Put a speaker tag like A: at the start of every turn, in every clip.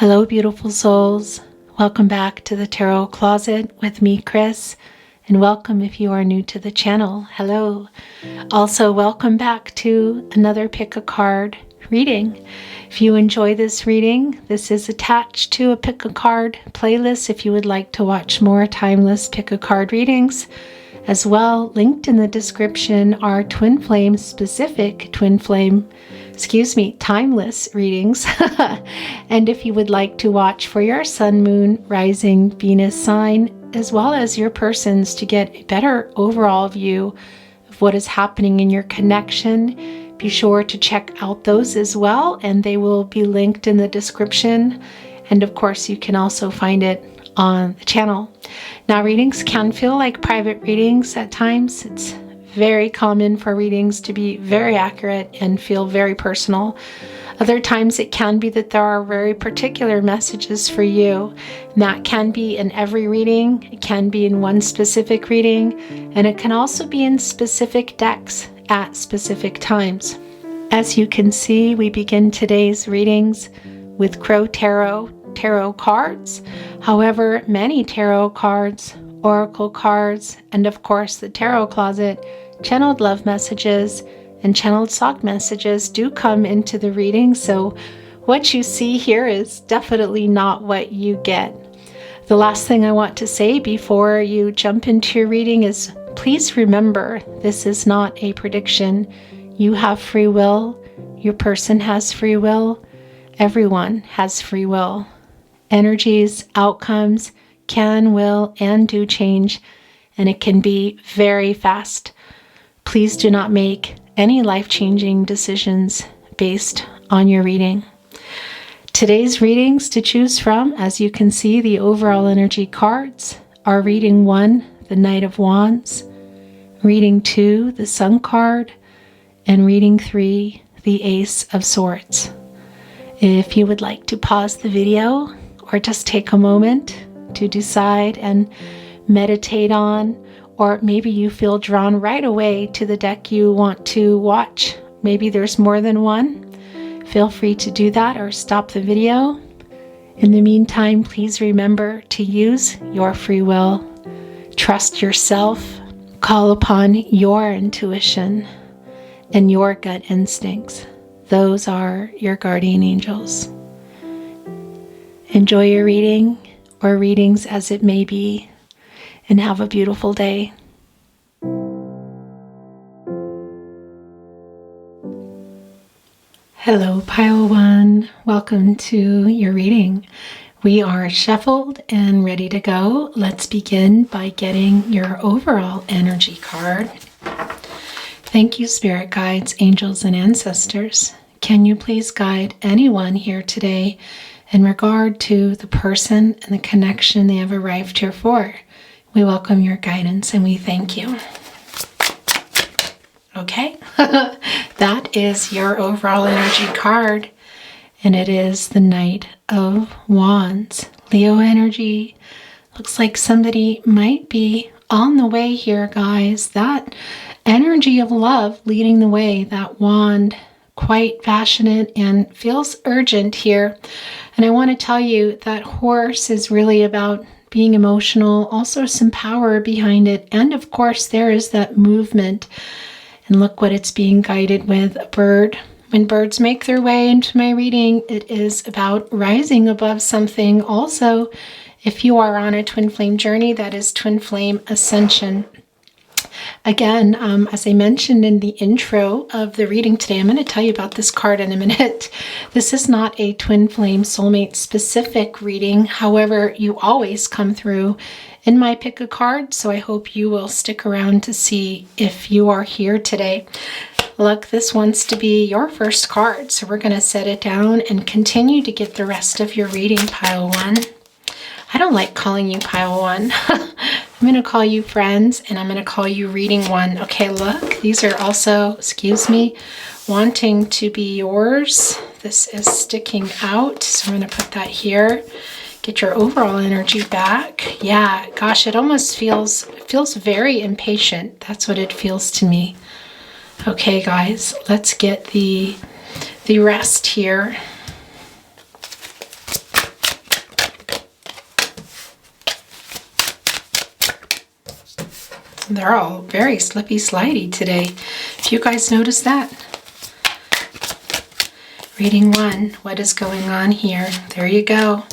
A: Hello, beautiful souls. Welcome back to the Tarot Closet with me, Chris, and welcome if you are new to the channel. Hello. Also, welcome back to another Pick a Card reading. If you enjoy this reading, this is attached to a Pick a Card playlist if you would like to watch more timeless Pick a Card readings. As well, linked in the description are timeless readings. And if you would like to watch for your sun, moon, rising, Venus sign, as well as your persons to get a better overall view of what is happening in your connection, be sure to check out those as well, and they will be linked in the description. And of course, you can also find it on the channel. Now, readings can feel like private readings at times. It's very common for readings to be very accurate and feel very personal. Other times it can be that there are very particular messages for you. And that can be in every reading. It can be in one specific reading. And it can also be in specific decks at specific times. As you can see, we begin today's readings with Crow Tarot cards. However, many tarot cards, oracle cards, and of course the Tarot Closet, channeled love messages and channeled sock messages do come into the reading, so what you see here is definitely not what you get. The last thing I want to say before you jump into your reading is please remember this is not a prediction. You have free will, your person has free will, everyone has free will. Energies, outcomes can, will, and do change, and it can be very fast. Please do not make any life-changing decisions based on your reading. Today's readings to choose from, as you can see, the overall energy cards are reading 1, the Knight of Wands, reading 2, the Sun card, and reading 3, the Ace of Swords. If you would like to pause the video or just take a moment to decide and meditate on, or maybe you feel drawn right away to the deck you want to watch. Maybe there's more than one. Feel free to do that or stop the video. In the meantime, please remember to use your free will. Trust yourself. Call upon your intuition and your gut instincts. Those are your guardian angels. Enjoy your reading or readings as it may be, and have a beautiful day. Hello, Pile 1. Welcome to your reading. We are shuffled and ready to go. Let's begin by getting your overall energy card. Thank you, spirit guides, angels, and ancestors. Can you please guide anyone here today in regard to the person and the connection they have arrived here for? We welcome your guidance and we thank you. Okay, that is your overall energy card, and it is the Knight of Wands. Leo energy. Looks like somebody might be on the way here, guys. That energy of love leading the way, that wand, quite passionate and feels urgent here. And I want to tell you that horse is really about being emotional, also some power behind it. And of course, there is that movement. And look what it's being guided with, a bird. When birds make their way into my reading, it is about rising above something. Also, if you are on a twin flame journey, that is twin flame ascension. Again, as I mentioned in the intro of the reading today, I'm going to tell you about this card in a minute. This is not a twin flame soulmate specific reading. However, you always come through in my pick a card, so I hope you will stick around to see if you are here today. Look, this wants to be your first card, so we're going to set it down and continue to get the rest of your reading, Pile 1. I don't like calling you Pile 1. I'm going to call you friends, and I'm going to call you reading 1. Okay, look, these are also, excuse me, wanting to be yours. This is sticking out, so I'm going to put that here. Get your overall energy back. Yeah, gosh, it almost feels very impatient. That's what it feels to me. Okay, guys, let's get the rest here. They're all very slippy slidey today. If you guys notice that. Reading 1, what is going on here? There you go.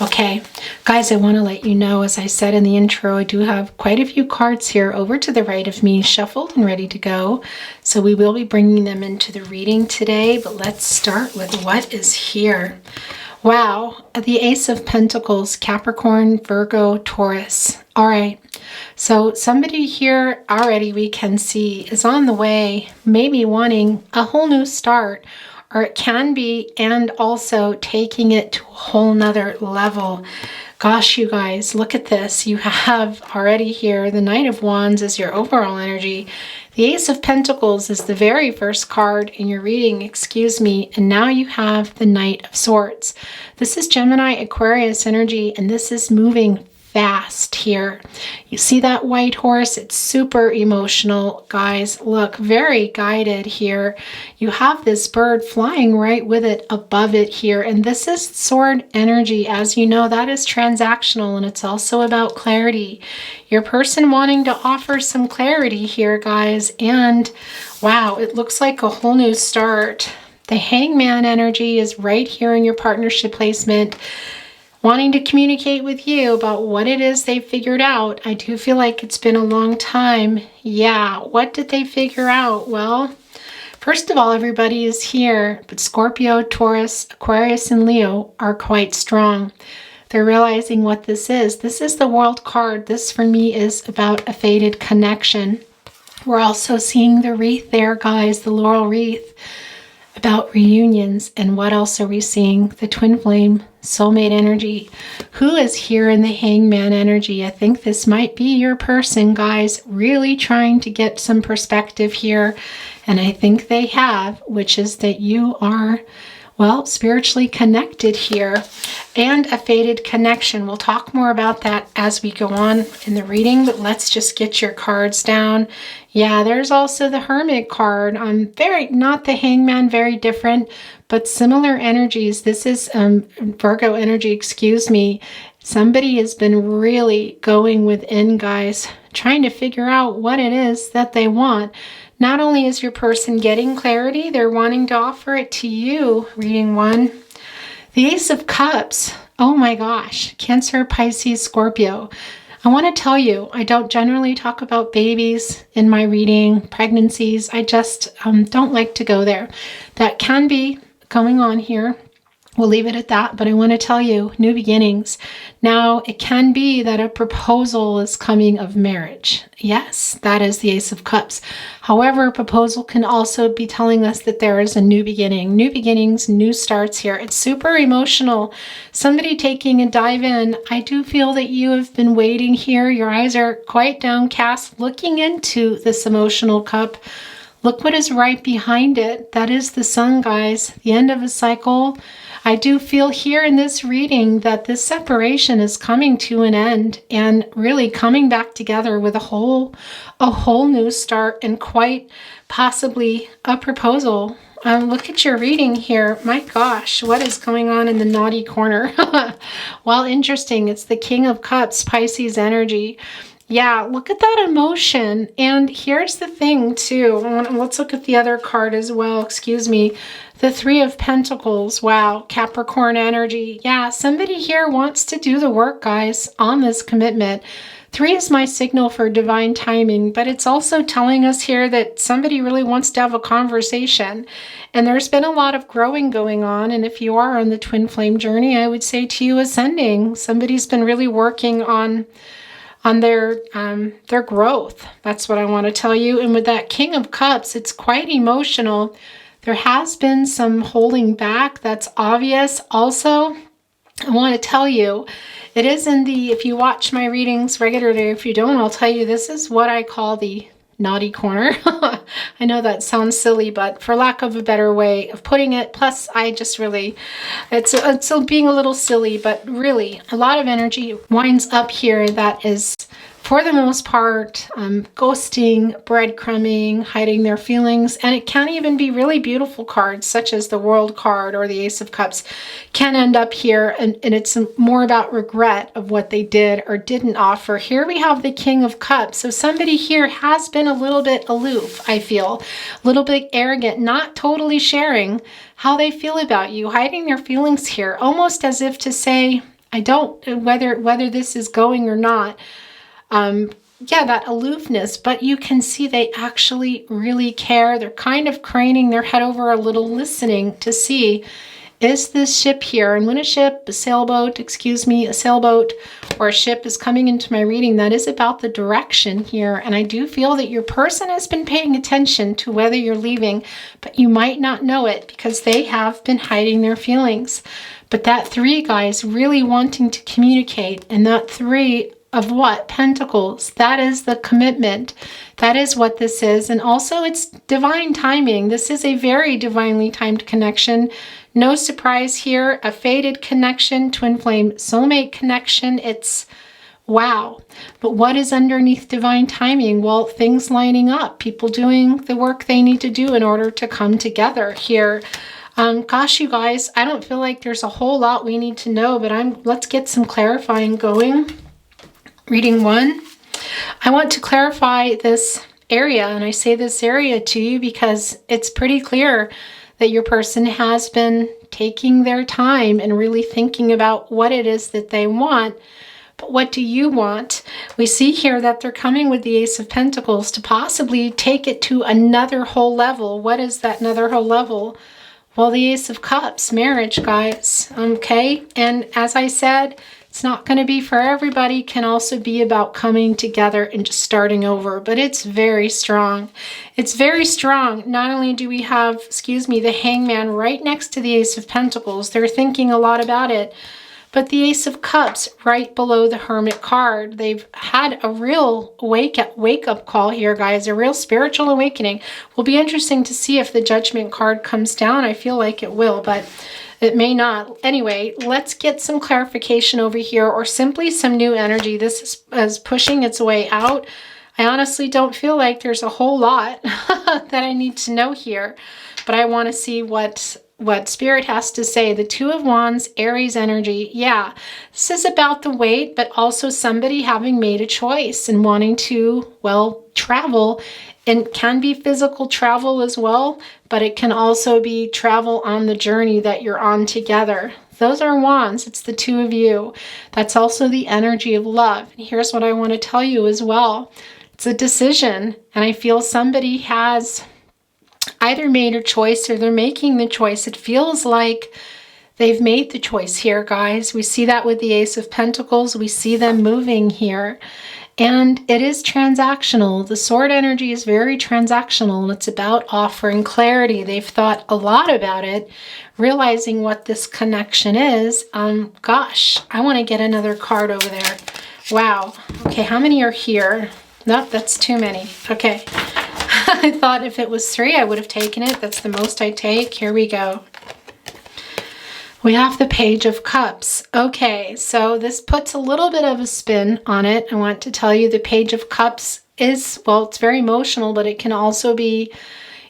A: Okay, guys, I want to let you know, as I said in the intro, I do have quite a few cards here over to the right of me, shuffled and ready to go. So we will be bringing them into the reading today, but let's start with what is here. Wow, the Ace of Pentacles, Capricorn, Virgo, Taurus. All right, so somebody here already we can see is on the way, maybe wanting a whole new start, or it can be, and also taking it to a whole nother level. Gosh, you guys, look at this. You have already here the Knight of Wands is your overall energy. The Ace of Pentacles is the very first card in your reading, excuse me, and now you have the Knight of Swords. This is Gemini, Aquarius energy, and this is moving fast here. You see that white horse? It's super emotional, guys. Look, very guided here. You have this bird flying right with it above it here, and this is sword energy. As you know, that is transactional, and it's also about clarity. Your person wanting to offer some clarity here, guys, and wow, it looks like a whole new start. The Hangman energy is right here in your partnership placement, wanting to communicate with you about what it is they figured out. I do feel like it's been a long time. Yeah, what did they figure out? Well, first of all, everybody is here, but Scorpio, Taurus, Aquarius, and Leo are quite strong. They're realizing what this is. This is the World card. This, for me, is about a fated connection. We're also seeing the wreath there, guys, the laurel wreath, about reunions. And what else are we seeing? The twin flame, soulmate energy. Who is here in the Hangman energy? I think this might be your person, guys, really trying to get some perspective here. And I think they have, which is that you are, well, spiritually connected here, and a fated connection. We'll talk more about that as we go on in the reading, but let's just get your cards down. Yeah, there's also the Hermit card. Not the Hangman, very different, but similar energies. This is Virgo energy, excuse me. Somebody has been really going within, guys, trying to figure out what it is that they want. Not only is your person getting clarity, they're wanting to offer it to you. Reading 1. The Ace of Cups. Oh my gosh. Cancer, Pisces, Scorpio. I want to tell you, I don't generally talk about babies in my reading, pregnancies. I just don't like to go there. That can be going on here. We'll leave it at that, but I want to tell you, new beginnings. Now, it can be that a proposal is coming of marriage. Yes, that is the Ace of Cups. However, a proposal can also be telling us that there is a new beginning, new beginnings, new starts here. It's super emotional. Somebody taking a dive in. I do feel that you have been waiting here. Your eyes are quite downcast, looking into this emotional cup. Look what is right behind it. That is the sun, guys. The end of a cycle. I do feel here in this reading that this separation is coming to an end and really coming back together with a whole new start, and quite possibly a proposal. Look at your reading here. My gosh, what is going on in the naughty corner? Well, interesting. It's the King of Cups, Pisces energy. Yeah, look at that emotion. And here's the thing too. Let's look at the other card as well. Excuse me. The Three of Pentacles. Wow, Capricorn energy. Yeah, somebody here wants to do the work, guys, on this commitment. 3 is my signal for divine timing, but it's also telling us here that somebody really wants to have a conversation. And there's been a lot of growing going on. And if you are on the twin flame journey, I would say to you, ascending. Somebody's been really working on their growth. That's what I want to tell you. And with that King of Cups, it's quite emotional. There has been some holding back. That's obvious. Also, I want to tell you, it is in the, if you watch my readings regularly, if you don't, I'll tell you, this is what I call the naughty corner. I know that sounds silly, but for lack of a better way of putting it, plus I just really, it's being a little silly, but really a lot of energy winds up here that is for the most part, ghosting, breadcrumbing, hiding their feelings, and it can even be really beautiful cards such as the World card or the Ace of Cups can end up here, and it's more about regret of what they did or didn't offer. Here we have the King of Cups, so somebody here has been a little bit aloof, I feel, a little bit arrogant, not totally sharing how they feel about you, hiding their feelings here, almost as if to say, I don't, whether this is going or not. Yeah, that aloofness, but you can see they actually really care. They're kind of craning their head over a little, listening to see, is this ship here? And when a ship, a sailboat, or a ship is coming into my reading, that is about the direction here. And I do feel that your person has been paying attention to whether you're leaving, but you might not know it because they have been hiding their feelings. But that 3, guys, really wanting to communicate, and that 3 of what? Pentacles. That is the commitment. That is what this is. And also it's divine timing. This is a very divinely timed connection. No surprise here. A fated connection, twin flame soulmate connection. It's wow. But what is underneath divine timing? Well, things lining up. People doing the work they need to do in order to come together here. Gosh, you guys, I don't feel like there's a whole lot we need to know, but let's get some clarifying going. Reading 1, I want to clarify this area, and I say this area to you because it's pretty clear that your person has been taking their time and really thinking about what it is that they want. But what do you want? We see here that they're coming with the Ace of Pentacles to possibly take it to another whole level. What is that another whole level? Well, the Ace of Cups, marriage, guys, okay? And as I said, it's not going to be for everybody. It can also be about coming together and just starting over, but it's very strong. It's very strong. Not only do we have, the Hangman right next to the Ace of Pentacles. They're thinking a lot about it. But the Ace of Cups right below the Hermit card. They've had a real wake-up call here, guys, a real spiritual awakening. Will be interesting to see if the Judgment card comes down. I feel like it will, but it may not. Anyway, let's get some clarification over here, or simply some new energy. This is pushing its way out. I honestly don't feel like there's a whole lot that I need to know here, but I want to see what Spirit has to say. The Two of Wands, Aries energy. Yeah, this is about the weight, but also somebody having made a choice and wanting to, well, travel. And can be physical travel as well, but it can also be travel on the journey that you're on together. Those are wands. It's the 2 of you. That's also the energy of love. And here's what I want to tell you as well. It's a decision, and I feel somebody has either made a choice or they're making the choice. It feels like they've made the choice here, guys. We see that with the Ace of Pentacles. We see them moving here. And it is transactional. The sword energy is very transactional, and it's about offering clarity. They've thought a lot about it, realizing what this connection is. Gosh, I want to get another card over there. Wow. Okay, how many are here? Nope, that's too many. Okay. I thought if it was 3, I would have taken it. That's the most I take. Here we go. We have the Page of Cups. Okay, so this puts a little bit of a spin on it. I want to tell you the Page of Cups is, well, it's very emotional, but it can also be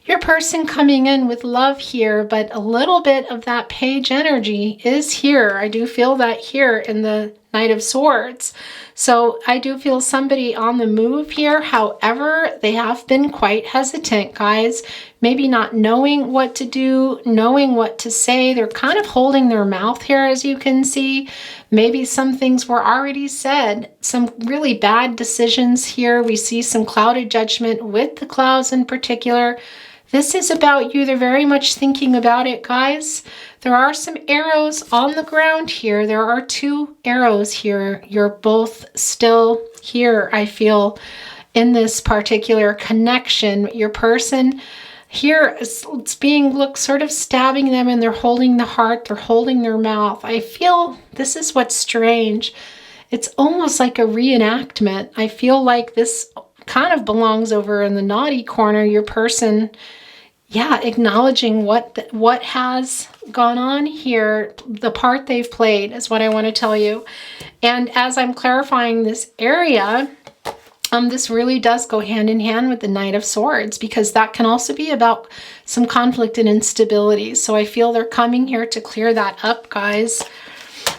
A: your person coming in with love here, but a little bit of that page energy is here. I do feel that here in the Knight of Swords. So I do feel somebody on the move here. However, they have been quite hesitant, guys. Maybe not knowing what to do, knowing what to say. They're kind of holding their mouth here, as you can see. Maybe some things were already said. Some really bad decisions here. We see some clouded judgment with the clouds in particular. This is about you. They're very much thinking about it, guys. There are some arrows on the ground here. There are 2 arrows here. You're both still here, I feel, in this particular connection. Your person here is being sort of stabbing them, and they're holding the heart. They're holding their mouth. I feel this is what's strange. It's almost like a reenactment. I feel like this kind of belongs over in the naughty corner. Your person, yeah, acknowledging what has gone on here, the part they've played is what I want to tell you. And as I'm clarifying this area, This really does go hand in hand with the Knight of Swords, because that can also be about some conflict and instability. So I feel they're coming here to clear that up, guys.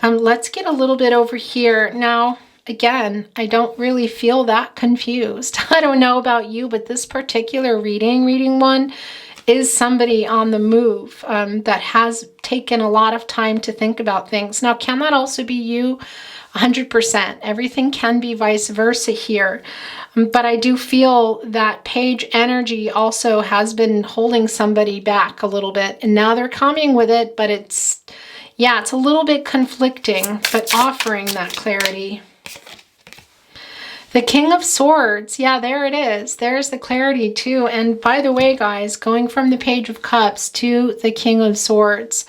A: Let's get a little bit over here. Now, again, I don't really feel that confused. I don't know about you, but this particular reading one, is somebody on the move that has taken a lot of time to think about things. Now, can that also be you? 100%. Everything can be vice versa here. But I do feel that page energy also has been holding somebody back a little bit. And now they're coming with it, but it's, yeah, it's a little bit conflicting, but offering that clarity. The King of Swords, yeah, there it is. There's the clarity too. And by the way, guys, going from the Page of Cups to the King of Swords,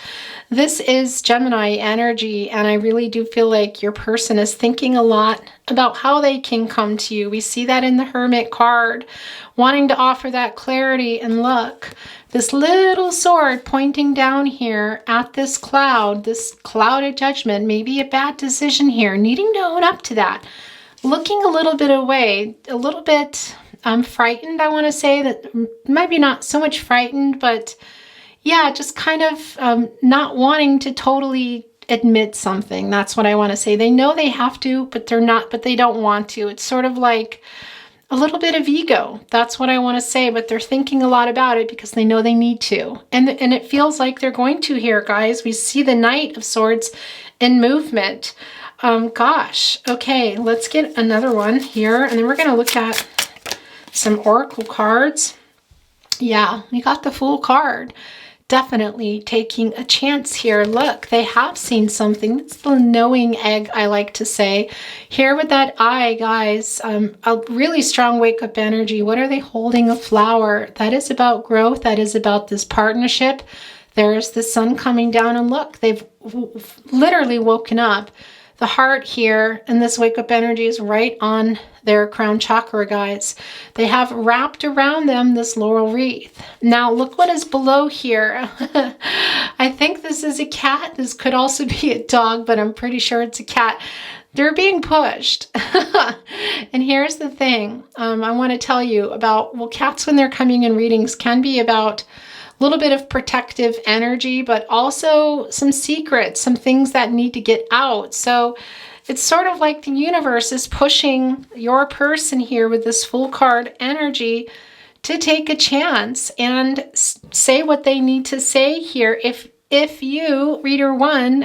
A: this is Gemini energy, and I really do feel like your person is thinking a lot about how they can come to you. We see that in the Hermit card, wanting to offer that clarity. And look, this little sword pointing down here at this cloud of judgment, maybe a bad decision here, needing to own up to that. Looking a little bit away, a little bit frightened, I want to say, that maybe not so much frightened, but yeah, just kind of not wanting to totally admit something. That's what I want to say. They know they have to, but they're not, but they don't want to. It's sort of like a little bit of ego. That's what I want to say, but they're thinking a lot about it because they know they need to. And it feels like they're going to here, guys. We see the Knight of Swords in movement. Gosh, okay, let's get another one here, and then we're going to look at some oracle cards. Yeah, we got the Fool card. Definitely taking a chance here. Look, they have seen something. It's the knowing egg, I like to say. Here with that eye, guys, a really strong wake-up energy. What are they holding? A flower. That is about growth. That is about this partnership. There's the sun coming down, and look, they've literally woken up. The heart here and this wake-up energy is right on their crown chakra, guys. They have wrapped around them this laurel wreath. Now, look what is below here. I think this is a cat. This could also be a dog, but I'm pretty sure it's a cat. They're being pushed. And here's the thing. I want to tell you about, well, cats, when they're coming in readings, can be about a little bit of protective energy, but also some secrets, some things that need to get out. So it's sort of like the universe is pushing your person here with this Fool card energy to take a chance and say what they need to say here. If you, reading one,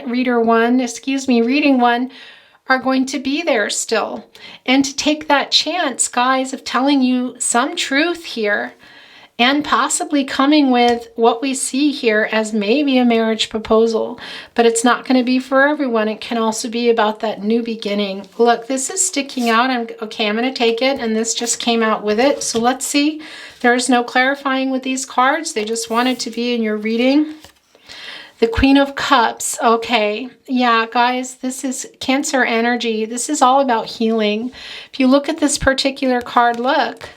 A: are going to be there still, and to take that chance, guys, of telling you some truth here, and possibly coming with what we see here as maybe a marriage proposal. But it's not going to be for everyone. It can also be about that new beginning. Look, this is sticking out. I'm going to take it, and this just came out with it. So let's see. There's no clarifying with these cards. They just wanted to be in your reading. The Queen of Cups. Okay, yeah, guys, this is Cancer energy. This is all about healing. If you look at this particular card, look,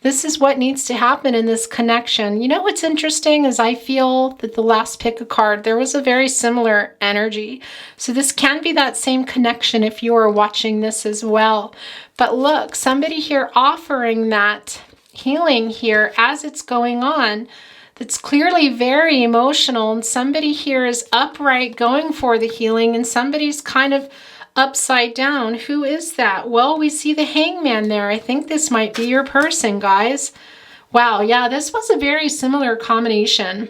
A: this is what needs to happen in this connection. You know what's interesting is I feel that the last pick a card, there was a very similar energy. So this can be that same connection if you are watching this as well. But look, somebody here offering that healing here as it's going on. That's clearly very emotional, and somebody here is upright going for the healing, and somebody's kind of upside down. Who is that? Well, we see the Hangman there. I think this might be your person, guys. Wow, yeah, this was a very similar combination.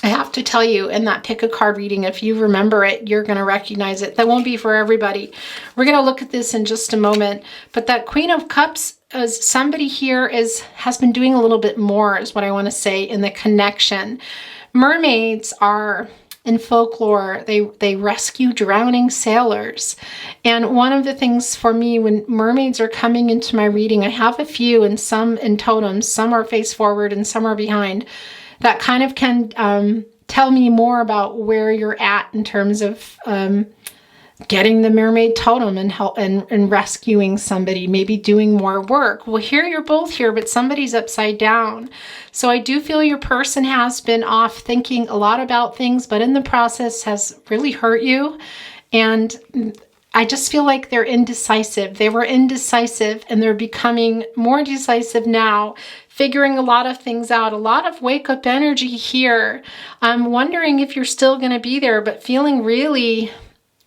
A: I have to tell you, in that pick a card reading, if you remember it, you're going to recognize it. That won't be for everybody. We're going to look at this in just a moment. But that Queen of Cups, as somebody here has been doing a little bit more, is what I want to say, in the connection. Mermaids are, in folklore, they rescue drowning sailors. And one of the things for me, when mermaids are coming into my reading, I have a few, and some in totems, some are face forward and some are behind, that kind of can tell me more about where you're at in terms of getting the mermaid totem and help and rescuing somebody, maybe doing more work. Well, here you're both here, but somebody's upside down. So I do feel your person has been off thinking a lot about things, but in the process has really hurt you. And I just feel like they're indecisive. They were indecisive and they're becoming more decisive now, figuring a lot of things out, a lot of wake up energy here. I'm wondering if you're still going to be there, but feeling really,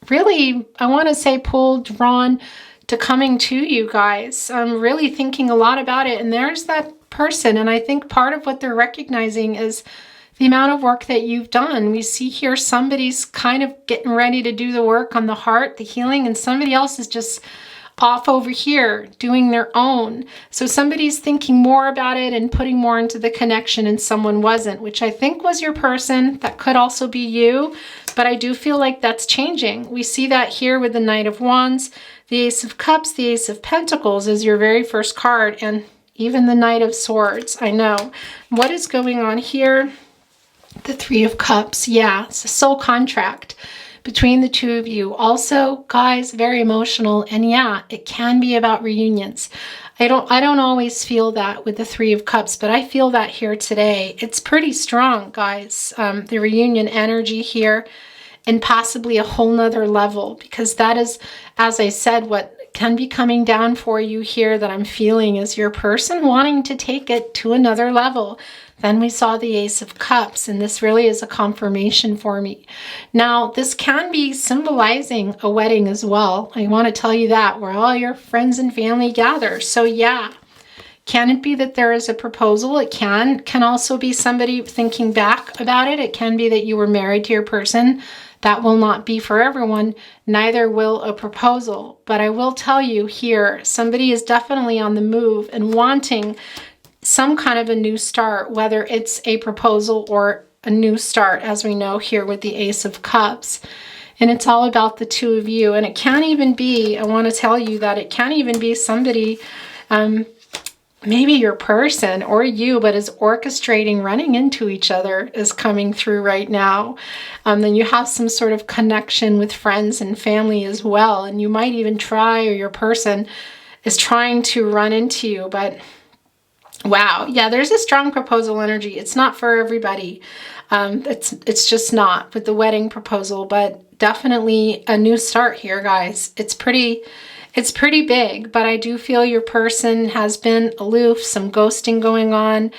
A: I want to say pulled, drawn to coming to you guys. I'm really thinking a lot about it. And there's that person. And I think part of what they're recognizing is the amount of work that you've done. We see here somebody's kind of getting ready to do the work on the heart, the healing, and somebody else is just off over here doing their own. So somebody's thinking more about it and putting more into the connection and someone wasn't, which I think was your person. That could also be you, but I do feel like that's changing. We see that here with the Knight of Wands, the Ace of Cups, the Ace of Pentacles is your very first card, and even the Knight of Swords. I know. What is going on here? The Three of Cups. Yeah, it's a soul contract between the two of you. Also, guys, very emotional. And yeah, it can be about reunions. I don't always feel that with the Three of Cups, but I feel that here today. It's pretty strong, guys. The reunion energy here, and possibly a whole nother level, because that is, as I said, what can be coming down for you here that I'm feeling is your person wanting to take it to another level. Then we saw the Ace of Cups, and this really is a confirmation for me. Now, this can be symbolizing a wedding as well. I want to tell you that, where all your friends and family gather. So yeah, can it be that there is a proposal? It can also be somebody thinking back about it. It can be that you were married to your person. That will not be for everyone. Neither will a proposal. But I will tell you here, somebody is definitely on the move and wanting some kind of a new start, whether it's a proposal or a new start, as we know here with the Ace of Cups. And it's all about the two of you. And it can't even be, I want to tell you that it can't even be somebody, maybe your person or you, but is orchestrating running into each other is coming through right now. Then you have some sort of connection with friends and family as well. And you might even try, or your person is trying to run into you, but wow. Yeah, there's a strong proposal energy. It's not for everybody. It's just not with the wedding proposal, but definitely a new start here, guys. It's pretty big, but I do feel your person has been aloof, some ghosting going on,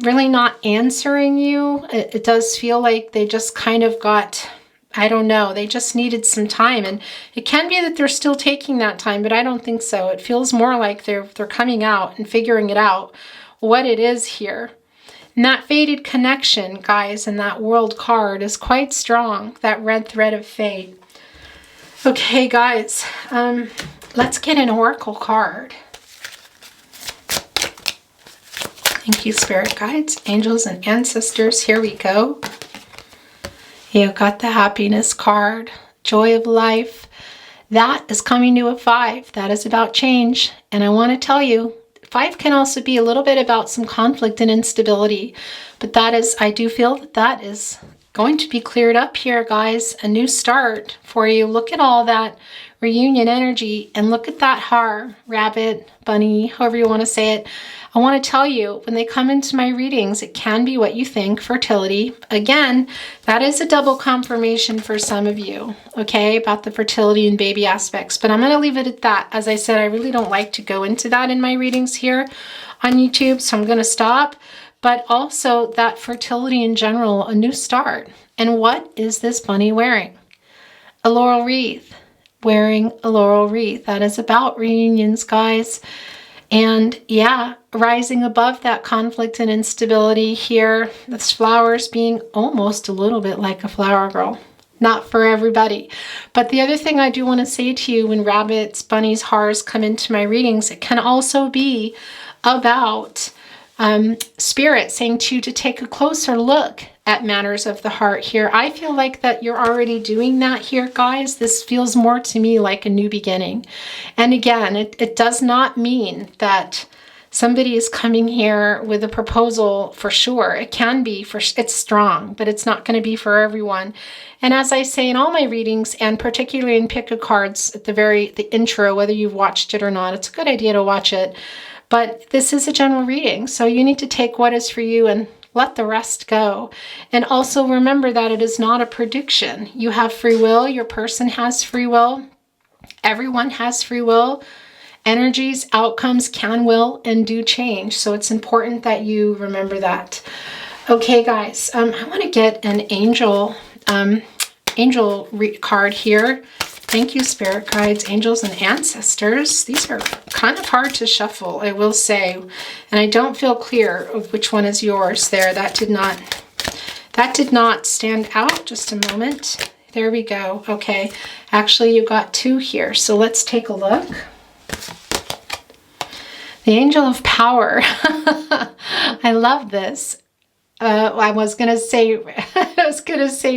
A: really not answering you. It does feel like they just kind of got, I don't know, they just needed some time. And it can be that they're still taking that time, but I don't think so. It feels more like they're coming out and figuring it out, what it is here. And that fated connection, guys, and that World card is quite strong, that red thread of fate. Okay, guys, let's get an oracle card. Thank you, spirit guides, angels, and ancestors. Here we go. You've got the happiness card, joy of life. That is coming to a 5. That is about change. And I want to tell you, 5 can also be a little bit about some conflict and instability. But that is, I do feel that that is going to be cleared up here, guys. A new start for you. Look at all that reunion energy and look at that rabbit, bunny, however you want to say it. I want to tell you, when they come into my readings, it can be what you think, fertility. Again, that is a double confirmation for some of you, okay, about the fertility and baby aspects. But I'm going to leave it at that. As I said, I really don't like to go into that in my readings here on YouTube, so I'm going to stop. But also that fertility in general, a new start. And what is this bunny wearing? A laurel wreath. Wearing a laurel wreath. That is about reunions, guys. And yeah, rising above that conflict and instability here, this flowers being almost a little bit like a flower girl. Not for everybody. But the other thing I do want to say to you, when rabbits, bunnies, hares come into my readings, it can also be about spirit saying to you to take a closer look at matters of the heart here. I feel like that you're already doing that here, guys. This feels more to me like a new beginning. And again, it does not mean that somebody is coming here with a proposal for sure. It can be, it's strong, but it's not going to be for everyone. And as I say in all my readings, and particularly in Pick a Cards at the intro, whether you've watched it or not, it's a good idea to watch it. But this is a general reading, so you need to take what is for you and let the rest go. And also remember that it is not a prediction. You have free will. Your person has free will. Everyone has free will. Energies, outcomes can, will, and do change. So it's important that you remember that. Okay, guys, I want to get an angel card here. Thank you, spirit guides, angels, and ancestors. These are kind of hard to shuffle, I will say. And I don't feel clear of which one is yours there. That did not stand out. Just a moment. There we go. Okay. Actually, you got two here. So let's take a look. The Angel of Power. I love this. I was gonna say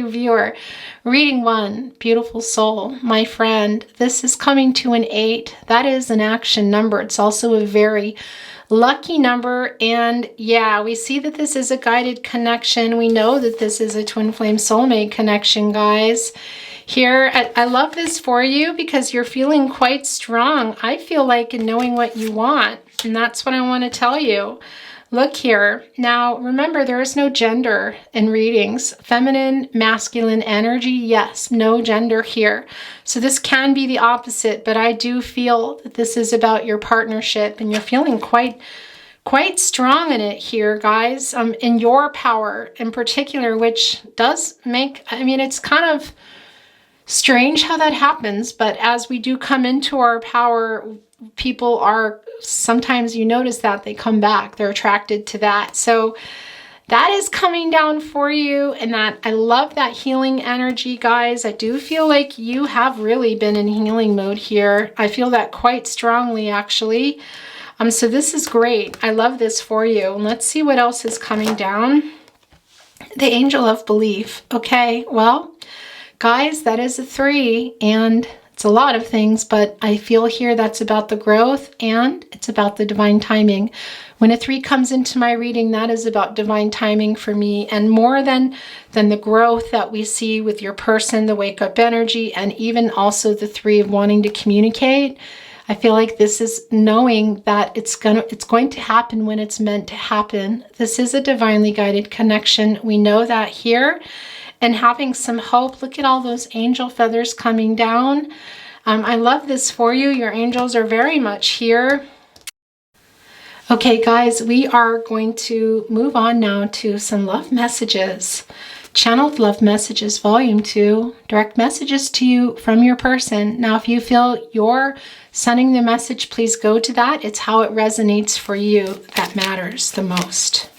A: viewer. Reading 1, beautiful soul, my friend. This is coming to an 8. That is an action number. It's also a very lucky number. And yeah, we see that this is a guided connection. We know that this is a twin flame soulmate connection, guys. Here, I love this for you because you're feeling quite strong. I feel like in knowing what you want. And that's what I want to tell you. Look here. Now, remember, there is no gender in readings. Feminine, masculine energy, yes, no gender here. So this can be the opposite, but I do feel that this is about your partnership and you're feeling quite strong in it here, guys, in your power in particular, which does make, I mean, it's kind of strange how that happens, but as we do come into our power, people are, sometimes you notice that they come back, they're attracted to that. So that is coming down for you, and that I love that healing energy, guys. I do feel like you have really been in healing mode here. I feel that quite strongly, actually. So this is great. I love this for you. And let's see what else is coming down. The Angel of Belief. Okay, well, guys, that is a 3, and it's a lot of things, but I feel here that's about the growth and it's about the divine timing. When a 3 comes into my reading, that is about divine timing for me, and more than the growth that we see with your person, the wake up energy, and even also the 3 of wanting to communicate. I feel like this is knowing that it's going to happen when it's meant to happen. This is a divinely guided connection. We know that here. And having some hope. Look at all those angel feathers coming down. I love this for you. Your angels are very much here. Okay, guys, we are going to move on now to some love messages. Channeled Love Messages, Volume 2. Direct messages to you from your person. Now, if you feel you're sending the message, please go to that. It's how it resonates for you that matters the most.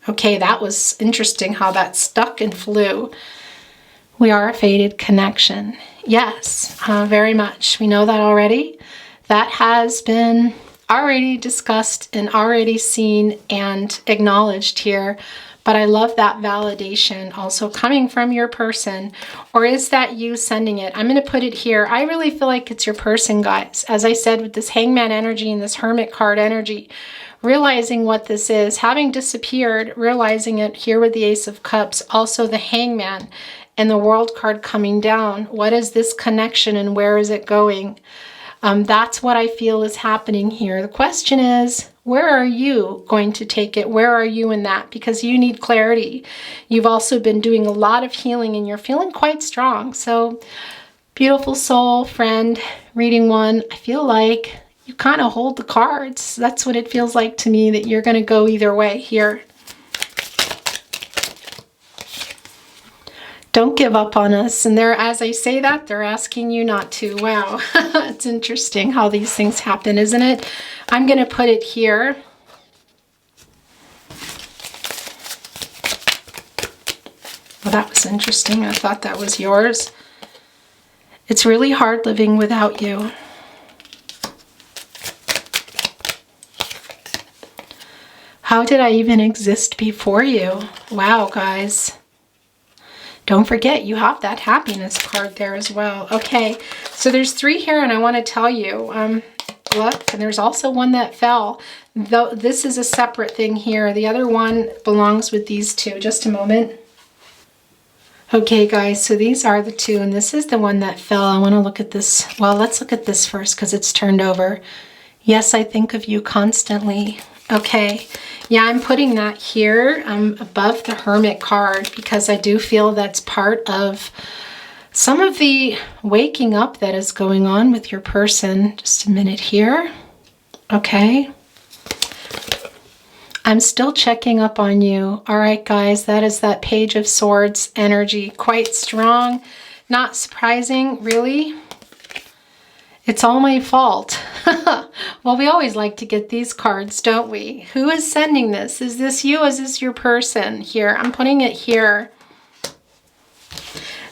A: Okay, that was interesting how that stuck and flew. We are a fated connection. Yes, very much. We know that already. That has been already discussed and already seen and acknowledged here. But I love that validation also coming from your person. Or is that you sending it? I'm going to put it here. I really feel like it's your person, guys. As I said, with this Hangman energy and this Hermit card energy, realizing what this is, having disappeared, realizing it here with the Ace of Cups, also the Hangman and the World card coming down. What is this connection and where is it going? That's what I feel is happening here. The question is, where are you going to take it? Where are you in that? Because you need clarity. You've also been doing a lot of healing and you're feeling quite strong. So, beautiful soul, friend, reading 1, I feel like you kind of hold the cards. That's what it feels like to me, that you're going to go either way here. Don't give up on us. And they're, as I say that, they're asking you not to. Wow. It's interesting how these things happen, isn't it? I'm going to put it here. Well, that was interesting. I thought that was yours. It's really hard living without you. How did I even exist before you? Wow, guys. Don't forget, you have that happiness card there as well. Okay, so there's 3 here, and I want to tell you, look, and there's also one that fell. Though this is a separate thing here. The other one belongs with these 2. Just a moment. Okay, guys, so these are the 2, and this is the one that fell. I want to look at this. Well, let's look at this first because it's turned over. Yes, I think of you constantly. Okay, yeah, I'm putting that here above the Hermit card because I do feel that's part of some of the waking up that is going on with your person. Just a minute here. Okay. I'm still checking up on you. All right, guys, that is that Page of Swords energy. Quite strong. Not surprising, really. It's all my fault. Well, we always like to get these cards, don't we? Who is sending this? Is this you? Is this your person? Here, I'm putting it here.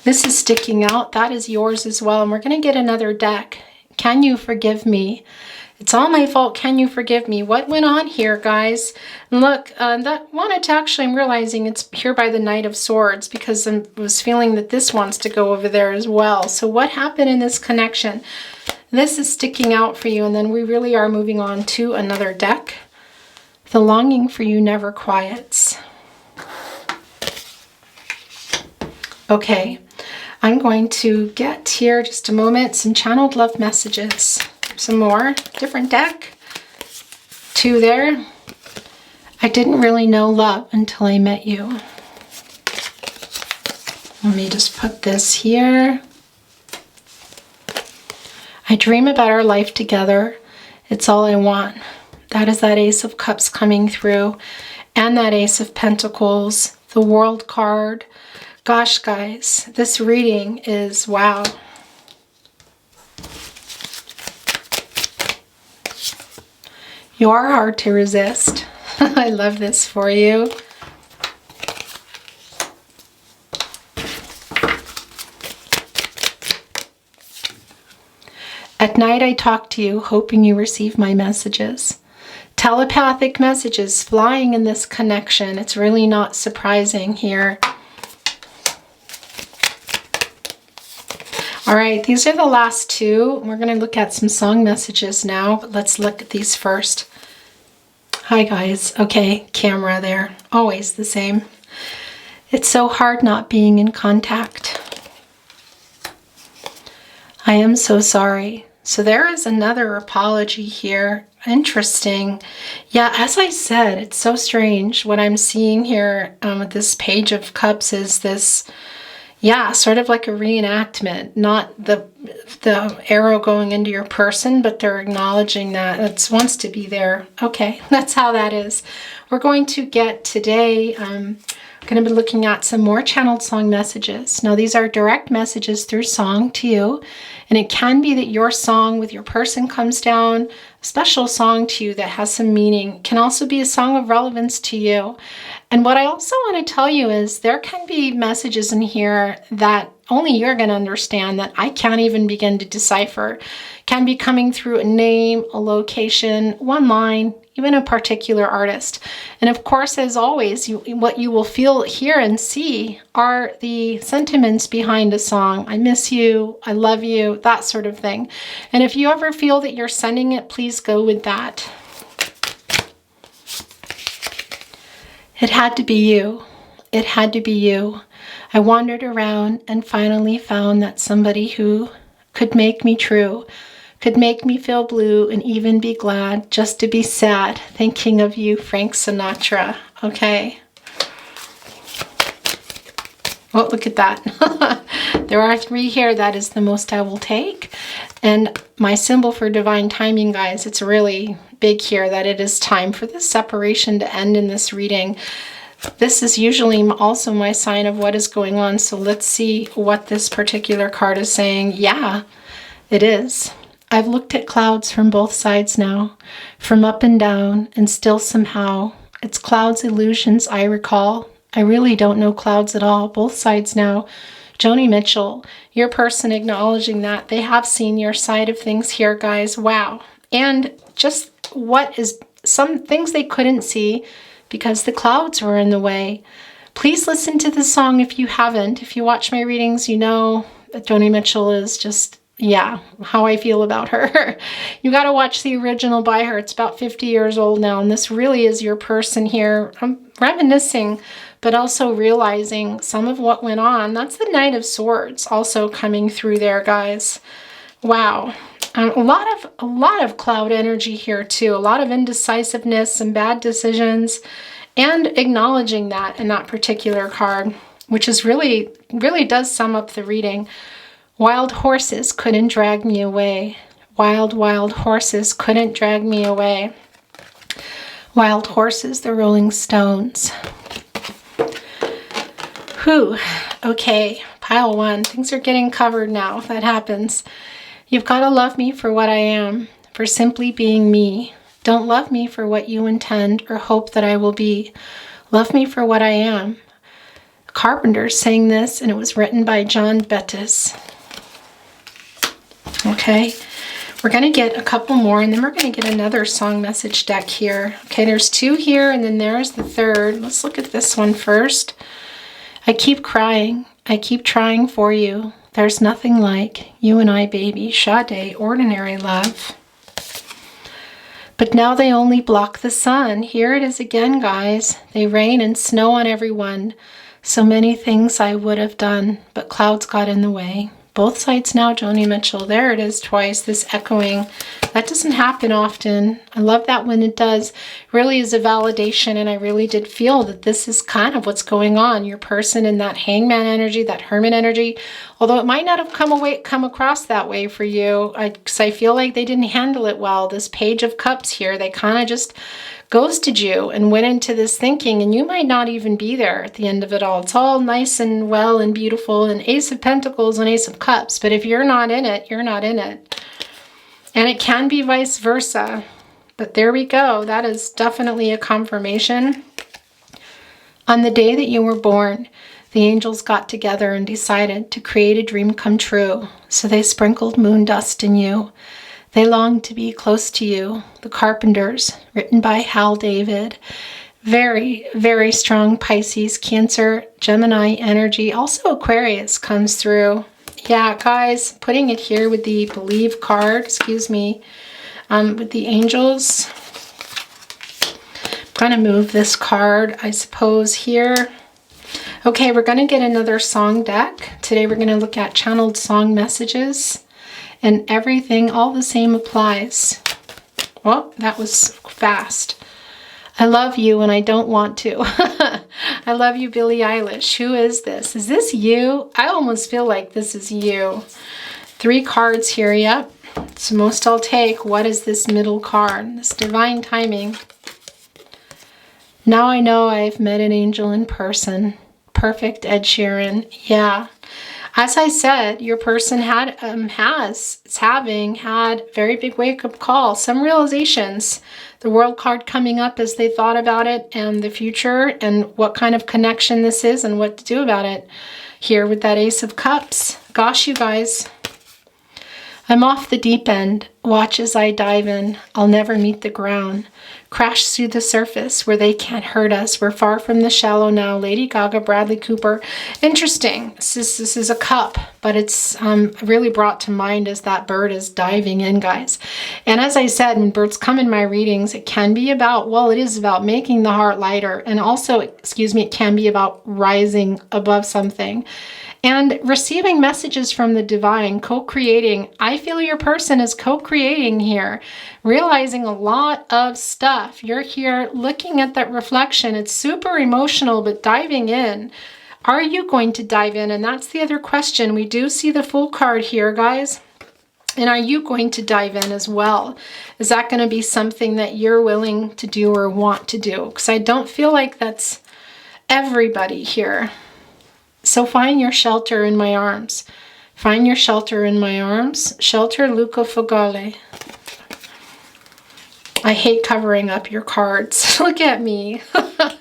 A: This is sticking out. That is yours as well. And we're going to get another deck. Can you forgive me? It's all my fault. Can you forgive me? What went on here, guys? Look, that wanted to actually, I'm realizing it's here by the Knight of Swords because I was feeling that this wants to go over there as well. So what happened in this connection? This is sticking out for you. And then we really are moving on to another deck. The longing for you never quiets. Okay. I'm going to get here just a moment, some channeled love messages, some more, different deck, 2 there. I didn't really know love until I met you. Let me just put this here. I dream about our life together. It's all I want. That is that Ace of Cups coming through and that Ace of Pentacles, the World card. Gosh, guys, this reading is wow. You're hard to resist. I love this for you. At night I talk to you, hoping you receive my messages. Telepathic messages flying in this connection. It's really not surprising here. All right, these are the last 2. We're going to look at some song messages now, but let's look at these first. Hi, guys. Okay, camera there. Always the same. It's so hard not being in contact. I am so sorry. So there is another apology here. Interesting. Yeah, as I said, it's so strange. What I'm seeing here with this Page of Cups is this, yeah, sort of like a reenactment, not the arrow going into your person, but they're acknowledging that it wants to be there. Okay, that's how that is. We're going to get today, going to be looking at some more channeled song messages. Now, these are direct messages through song to you, and it can be that your song with your person comes down, a special song to you that has some meaning. It can also be a song of relevance to you. And what I also want to tell you is there can be messages in here that only you're going to understand that I can't even begin to decipher. Can be coming through a name, a location, one line, even a particular artist. And of course, as always, what you will feel, hear, and see are the sentiments behind a song. I miss you, I love you, that sort of thing. And if you ever feel that you're sending it, please go with that. It had to be you. It had to be you. I wandered around and finally found that somebody who could make me true, could make me feel blue and even be glad just to be sad, thinking of you, Frank Sinatra. Okay. Oh, look at that. There are 3 here. That is the most I will take. And my symbol for divine timing, guys, it's really big here that it is time for this separation to end in this reading. This is usually also my sign of what is going on. So let's see what this particular card is saying. Yeah, it is. I've looked at clouds from both sides now, from up and down, and still somehow it's clouds' illusions I recall. I really don't know clouds at all, both sides now. Joni Mitchell, your person acknowledging that. They have seen your side of things here, guys. Wow. And just what is some things they couldn't see because the clouds were in the way. Please listen to the song if you haven't. If you watch my readings, you know that Joni Mitchell is just, yeah, how I feel about her. You got to watch the original by her. It's about 50 years old now, and this really is your person here. I'm reminiscing, but also realizing some of what went on. That's the Knight of Swords also coming through there, guys. Wow. A lot of cloud energy here too. A lot of indecisiveness, some bad decisions, and acknowledging that in that particular card. which is really does sum up the reading. Wild horses couldn't drag me away. Wild, wild horses couldn't drag me away. Wild horses, the Rolling Stones. Whew. Okay, pile one. Things are getting covered now. That happens. You've got to love me for what I am, for simply being me. Don't love me for what you intend or hope that I will be. Love me for what I am. Carpenter sang this, and it was written by John Bettis. Okay, we're going to get a couple more, and then we're going to get another song message deck here. Okay, there's two here, and then there's the third. Let's look at this one first. I keep crying. I keep trying for you. There's nothing like you and I, baby. Sade, ordinary love. But now they only block the sun. Here it is again, guys. They rain and snow on everyone. So many things I would have done, but clouds got in the way. Both sides now, Joni Mitchell. There it is twice, this echoing. That doesn't happen often. I love that when it does. It really is a validation, and I really did feel that this is kind of what's going on. Your person in that hangman energy, that hermit energy, although it might not have come across that way for you, because I feel like they didn't handle it well. This Page of Cups here, they kind of just ghosted you and went into this thinking, and you might not even be there at the end of it all. It's all nice and well and beautiful, and Ace of Pentacles and Ace of Cups, but if you're not in it, you're not in it. And it can be vice versa, but there we go. That is definitely a confirmation. On the day that you were born, the angels got together and decided to create a dream come true, so they sprinkled moon dust in you. They longed to be close to you. The Carpenters, written by Hal David. Very, very strong Pisces, Cancer, Gemini energy. Also Aquarius comes through. Yeah, guys, putting it here with the Believe card, excuse me, with the angels. I'm going to move this card, I suppose, here. Okay, we're going to get another song deck. Today we're going to look at channeled song messages. And everything, all the same applies. Well, that was fast. I love you and I don't want to. I love you, Billie Eilish. Who is this? Is this you? I almost feel like this is you. 3 cards here, yep. It's the most I'll take. What is this middle card? This divine timing. Now I know I've met an angel in person. Perfect, Ed Sheeran. Yeah. As I said, your person is having had very big wake-up call, some realizations. The World card coming up as they thought about it and the future and what kind of connection this is and what to do about it. Here with that Ace of Cups. Gosh, you guys. I'm off the deep end. Watch as I dive in. I'll never meet the ground. Crash through the surface where they can't hurt us. We're far from the shallow now. Lady Gaga, Bradley Cooper. Interesting. This is a cup, but it's really brought to mind as that bird is diving in, guys. And as I said, when birds come in my readings, it can be about, well, it is about making the heart lighter. And also, excuse me, it can be about rising above something. And receiving messages from the divine, co-creating. I feel your person is co-creating here, realizing a lot of stuff. You're here looking at that reflection. It's super emotional, but diving in. Are you going to dive in? And that's the other question. We do see the Fool card here, guys. And are you going to dive in as well? Is that going to be something that you're willing to do or want to do? Because I don't feel like that's everybody here. So find your shelter in my arms. Find your shelter in my arms. Shelter Luca Fogale. I hate covering up your cards. Look at me. Oh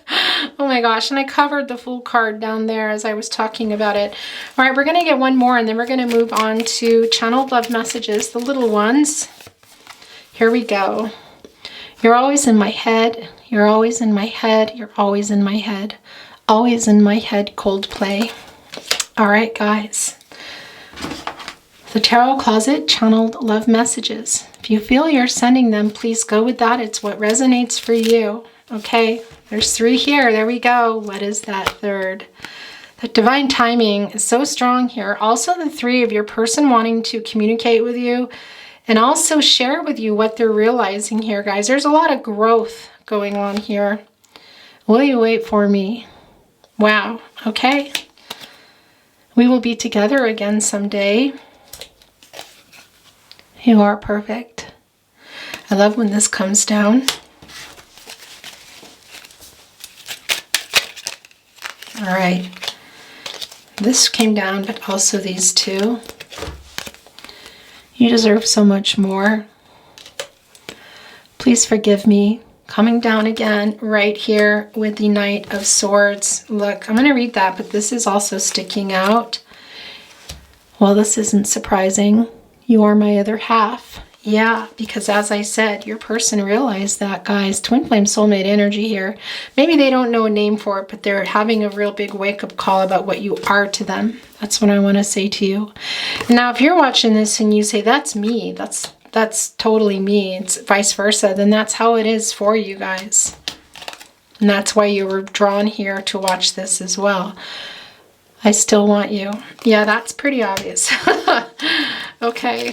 A: my gosh. And I covered the Fool card down there as I was talking about it. All right, we're going to get one more and then we're going to move on to channeled love messages, the little ones. Here we go. You're always in my head. You're always in my head. You're always in my head. Always in my head, Coldplay. All right, guys. The Tarot Closet, channeled love messages. If you feel you're sending them, please go with that. It's what resonates for you. Okay, there's 3 here. There we go. What is that third? The divine timing is so strong here. Also the 3 of your person wanting to communicate with you and also share with you what they're realizing here, guys. There's a lot of growth going on here. Will you wait for me? Wow. Okay. We will be together again someday. You are perfect. I love when this comes down. All right. This came down, but also these two. You deserve so much more. Please forgive me. Coming down again right here with the Knight of Swords. Look, I'm going to read that, but this is also sticking out. Well, this isn't surprising. You are my other half. Yeah, because as I said, your person realized that, guys. Twin flame soulmate energy here. Maybe they don't know a name for it, but they're having a real big wake-up call about what you are to them. That's what I want to say to you. Now, if you're watching this and you say, that's me, that's totally me, it's vice versa, then that's how it is for you guys. And that's why you were drawn here to watch this as well. I still want you. Yeah, that's pretty obvious. Okay.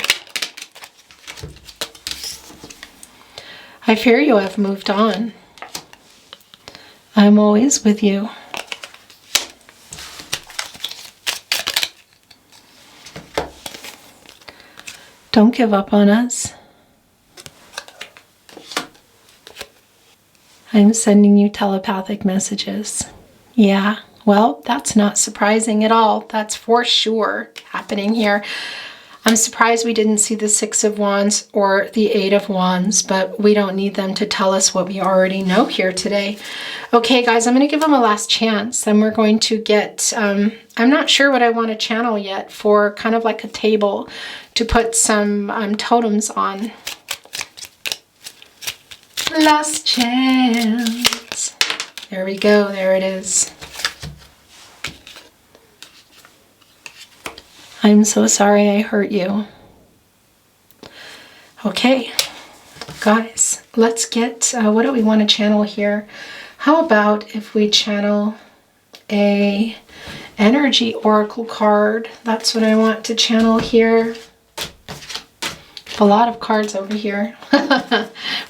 A: I fear you have moved on. I'm always with you. Don't give up on us. I'm sending you telepathic messages. Yeah, well, that's not surprising at all. That's for sure happening here. I'm surprised we didn't see the Six of Wands or the Eight of Wands, but we don't need them to tell us what we already know here today. Okay, guys, I'm going to give them a last chance. Then we're going to get, I'm not sure what I want to channel yet for kind of like a table to put some totems on. Last chance. There we go. There it is. I'm so sorry I hurt you. Okay, guys, let's get, what do we want to channel here? How about if we channel a energy oracle card? That's what I want to channel here. A lot of cards over here.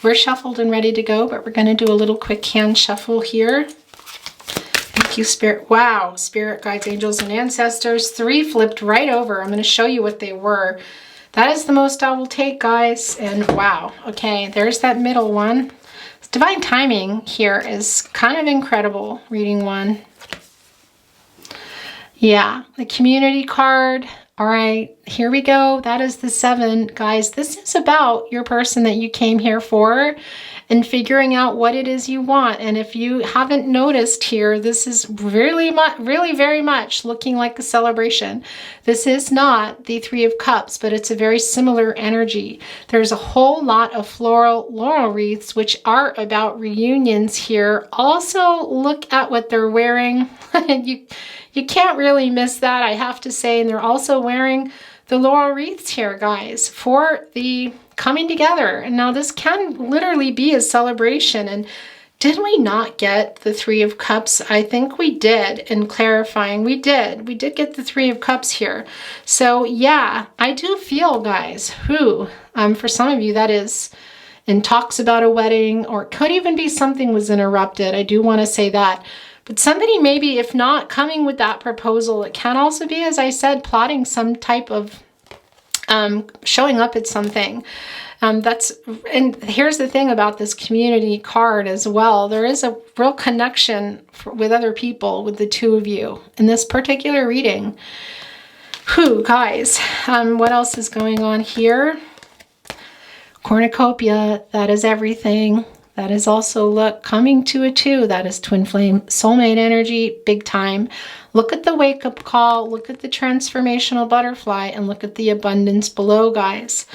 A: We're shuffled and ready to go, but we're going to do a little quick hand shuffle here. Thank you, Spirit. Wow, Spirit, guides, angels, and ancestors. 3 flipped right over. I'm going to show you what they were. That is the most I will take, guys. And wow. Okay, there's that middle one. Divine timing here is kind of incredible, reading 1. Yeah, the community card. All right, here we go. That is the 7. Guys, this is about your person that you came here for and figuring out what it is you want. And if you haven't noticed here, this is really very much looking like a celebration. This is not the 3 of Cups, but it's a very similar energy. There's a whole lot of floral laurel wreaths, which are about reunions here. Also, look at what they're wearing. You can't really miss that, I have to say. And they're also wearing the laurel wreaths here, guys, for the coming together. And now this can literally be a celebration. And did we not get the 3 of Cups? I think we did. In clarifying, we did. We did get the 3 of Cups here. So yeah, I do feel, guys, for some of you, that is in talks about a wedding, or it could even be something was interrupted. I do want to say that. But somebody maybe, if not coming with that proposal, it can also be, as I said, plotting some type of showing up at something. And here's the thing about this community card as well. There is a real connection with other people, with the 2 of you in this particular reading. Whew, guys, what else is going on here? Cornucopia, that is everything. That is also, look, coming to a 2. That is twin flame soulmate energy, big time. Look at the wake-up call. Look at the transformational butterfly, and look at the abundance below, guys.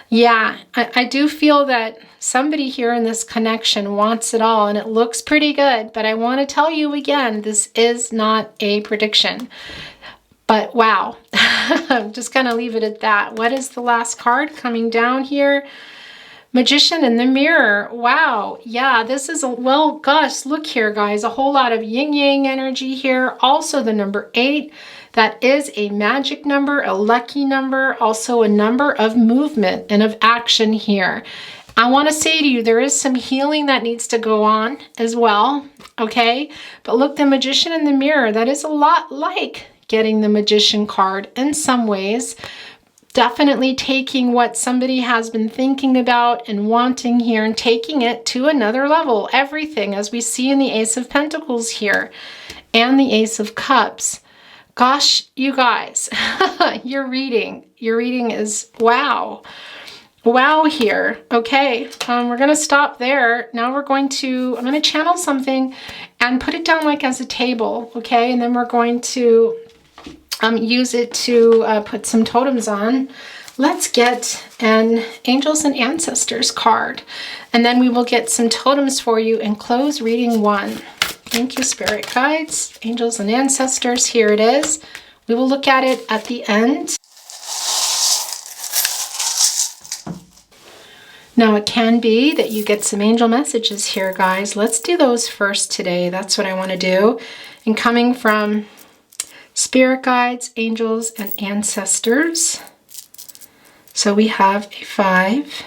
A: Yeah, I do feel that somebody here in this connection wants it all, and it looks pretty good. But I want to tell you again, this is not a prediction. But wow, I'm just going to leave it at that. What is the last card coming down here? Magician in the mirror. Wow. Yeah, this is well, gosh, look here, guys. A whole lot of yin-yang energy here. Also the number 8. That is a magic number, a lucky number, also a number of movement and of action here. I want to say to you, there is some healing that needs to go on as well. Okay. But look, the Magician in the mirror, that is a lot like getting the Magician card in some ways. Definitely taking what somebody has been thinking about and wanting here and taking it to another level. Everything, as we see in the Ace of Pentacles here and the Ace of Cups. Gosh, you guys, your reading is wow. Wow here. Okay, we're going to stop there. Now I'm going to channel something and put it down like as a table, okay? And then we're going to use it to put some totems on. Let's get an Angels and Ancestors card, and then we will get some totems for you and close reading 1. Thank you, Spirit Guides, Angels and Ancestors. Here it is. We will look at it at the end. Now, it can be that you get some angel messages here, guys. Let's do those first today. That's what I want to do. And coming from Spirit Guides, Angels, and Ancestors. So we have a 5,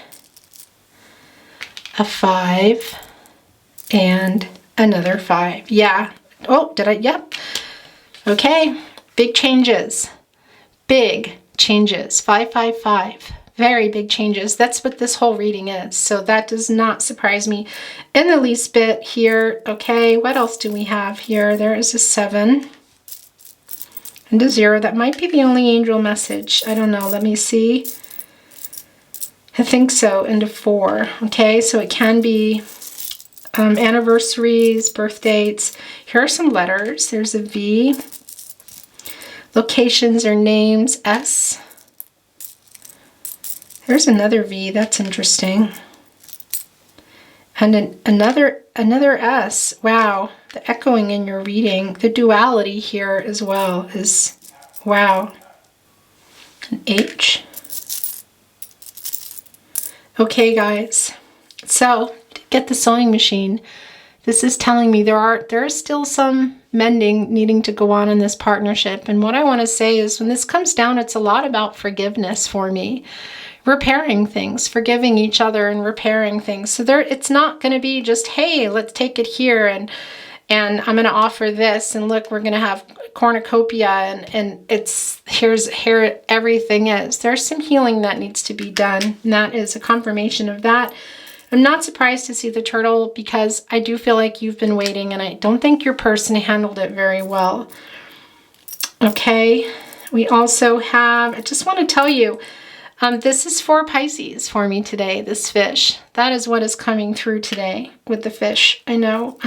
A: and another 5. Yeah. Oh, did I? Yep. Okay. Big changes. Big changes. 555. Very big changes. That's what this whole reading is. So that does not surprise me in the least bit here. Okay, what else do we have here? There is a 7 and a 0. That might be the only angel message. I don't know. Let me see. I think so. And a 4. Okay, so it can be anniversaries, birth dates. Here are some letters. There's a V. Locations or names. S. There's another V, that's interesting. And another S. Wow, the echoing in your reading. The duality here as well is, wow. An H. Okay, guys. So, to get the sewing machine, this is telling me there is still some mending needing to go on in this partnership. And what I want to say is when this comes down, it's a lot about forgiveness for me. Repairing things, forgiving each other and repairing things. So it's not going to be just, hey, let's take it here and I'm going to offer this and look, we're going to have cornucopia and it's here everything is. There's some healing that needs to be done, and that is a confirmation of that. I'm not surprised to see the turtle because I do feel like you've been waiting and I don't think your person handled it very well. Okay, we also have, I just want to tell you, this is for Pisces for me today, this fish. That is what is coming through today with the fish, I know.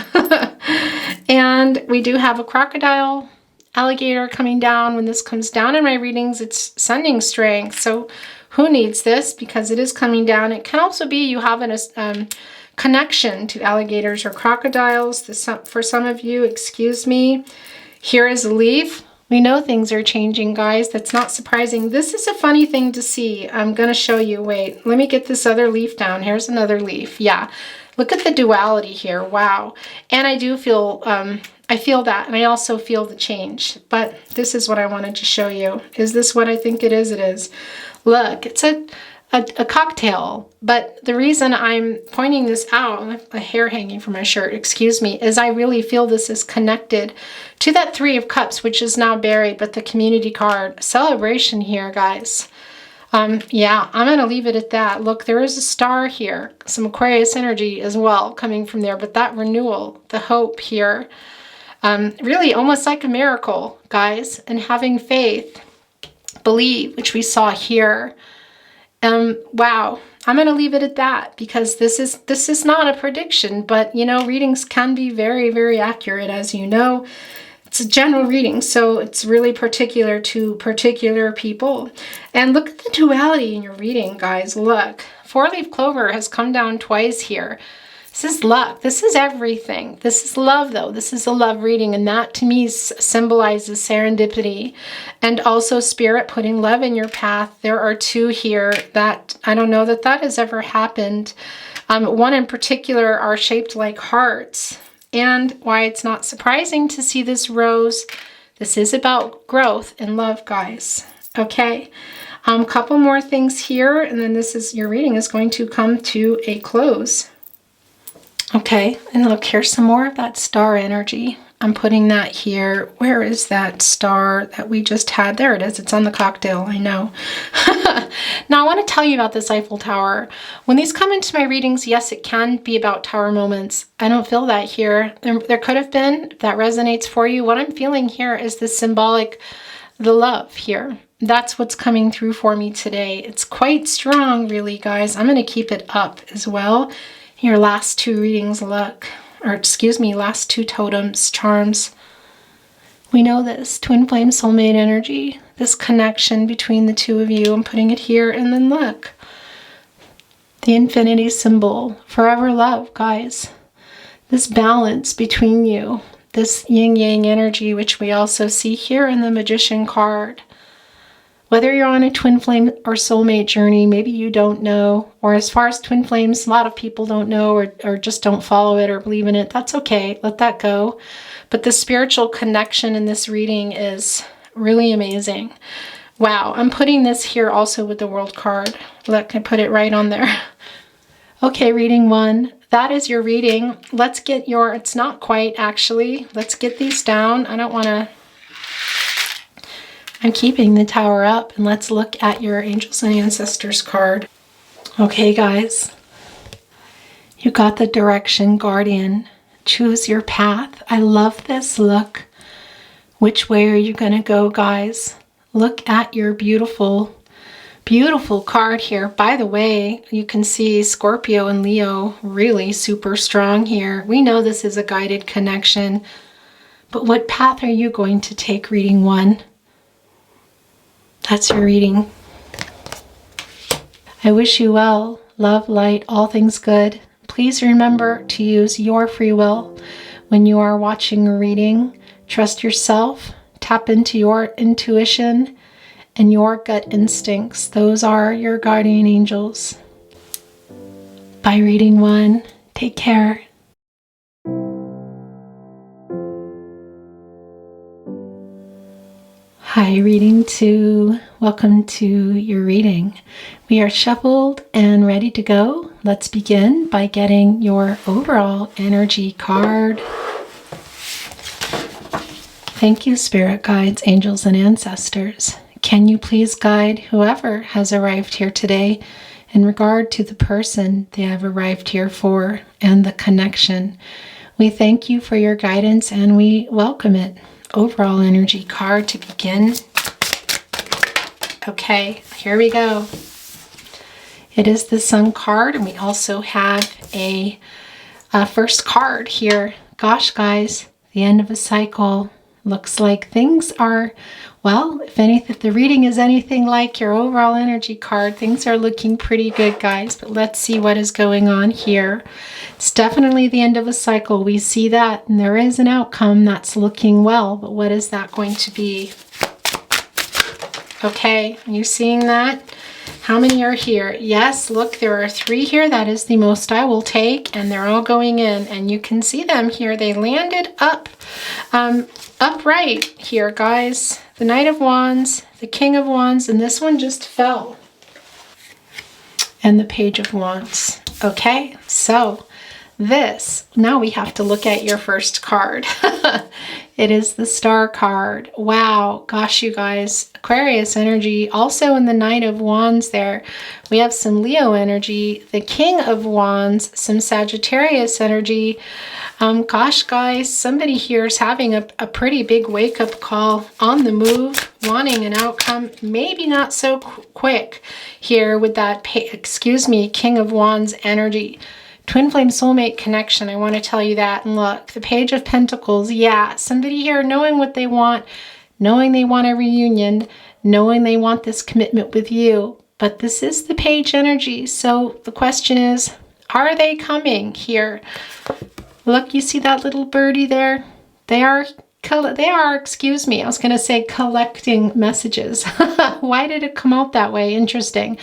A: And we do have a crocodile, alligator coming down. When this comes down in my readings, it's sending strength. So who needs this? Because it is coming down. It can also be you have a connection to alligators or crocodiles. For some of you, excuse me. Here is a leaf. We know things are changing, guys. That's not surprising. This is a funny thing to see. I'm going to show you. Wait, let me get this other leaf down. Here's another leaf. Yeah. Look at the duality here. Wow. And I do feel, I feel that. And I also feel the change. But this is what I wanted to show you. Is this what I think it is? It is. Look, it's a cocktail, but the reason I'm pointing this out, a hair hanging from my shirt, excuse me, is I really feel this is connected to that 3 of Cups, which is now buried, but the community card, celebration here, guys. Yeah, I'm going to leave it at that. Look, there is a star here, some Aquarius energy as well coming from there, but that renewal, the hope here, really almost like a miracle, guys, and having faith, believe, which we saw here. Wow, I'm going to leave it at that because this is not a prediction, but you know, readings can be very, very accurate, as you know. It's a general reading, so it's really particular to particular people. And look at the duality in your reading, guys. Look, 4-leaf clover has come down twice here. This is luck. This is everything. This is love, though. This is a love reading, and that to me symbolizes serendipity and also spirit putting love in your path. There are 2 here that I don't know that has ever happened. One in particular are shaped like hearts, and why it's not surprising to see this rose. This is about growth and love, guys. Okay. Couple more things here, and then your reading is going to come to a close. Okay, and look, here's some more of that star energy. I'm putting that here. Where is that star that we just had? There it is. It's on the cocktail. I know. Now, I want to tell you about this Eiffel Tower. When these come into my readings, yes, it can be about tower moments. I don't feel that here. There could have been, if that resonates for you. What I'm feeling here is the symbolic, the love here. That's what's coming through for me today. It's quite strong, really, guys. I'm going to keep it up as well. Your last two readings, look. Or excuse me, last two totems, charms. We know this, twin flame soulmate energy, this connection between the two of you. I'm putting it here, and then look. The infinity symbol, forever love, guys. This balance between you, this yin-yang energy, which we also see here in the Magician card. Whether you're on a twin flame or soulmate journey, maybe you don't know, or as far as twin flames, a lot of people don't know or just don't follow it or believe in it. That's okay. Let that go. But the spiritual connection in this reading is really amazing. Wow. I'm putting this here also with the World card. Look, I put it right on there. Okay, reading one. That is your reading. Let's get your, it's not quite actually. Let's get these down. I don't want to, I'm keeping the tower up, and let's look at your Angels and Ancestors card. Okay, guys. You got the Direction Guardian. Choose your path. I love this. Look. Which way are you going to go, guys? Look at your beautiful, beautiful card here. By the way, you can see Scorpio and Leo really super strong here. We know this is a guided connection. But what path are you going to take, reading one? That's your reading. I wish you well. Love, light, all things good. Please remember to use your free will when you are watching a reading. Trust yourself. Tap into your intuition and your gut instincts. Those are your guardian angels. By reading one, take care. Hi, reading two. Welcome to your reading. We are shuffled and ready to go. Let's begin by getting your overall energy card. Thank you, spirit guides, angels, and ancestors. Can you please guide whoever has arrived here today in regard to the person they have arrived here for and the connection? We thank you for your guidance and we welcome it. Overall energy card to begin. Okay, here we go. It is the Sun card, and we also have a first card here. Gosh, guys, the end of a cycle. Looks like things are, well, if the reading is anything like your overall energy card, things are looking pretty good, guys. But let's see what is going on here. It's definitely the end of a cycle. We see that, and there is an outcome that's looking well. But what is that going to be? Okay, are you seeing that? How many are here? Yes, look, there are 3 here. That is the most I will take, and they're all going in, and you can see them here. They landed upright here, guys. The Knight of Wands, the King of Wands, and this one just fell. And the Page of Wands. Okay, so this, now we have to look at your first card. It is the Star card. Wow, gosh, you guys, Aquarius energy. Also in the Knight of Wands there, we have some Leo energy, the King of Wands, some Sagittarius energy. Gosh, guys, somebody here is having a pretty big wake-up call, on the move, wanting an outcome, maybe not so quick here with that, King of Wands energy. Twin flame soulmate connection, I want to tell you that. And look, the Page of Pentacles, yeah, somebody here knowing what they want, knowing they want a reunion, knowing they want this commitment with you. But this is the Page energy, so the question is, are they coming here? Look, you see that little birdie there? They are, excuse me, I was going to say collecting messages. Why did it come out that way? Interesting.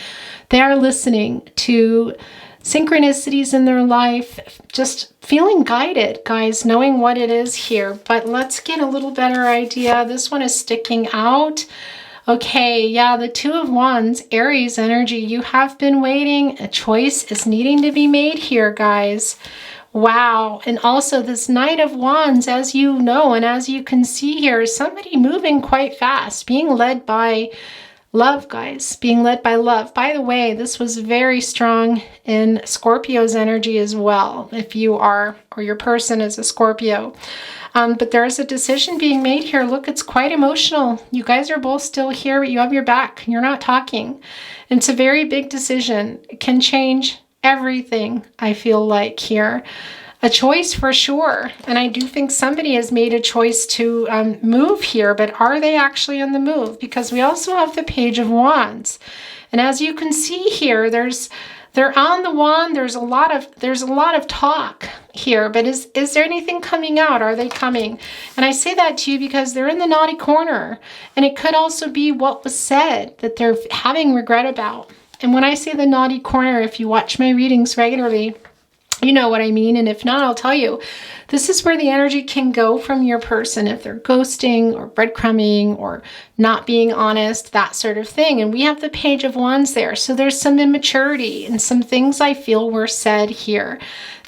A: They are listening to synchronicities in their life, just feeling guided, guys, knowing what it is here. But let's get a little better idea. This one is sticking out. Okay, yeah, the Two of Wands, Aries energy. You have been waiting. A choice is needing to be made here, guys. Wow. And also this Knight of Wands, as you know, and as you can see here, is somebody moving quite fast, being led by love, guys, being led by love. By the way, this was very strong in Scorpio's energy as well, if you are, or your person is a Scorpio. But there is a decision being made here. Look, it's quite emotional. You guys are both still here, but you have your back. You're not talking. And it's a very big decision. It can change everything, I feel like here. A choice for sure. And I do think somebody has made a choice to move here, but are they actually on the move? Because we also have the Page of Wands. And as you can see here, they're on the wand. There's a lot of talk here, but is there anything coming out? Are they coming? And I say that to you because they're in the naughty corner, and it could also be what was said that they're having regret about. And when I say the naughty corner, if you watch my readings regularly, you know what I mean. And if not, I'll tell you. This is where the energy can go from your person if they're ghosting or breadcrumbing or not being honest, that sort of thing. And we have the Page of Wands there. So there's some immaturity and some things I feel were said here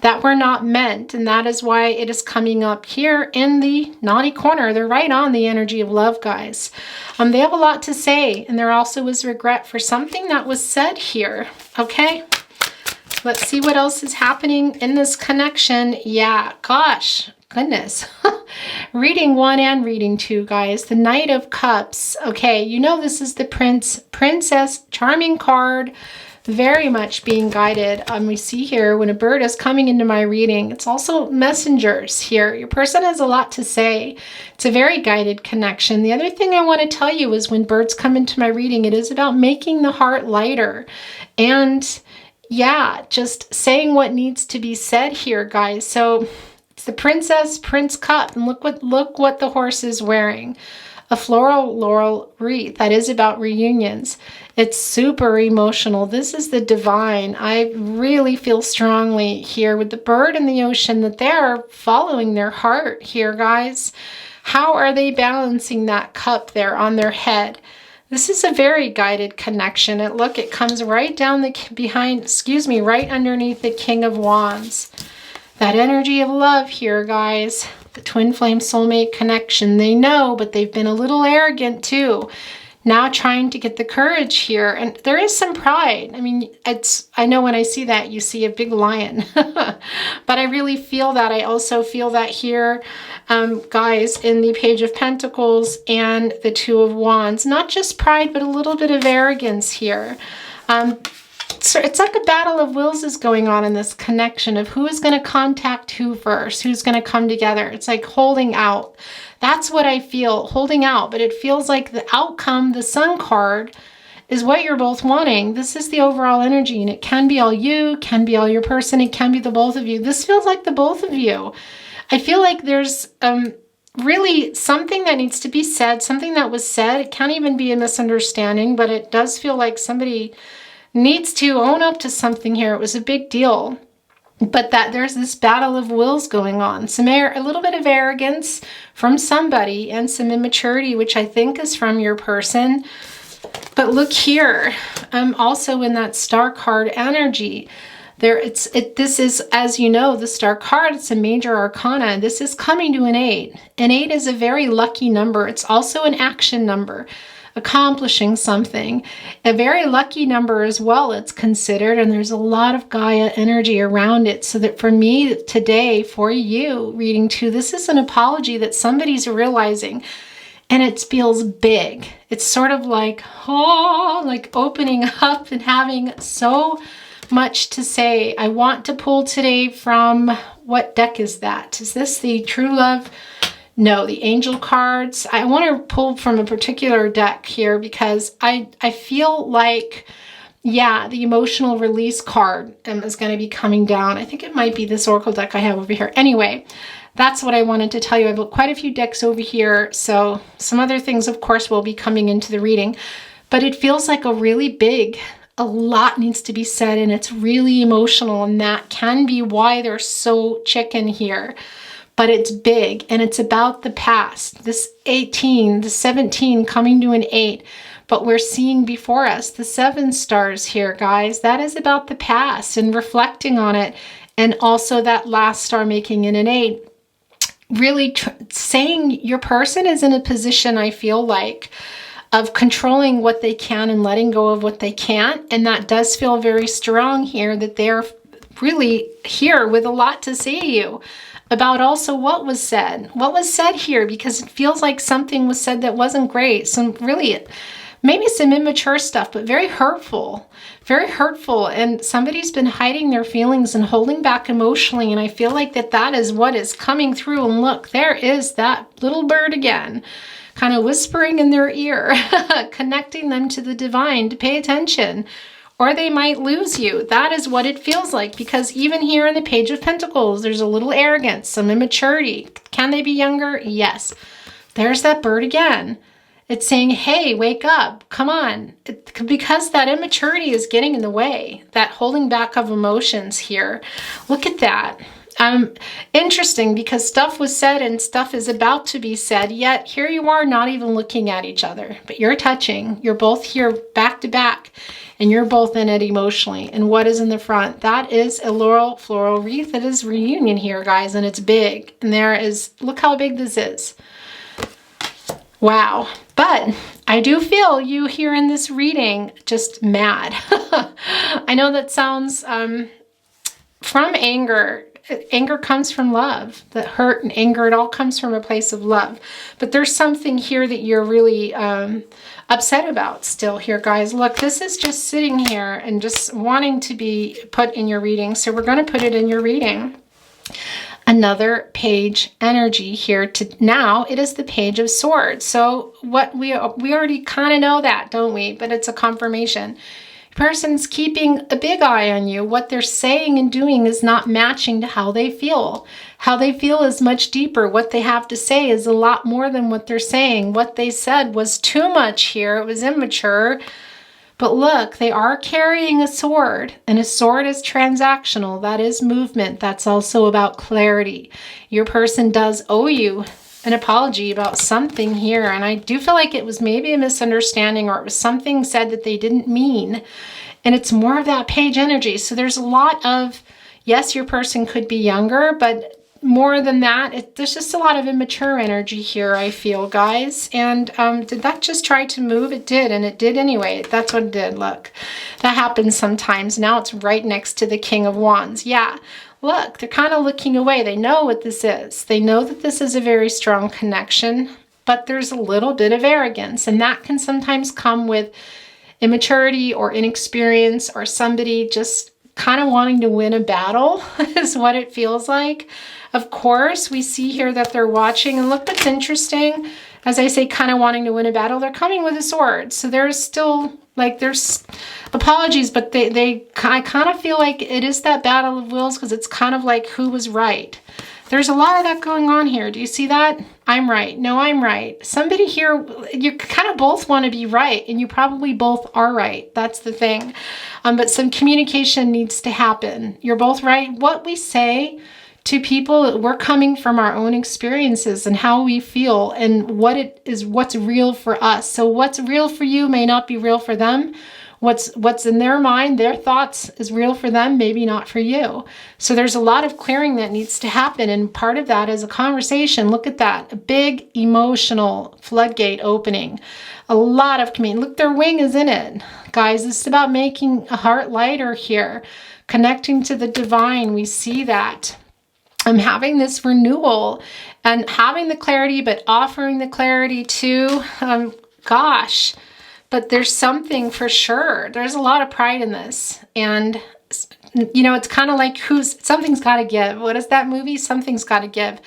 A: that were not meant. And that is why it is coming up here in the naughty corner. They're right on the energy of love, guys. They have a lot to say. And there also is regret for something that was said here. Okay. Let's see what else is happening in this connection. Yeah, gosh, goodness. Reading 1 and reading 2, guys. The Knight of Cups. Okay, you know this is the Princess Charming card. Very much being guided. We see here when a bird is coming into my reading, it's also messengers here. Your person has a lot to say. It's a very guided connection. The other thing I want to tell you is when birds come into my reading, it is about making the heart lighter. And yeah, just saying what needs to be said here, guys. So it's the Prince Cup, and look what the horse is wearing. A floral laurel wreath. That is about reunions. It's super emotional. This is the divine. I really feel strongly here with the bird in the ocean that they're following their heart here, guys. How are they balancing that cup there on their head? This is a very guided connection. And look, it comes right down right underneath the King of Wands. That energy of love here, guys. The twin flame soulmate connection. They know, but they've been a little arrogant too. Now trying to get the courage here. And there is some pride. I mean, I know when I see that, you see a big lion. But I really feel that. I also feel that here, guys, in the Page of Pentacles and the Two of Wands. Not just pride, but a little bit of arrogance here. So it's like a battle of wills is going on in this connection of who is going to contact who first, who's going to come together. It's like holding out. That's what I feel, holding out. But it feels like the outcome, the Sun card, is what you're both wanting. This is the overall energy, and it can be all you, can be all your person, it can be the both of you. This feels like the both of you. I feel like there's really something that needs to be said, something that was said. It can't even be a misunderstanding, but it does feel like somebody needs to own up to something here. It was a big deal. But that there's this battle of wills going on. A little bit of arrogance from somebody and some immaturity, which I think is from your person. But look here, also in that Star card energy. This is, as you know, the Star card, it's a major arcana. This is coming to an 8. An 8 is a very lucky number. It's also an action number. Accomplishing something. A very lucky number as well, it's considered, and there's a lot of Gaia energy around it. So that for me today, for you, reading 2, this is an apology that somebody's realizing, and it feels big. It's sort of like, like opening up and having so much to say. I want to pull today from, what deck is that? Is this the True Love? No, the angel cards. I want to pull from a particular deck here because I feel like, yeah, the emotional release card is going to be coming down. I think it might be this oracle deck I have over here. Anyway, that's what I wanted to tell you. I've got quite a few decks over here. So some other things, of course, will be coming into the reading. But it feels like a lot needs to be said, and it's really emotional. And that can be why they're so chicken here. But it's big, and it's about the past. This 18, the 17 coming to an 8. But we're seeing before us the 7 stars here, guys. That is about the past and reflecting on it and also that last star making it an 8. Really saying your person is in a position, I feel like, of controlling what they can and letting go of what they can't. And that does feel very strong here, that they're really here with a lot to say to you about also what was said. What was said here, because it feels like something was said that wasn't great. Some really, maybe some immature stuff, but very hurtful. Very hurtful. And somebody's been hiding their feelings and holding back emotionally. And I feel like that is what is coming through. And look, there is that little bird again, kind of whispering in their ear, connecting them to the divine to pay attention, or they might lose you. That is what it feels like, because even here in the Page of Pentacles, there's a little arrogance, some immaturity. Can they be younger? Yes. There's that bird again. It's saying, hey, wake up, come on. Because that immaturity is getting in the way, that holding back of emotions here. Look at that. Interesting, because stuff was said and stuff is about to be said, yet here you are not even looking at each other, but you're touching. You're both here back to back, and you're both in it emotionally. And what is in the front? That is a laurel floral wreath. It is reunion here, guys, and it's big. And there is, look how big this is. Wow. But I do feel you here in this reading just mad. I know that sounds from anger. Anger comes from love. The hurt and anger, it all comes from a place of love. But there's something here that you're really upset about still here, guys. Look, this is just sitting here and just wanting to be put in your reading. So we're going to put it in your reading. Another page energy here to now. It is the Page of Swords. So what we already kind of know that, don't we? But it's a confirmation. Person's keeping a big eye on you. What they're saying and doing is not matching to how they feel. How they feel is much deeper. What they have to say is a lot more than what they're saying. What they said was too much here. It was immature. But look, they are carrying a sword, and a sword is transactional. That is movement. That's also about clarity. Your person does owe you an apology about something here, and I do feel like it was maybe a misunderstanding, or it was something said that they didn't mean, and it's more of that page energy. So there's a lot of, yes, your person could be younger, but more than that, there's just a lot of immature energy here, I feel, guys. And did that just try to move? It did, and it did anyway. That's what it did. Look, that happens sometimes. Now it's right next to the King of Wands. Yeah, look, they're kind of looking away. They know what this is. They know that this is a very strong connection, but there's a little bit of arrogance, and that can sometimes come with immaturity or inexperience, or somebody just kind of wanting to win a battle is what it feels like. Of course, we see here that they're watching, and look what's interesting. As I say, kind of wanting to win a battle, they're coming with a sword. So there's still, like, there's apologies, but I kind of feel like it is that battle of wills, because it's kind of like who was right. There's a lot of that going on here. Do you see that? I'm right. No, I'm right. Somebody here, you kind of both want to be right, and you probably both are right. That's the thing. But some communication needs to happen. You're both right. What we say to people, we're coming from our own experiences and how we feel and what's real for us. So what's real for you may not be real for them. What's in their mind, their thoughts is real for them, maybe not for you. So there's a lot of clearing that needs to happen, and part of that is a conversation. Look at that, a big emotional floodgate opening. A lot of communication. Look, their wing is in it. Guys, this is about making a heart lighter here, connecting to the divine. We see that. I'm having this renewal and having the clarity, but offering the clarity too. Gosh, but there's something for sure. There's a lot of pride in this. And, you know, it's kind of like something's got to give. What is that movie? Something's got to give.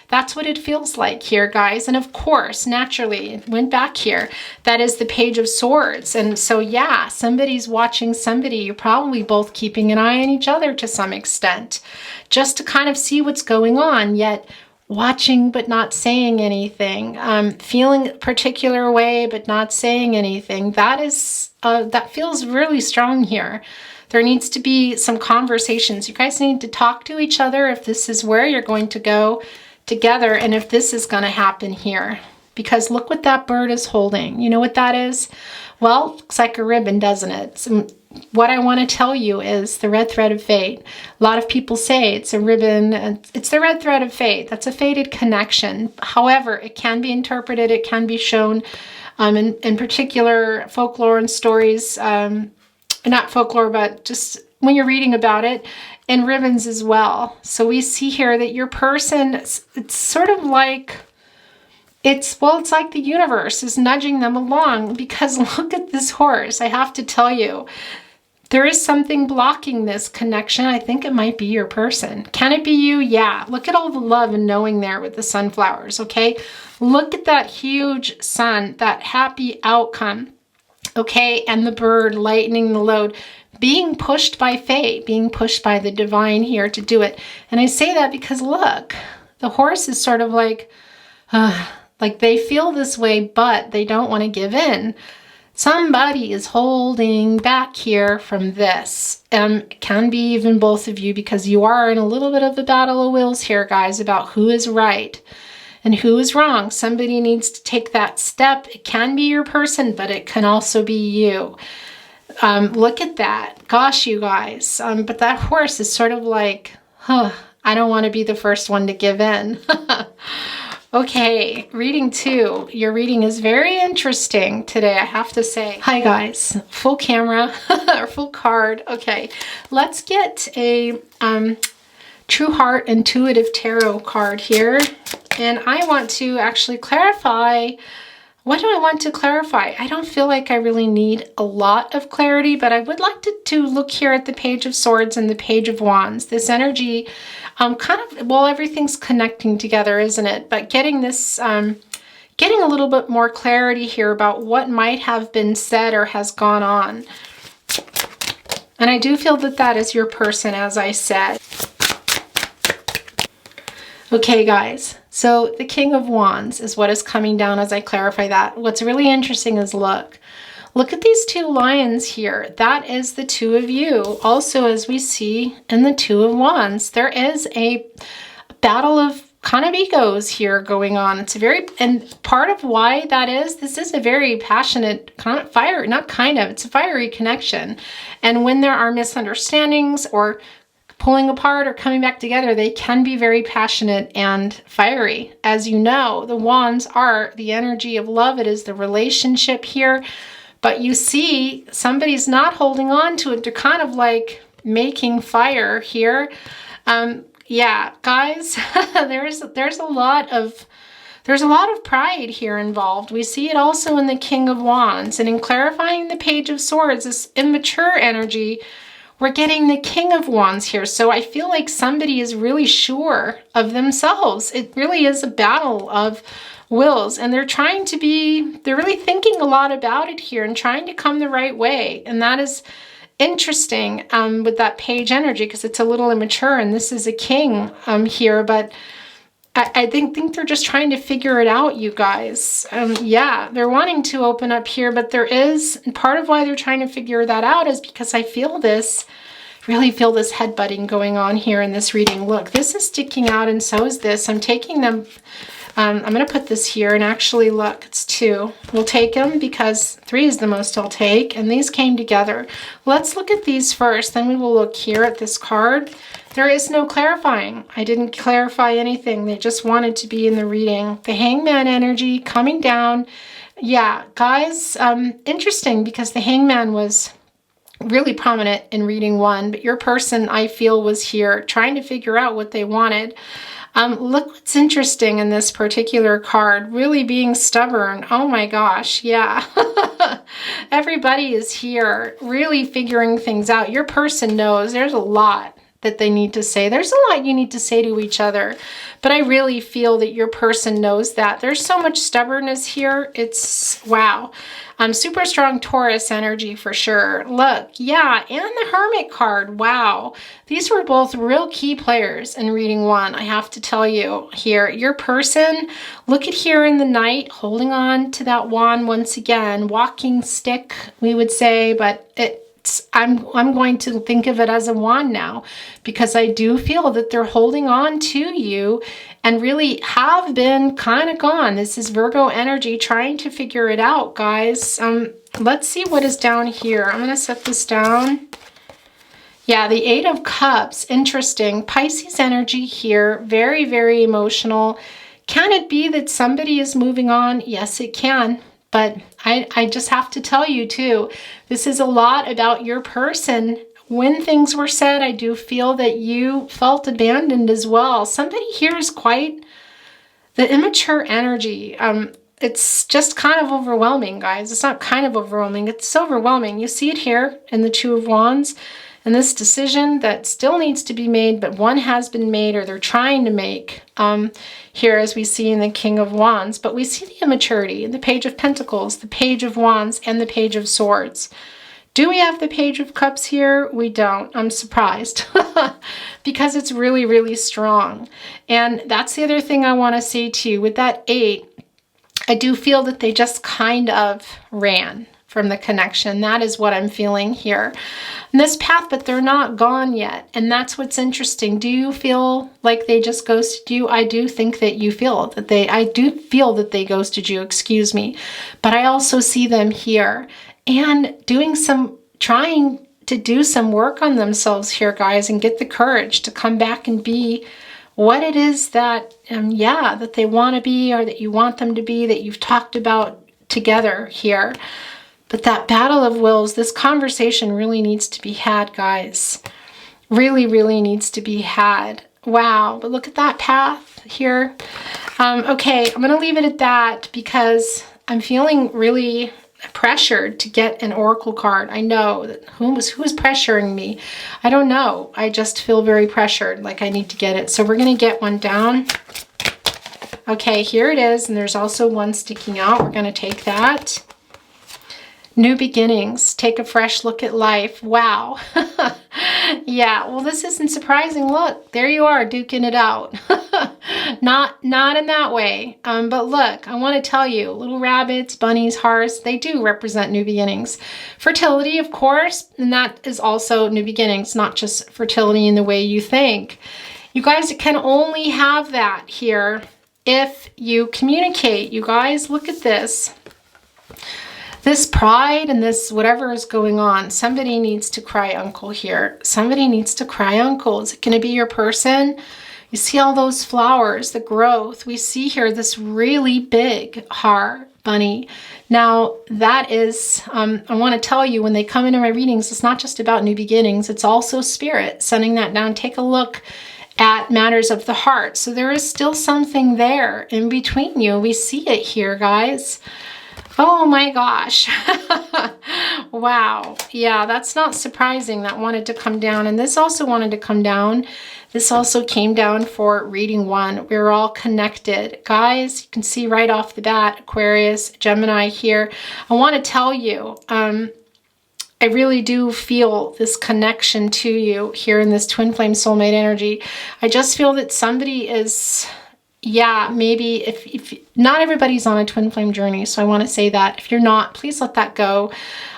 A: That's what it feels like here, guys. And of course, naturally, it went back here. That is the Page of Swords. And so, yeah, somebody's watching somebody. You're probably both keeping an eye on each other to some extent, just to kind of see what's going on, yet watching but not saying anything, feeling a particular way but not saying anything. That feels really strong here. There needs to be some conversations. You guys need to talk to each other if this is where you're going to go together, and if this is going to happen here. Because look what that bird is holding. You know what that is? Well, looks like a ribbon, doesn't it? what I want to tell you is the red thread of fate. A lot of people say it's a ribbon, and it's the red thread of fate. That's a fated connection. However, it can be interpreted, it can be shown in particular folklore and stories, not folklore, but just when you're reading about it, in ribbons as well. So we see here that your person, it's sort of like, it's like the universe is nudging them along, because look at this horse. I have to tell you, there is something blocking this connection. I think it might be your person. Can it be you? Yeah. Look at all the love and knowing there with the sunflowers, okay? Look at that huge sun, that happy outcome, okay? And the bird lightening the load, being pushed by fate, being pushed by the divine here to do it. And I say that because look, the horse is sort of like they feel this way, but they don't want to give in. Somebody is holding back here from this. It can be even both of you, because you are in a little bit of a battle of wills here, guys, about who is right and who is wrong. Somebody needs to take that step. It can be your person, but it can also be you. Look at that. Gosh, you guys. But that horse is sort of like, I don't want to be the first one to give in. Okay, reading 2. Your reading is very interesting today, I have to say. Hi guys, full camera or full card. Okay, let's get a True Heart Intuitive Tarot card here. And I want to actually clarify. What do I want to clarify? I don't feel like I really need a lot of clarity, but I would like to look here at the Page of Swords and the Page of Wands. This energy, everything's connecting together, isn't it? But getting this, getting a little bit more clarity here about what might have been said or has gone on. And I do feel that that is your person, as I said. Okay, guys, so the King of Wands is what is coming down as I clarify that. What's really interesting is look at these 2 lions here. That is the 2 of you. Also, as we see in the 2 of Wands, there is a battle of kind of egos here going on. It's and part of why that is, this is a very passionate kind of it's a fiery connection. And when there are misunderstandings or pulling apart or coming back together, they can be very passionate and fiery. As you know, the wands are the energy of love. It is the relationship here. But you see, somebody's not holding on to it. They're kind of like making fire here. Yeah, guys, there's a lot of pride here involved. We see it also in the King of Wands, and in clarifying the Page of Swords, this immature energy. We're getting the King of Wands here. So I feel like somebody is really sure of themselves. It really is a battle of wills, and they're really thinking a lot about it here and trying to come the right way. And that is interesting with that page energy, because it's a little immature, and this is a king here, but I think they're just trying to figure it out, you guys. Yeah, they're wanting to open up here, but there is, part of why they're trying to figure that out is because I really feel this headbutting going on here in this reading. Look, this is sticking out, and so is this. I'm taking them, I'm going to put this here, and actually look, it's 2. We'll take them because 3 is the most I'll take, and these came together. Let's look at these first, then we will look here at this card. There is no clarifying. I didn't clarify anything. They just wanted to be in the reading. The Hangman energy coming down. Yeah, guys, interesting, because the Hangman was really prominent in reading 1, but your person, I feel, was here trying to figure out what they wanted. Look what's interesting in this particular card, really being stubborn. Oh my gosh, yeah. Everybody is here really figuring things out. Your person knows there's a lot that they need to say. There's a lot you need to say to each other, but I really feel that your person knows that. There's so much stubbornness here. It's wow. Super strong Taurus energy for sure. Look, yeah, and the Hermit card. Wow. These were both real key players in reading 1. I have to tell you here, your person, look at here in the night, holding on to that wand once again, walking stick, we would say, but I'm going to think of it as a wand now, because I do feel that they're holding on to you and really have been kind of gone. This is Virgo energy trying to figure it out, guys. Let's see what is down here. I'm going to set this down. Yeah, the Eight of Cups. Interesting. Pisces energy here. Very, very emotional. Can it be that somebody is moving on? Yes, it can. But I just have to tell you too, this is a lot about your person. When things were said, I do feel that you felt abandoned as well. Somebody here is quite the immature energy. It's just kind of overwhelming, guys. It's not kind of overwhelming. It's overwhelming. You see it here in the Two of Wands. And this decision that still needs to be made, but one has been made, or they're trying to make, here as we see in the King of Wands. But we see the immaturity in the Page of Pentacles, the Page of Wands, and the Page of Swords. Do we have the Page of Cups here? We don't. I'm surprised because it's really, really strong. And that's the other thing I want to say to you. With that 8, I do feel that they just kind of ran from the connection. That is what I'm feeling here. And this path, but they're not gone yet. And that's what's interesting. Do you feel like they just ghosted you? I do think that you feel that I do feel that they ghosted you, excuse me. But I also see them here and trying to do some work on themselves here, guys, and get the courage to come back and be what it is that, that they want to be, or that you want them to be, that you've talked about together here. But that battle of wills, this conversation really needs to be had, guys. Really, really needs to be had. Wow, but look at that path here. Okay, I'm going to leave it at that because I'm feeling really pressured to get an oracle card. I know that who was pressuring me. I don't know. I just feel very pressured, like I need to get it. So we're going to get one down. Okay, here it is. And there's also one sticking out. We're going to take that. New beginnings. Take a fresh look at life. Wow. Yeah, well, this isn't surprising. Look, there you are, duking it out. Not in that way. But look, I want to tell you, little rabbits, bunnies, hearts, they do represent new beginnings. Fertility, of course, and that is also new beginnings, not just fertility in the way you think. You guys can only have that here if you communicate. You guys, look at this. This pride and this whatever is going on, somebody needs to cry uncle here. Somebody needs to cry uncle. Is it going to be your person? You see all those flowers, the growth. We see here this really big heart bunny. Now that is, I want to tell you, when they come into my readings, it's not just about new beginnings. It's also spirit sending that down. Take a look at matters of the heart. So there is still something there in between you. We see it here, guys. Oh my gosh. Wow. Yeah, that's not surprising. That wanted to come down. And this also wanted to come down. This also came down for reading 1. We're all connected. Guys, you can see right off the bat, Aquarius, Gemini here. I want to tell you, I really do feel this connection to you here in this twin flame soulmate energy. I just feel that somebody is... Yeah, maybe if not everybody's on a twin flame journey. So I want to say that if you're not, please let that go.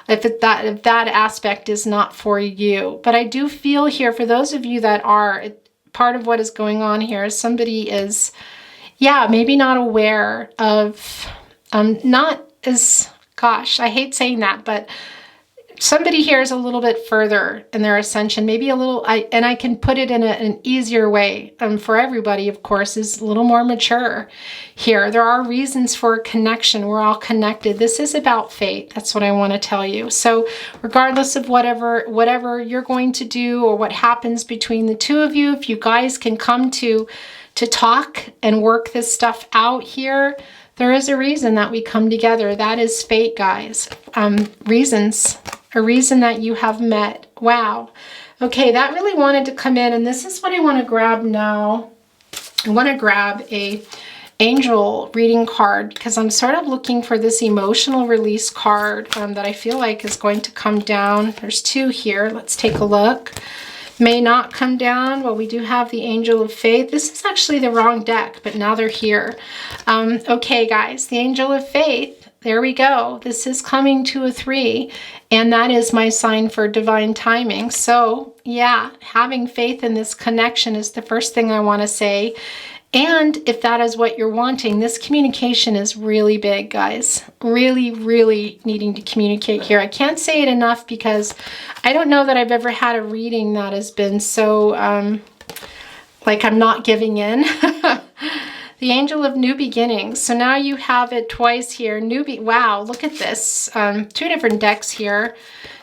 A: If that aspect is not for you. But I do feel here, for those of you that are, part of what is going on here is somebody is, maybe not aware of, not as, gosh, I hate saying that, but somebody here is a little bit further in their ascension, maybe a little, and I can put it in an easier way for everybody, of course, is a little more mature here. There are reasons for connection. We're all connected. This is about fate. That's what I want to tell you. So regardless of whatever you're going to do or what happens between the two of you, if you guys can come to talk and work this stuff out here, there is a reason that we come together. That is fate, guys. A reason that you have met. Wow. Okay, that really wanted to come in, and this is what I want to grab now. I want to grab a angel reading card because I'm sort of looking for this emotional release card that I feel like is going to come down. There's 2 here. Let's take a look. May not come down. Well, we do have the Angel of Faith. This is actually the wrong deck, but now they're here. Okay, guys, the Angel of Faith there we go. This is coming to a 3, and that is my sign for divine timing. So yeah, having faith in this connection is the first thing I want to say. And if that is what you're wanting, this communication is really big, guys. Really, really needing to communicate here. I can't say it enough because I don't know that I've ever had a reading that has been so, like I'm not giving in. The angel of new beginnings. So now you have it twice here. Wow, look at this. 2 different decks here.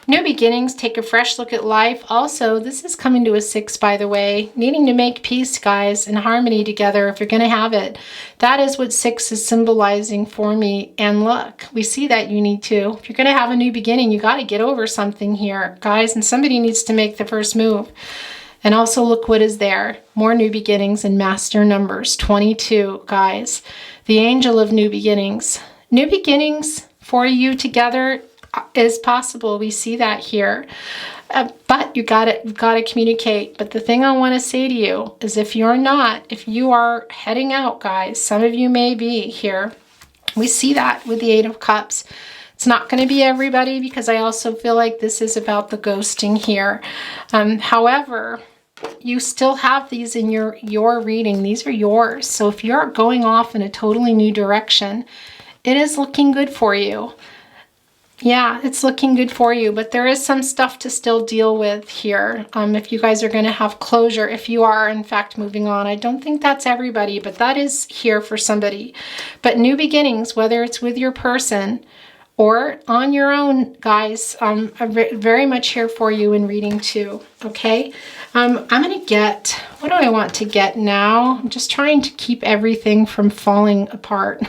A: New beginnings, take a fresh look at life. Also, this is coming to a 6, by the way. Needing to make peace, guys, and harmony together if you're going to have it. That is what 6 is symbolizing for me. And look, we see that you need to. If you're going to have a new beginning, you got to get over something here, guys, and somebody needs to make the first move. And also look what is there. More new beginnings and master numbers. 22, guys. The angel of new beginnings. New beginnings for you together is possible. We see that here. But you've got to communicate. But the thing I want to say to you is if you are heading out, guys, some of you may be here. We see that with the 8 of Cups. It's not going to be everybody because I also feel like this is about the ghosting here. However, you still have these in your reading. These are yours. So if you're going off in a totally new direction, it is looking good for you. Yeah, it's looking good for you, but there is some stuff to still deal with here. If you guys are going to have closure, if you are in fact moving on, I don't think that's everybody, but that is here for somebody. But new beginnings, whether it's with your person or on your own, guys, I'm very much here for you in reading 2, okay? I'm going to get, what do I want to get now? I'm just trying to keep everything from falling apart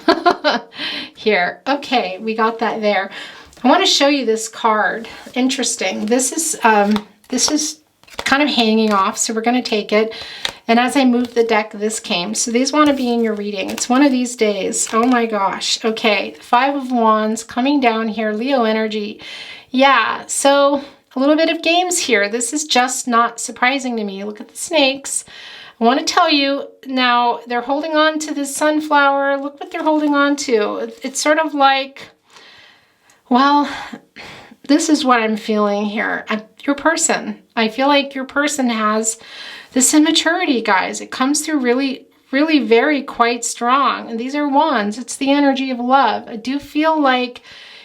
A: here. Okay, we got that there. I want to show you this card. Interesting. This is kind of hanging off, so we're going to take it. And as I moved the deck, this came. So these want to be in your reading. It's one of these days. Oh my gosh. Okay, 5 of Wands coming down here. Leo energy. Yeah, so a little bit of games here. This is just not surprising to me. Look at the snakes. I want to tell you now, they're holding on to this sunflower. Look what they're holding on to. It's sort of like, well, this is what I'm feeling here. Your person. I feel like your person has this immaturity, guys. It comes through really, really very quite strong. And these are wands. It's the energy of love. I do feel like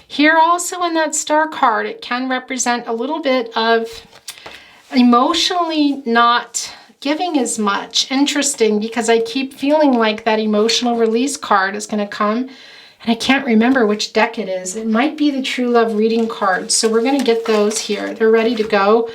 A: here also in that star card, it can represent a little bit of emotionally not giving as much. Interesting, because I keep feeling like that emotional release card is going to come. And I can't remember which deck it is. It might be the True Love reading cards. So we're going to get those here. They're ready to go.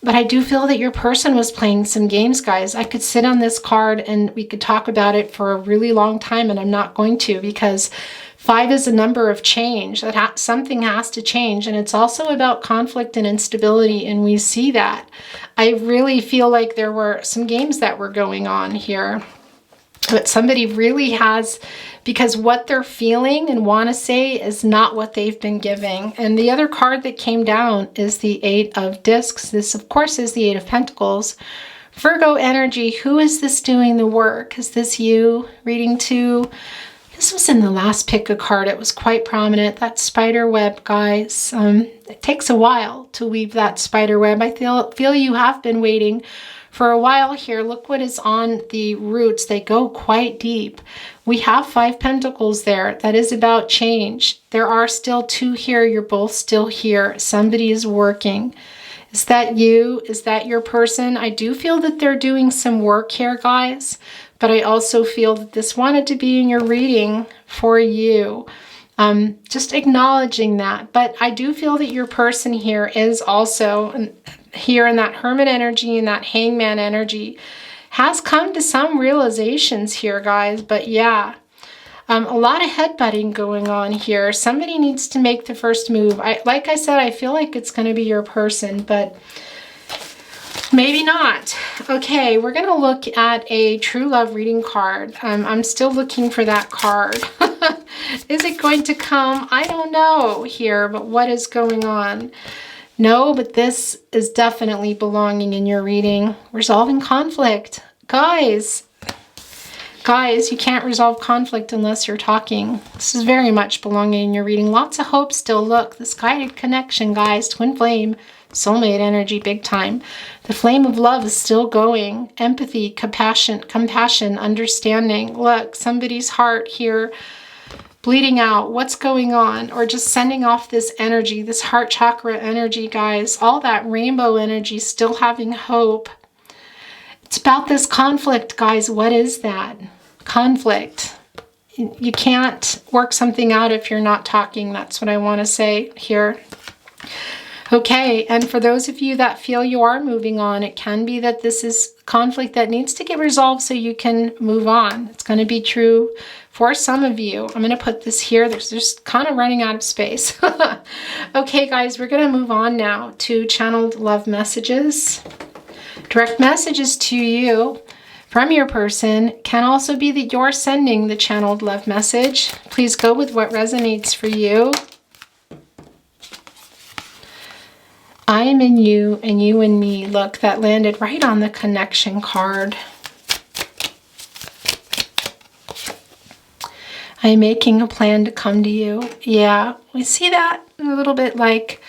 A: But I do feel that your person was playing some games, guys. I could sit on this card and we could talk about it for a really long time, and I'm not going to, because 5 is a number of change. That something has to change. And it's also about conflict and instability, and we see that. I really feel like there were some games that were going on here. But somebody really has, because what they're feeling and want to say is not what they've been giving. And the other card that came down is the 8 of Discs. This, of course, is the 8 of Pentacles. Virgo energy, who is this doing the work? Is this you reading 2? This was in the last pick a card. It was quite prominent. That spider web, guys. It takes a while to weave that spider web. I feel you have been waiting for a while here. Look what is on the roots. They go quite deep. We have 5 pentacles there. That is about change. There are still 2 here. You're both still here. Somebody is working. Is that you? Is that your person? I do feel that they're doing some work here, guys. But I also feel that this wanted to be in your reading for you. Just acknowledging that. But I do feel that your person here is also here in that Hermit energy and that Hangman energy has come to some realizations here, guys. But yeah, a lot of headbutting going on here. Somebody needs to make the first move. Like I said, I feel like it's going to be your person, but maybe not. Okay, we're going to look at a True Love reading card. I'm still looking for that card. Is it going to come? I don't know here, but what is going on? No, but this is definitely belonging in your reading. Resolving conflict. Guys, Guys, you can't resolve conflict unless you're talking. This is very much belonging in your reading. Lots of hope still. Look, this guided connection, guys. Twin flame, soulmate energy, big time. The flame of love is still going. Empathy, compassion, understanding. Look, somebody's heart here bleeding out. What's going on? Or just sending off this energy, this heart chakra energy, guys. All that rainbow energy, still having hope. It's about this conflict, guys. What is that? Conflict. You can't work something out if you're not talking. That's what I want to say here. Okay, and for those of you that feel you are moving on, it can be that this is conflict that needs to get resolved so you can move on. It's going to be true for some of you. I'm going to put this here. There's just kind of running out of space. Okay, guys, we're going to move on now to channeled love messages. Direct messages to you from your person can also be that you're sending the channeled love message. Please go with what resonates for you. I am in you and you in me. Look, that landed right on the connection card. I am making a plan to come to you. Yeah, we see that a little bit like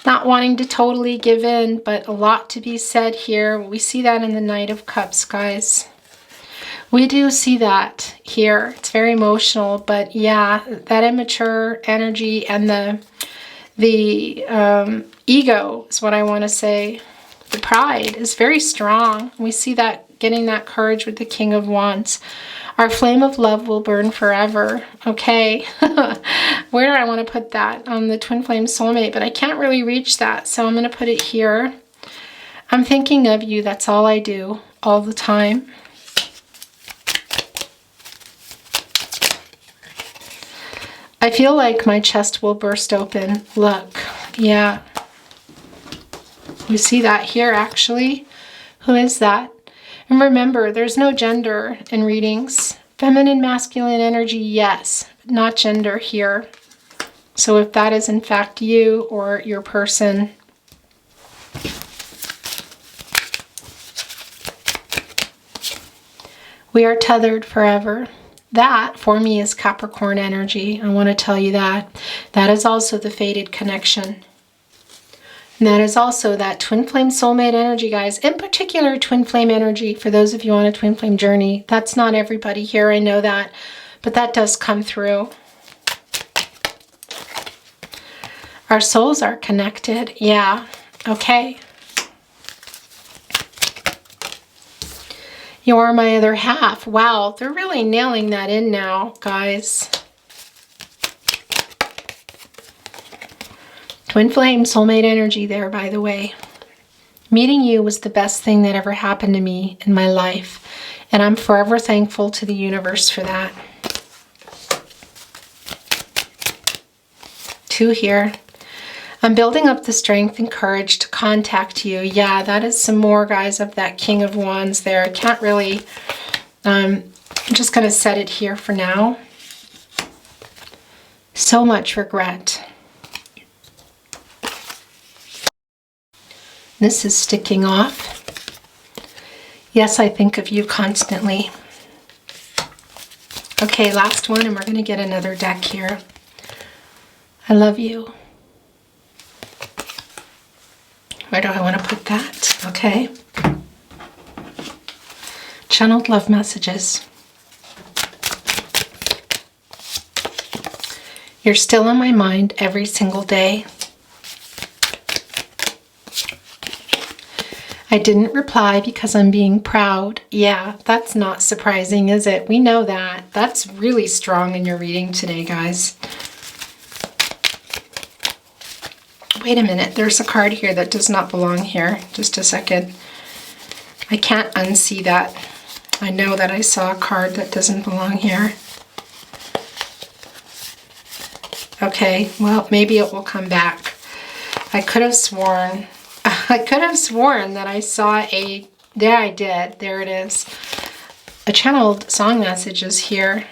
A: not wanting to totally give in, but a lot to be said here. We see that in the Knight of Cups, guys. We do see that here. It's very emotional, but yeah, that immature energy and the ego is what I want to say. The pride is very strong. We see that getting that courage with the King of Wands. Our flame of love will burn forever. Okay. Where do I want to put that? On the twin flame soulmate, but I can't really reach that. So I'm going to put it here. I'm thinking of you. That's all I do all the time. I feel like my chest will burst open. Look. Yeah. We see that here, actually. Who is that? And remember, there's no gender in readings. Feminine, masculine energy, yes, but not gender here. So if that is in fact you or your person, we are tethered forever. That, for me, is Capricorn energy. I want to tell you that. That is also the fated connection. And that is also that twin flame soulmate energy, guys. In particular, twin flame energy, for those of you on a twin flame journey. That's not everybody here, I know that. But that does come through. Our souls are connected. Yeah. Okay. You're my other half. Wow, they're really nailing that in now, guys. Twin flame, soulmate energy there, by the way. Meeting you was the best thing that ever happened to me in my life. And I'm forever thankful to the universe for that. 2 here. I'm building up the strength and courage to contact you. Yeah, that is some more, guys, of that King of Wands there. I can't really... I'm just going to set it here for now. So much regret. This is sticking off. Yes, I think of you constantly. Okay, last one, and we're going to get another deck here. I love you. Where do I want to put that? Okay. Channeled love messages. You're still in my mind every single day. I didn't reply because I'm being proud. Yeah, that's not surprising, is it? We know that. That's really strong in your reading today, guys. Wait a minute, there's a card here that does not belong here. Just a second. I can't unsee that. I know that I saw a card that doesn't belong here. Okay, well, maybe it will come back. I could have sworn that I saw a... There I did. There it is. A channeled song message is here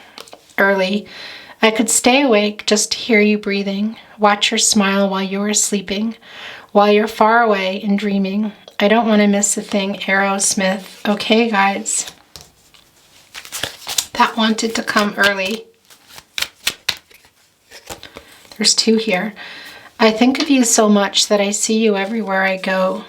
A: early. I could stay awake just to hear you breathing. Watch your smile while you are sleeping. While you're far away and dreaming. I don't want to miss a thing. Aerosmith. Okay, guys. that wanted to come early. There's 2 here. I think of you so much that I see you everywhere I go.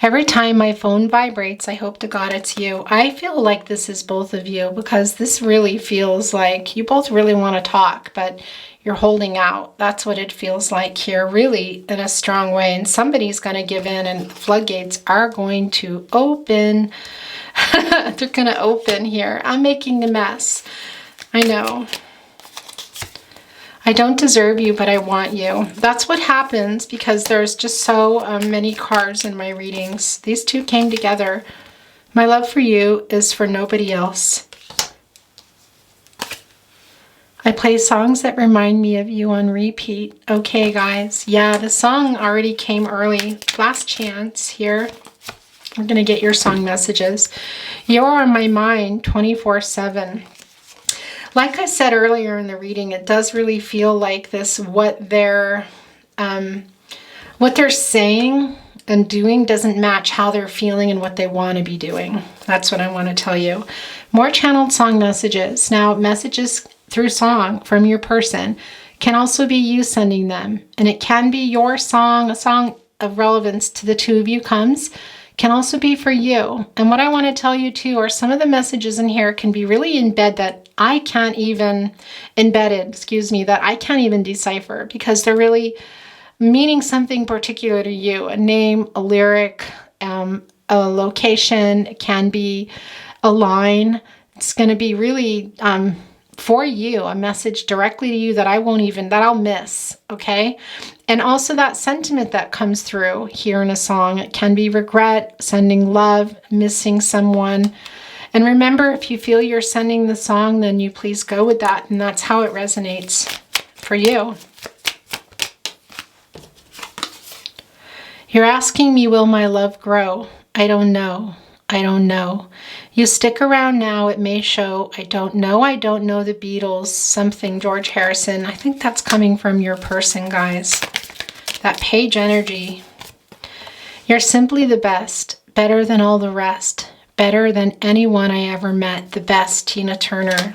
A: Every time my phone vibrates, I hope to God it's you. I feel like this is both of you, because this really feels like you both really want to talk, but you're holding out. That's what it feels like here, really in a strong way. And somebody's going to give in, and the floodgates are going to open. They're going to open here. I'm making a mess. I know. I don't deserve you, but I want you. That's what happens because there's just so many cards in my readings. These 2 came together. My love for you is for nobody else. I play songs that remind me of you on repeat. Okay, guys. Yeah, the song already came early. Last chance here. I'm going to get your song messages. You're on my mind 24/7. Like I said earlier in the reading, it does really feel like this, what they're saying and doing doesn't match how they're feeling and what they want to be doing. That's what I want to tell you. More channeled song messages. Now, messages through song from your person can also be you sending them. And it can be your song, a song of relevance to the 2 of you comes. Can also be for you. And what I want to tell you too are some of the messages in here can be really that I can't even that I can't even decipher, because they're really meaning something particular to you. A name, a lyric, a location. It can be a line. It's going to be really for you, a message directly to you that I'll miss, okay? And also that sentiment that comes through here in a song. It can be regret, sending love, missing someone. And remember, if you feel you're sending the song, then you please go with that. And that's how it resonates for you. You're asking me, will my love grow? I don't know. I don't know. You stick around now, it may show. I don't know the Beatles, something, George Harrison. I think that's coming from your person, guys. That page energy. You're simply the best, better than all the rest, better than anyone I ever met, the best, Tina Turner.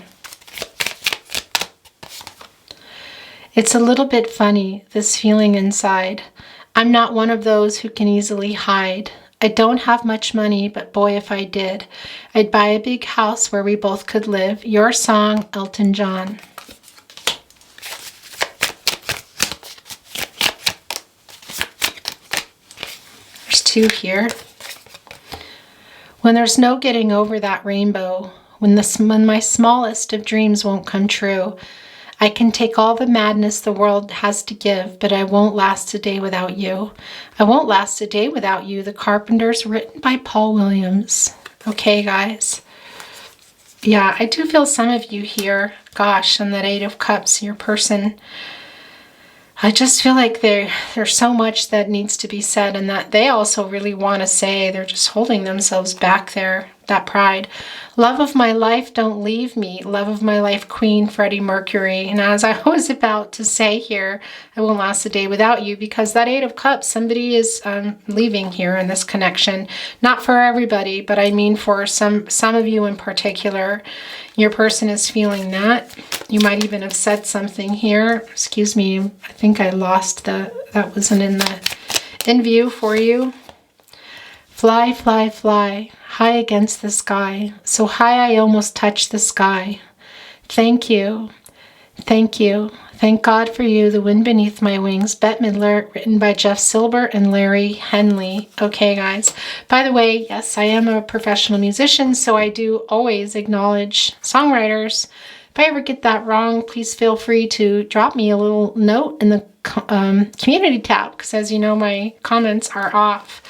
A: It's a little bit funny, this feeling inside. I'm not one of those who can easily hide. I don't have much money, but boy, if I did, I'd buy a big house where we both could live. Your song, Elton John. There's 2 here. When there's no getting over that rainbow, when my smallest of dreams won't come true, I can take all the madness the world has to give, but I won't last a day without you. I won't last a day without you. The Carpenters, written by Paul Williams. Okay, guys. Yeah, I do feel some of you here. Gosh, and that 8 of Cups, your person. I just feel like there's so much that needs to be said, and that they also really want to say. They're just holding themselves back there. That pride. Love of my life, don't leave me. Love of my life, Queen, Freddie Mercury. And as I was about to say here, I won't last a day without you, because that 8 of Cups, somebody is leaving here in this connection. Not for everybody, but I mean for some of you in particular. Your person is feeling that. You might even have said something here. Excuse me, I think I lost that wasn't in view for you. Fly, fly, fly, high against the sky, so high I almost touch the sky. Thank you, thank you, thank God for you, the wind beneath my wings. Bette Midler, written by Jeff Silber and Larry Henley. Okay, guys. By the way, yes, I am a professional musician, so I do always acknowledge songwriters. If I ever get that wrong, please feel free to drop me a little note in the community tab, because as you know, my comments are off.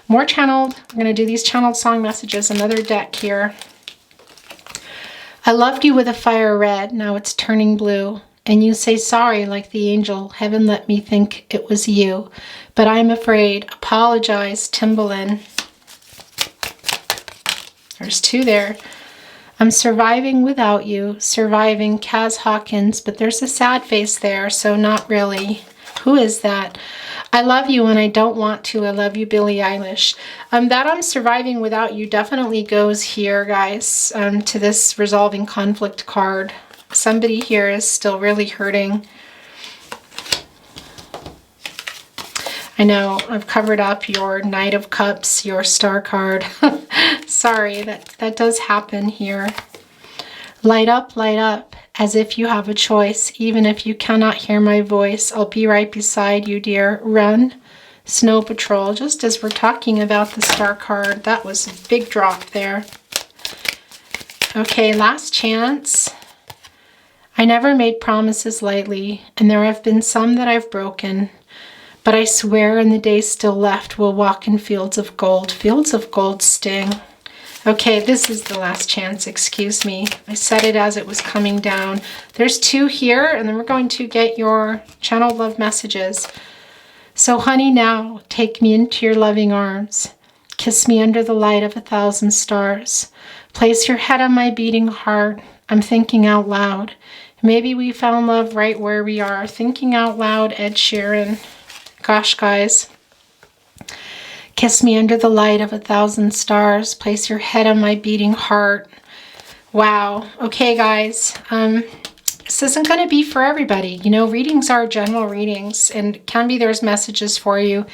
A: More channeled. I'm going to do these channeled song messages. Another deck here. I loved you with a fire red. Now it's turning blue. And you say sorry like the angel. Heaven let me think it was you. But I'm afraid. Apologize, Timbaland. There's 2 there. I'm surviving without you. Surviving, Kaz Hawkins. But there's a sad face there, so not really. Who is that? I love you and I don't want to. I love you, Billie Eilish. That I'm surviving without you definitely goes here, guys, to this resolving conflict card. Somebody here is still really hurting. I know I've covered up your Knight of Cups, your Star card. Sorry, that does happen here. Light up, as if you have a choice. Even if you cannot hear my voice, I'll be right beside you, dear. Run, Snow Patrol. Just as we're talking about the Star card, that was a big drop there. Okay, last chance. I never made promises lightly, and there have been some that I've broken. But I swear in the days still left, we'll walk in fields of gold. Fields of gold sting. Okay, this is the last chance, excuse me. I said it as it was coming down. There's 2 here, and then we're going to get your channeled love messages. So honey, now take me into your loving arms. Kiss me under the light of 1,000 stars. Place your head on my beating heart. I'm thinking out loud. Maybe we found love right where we are. Thinking out loud, Ed Sheeran. Gosh, guys. Kiss me under the light of 1,000 stars. Place your head on my beating heart. Wow. Okay, guys. This isn't going to be for everybody. You know, readings are general readings, and can be there's messages for you,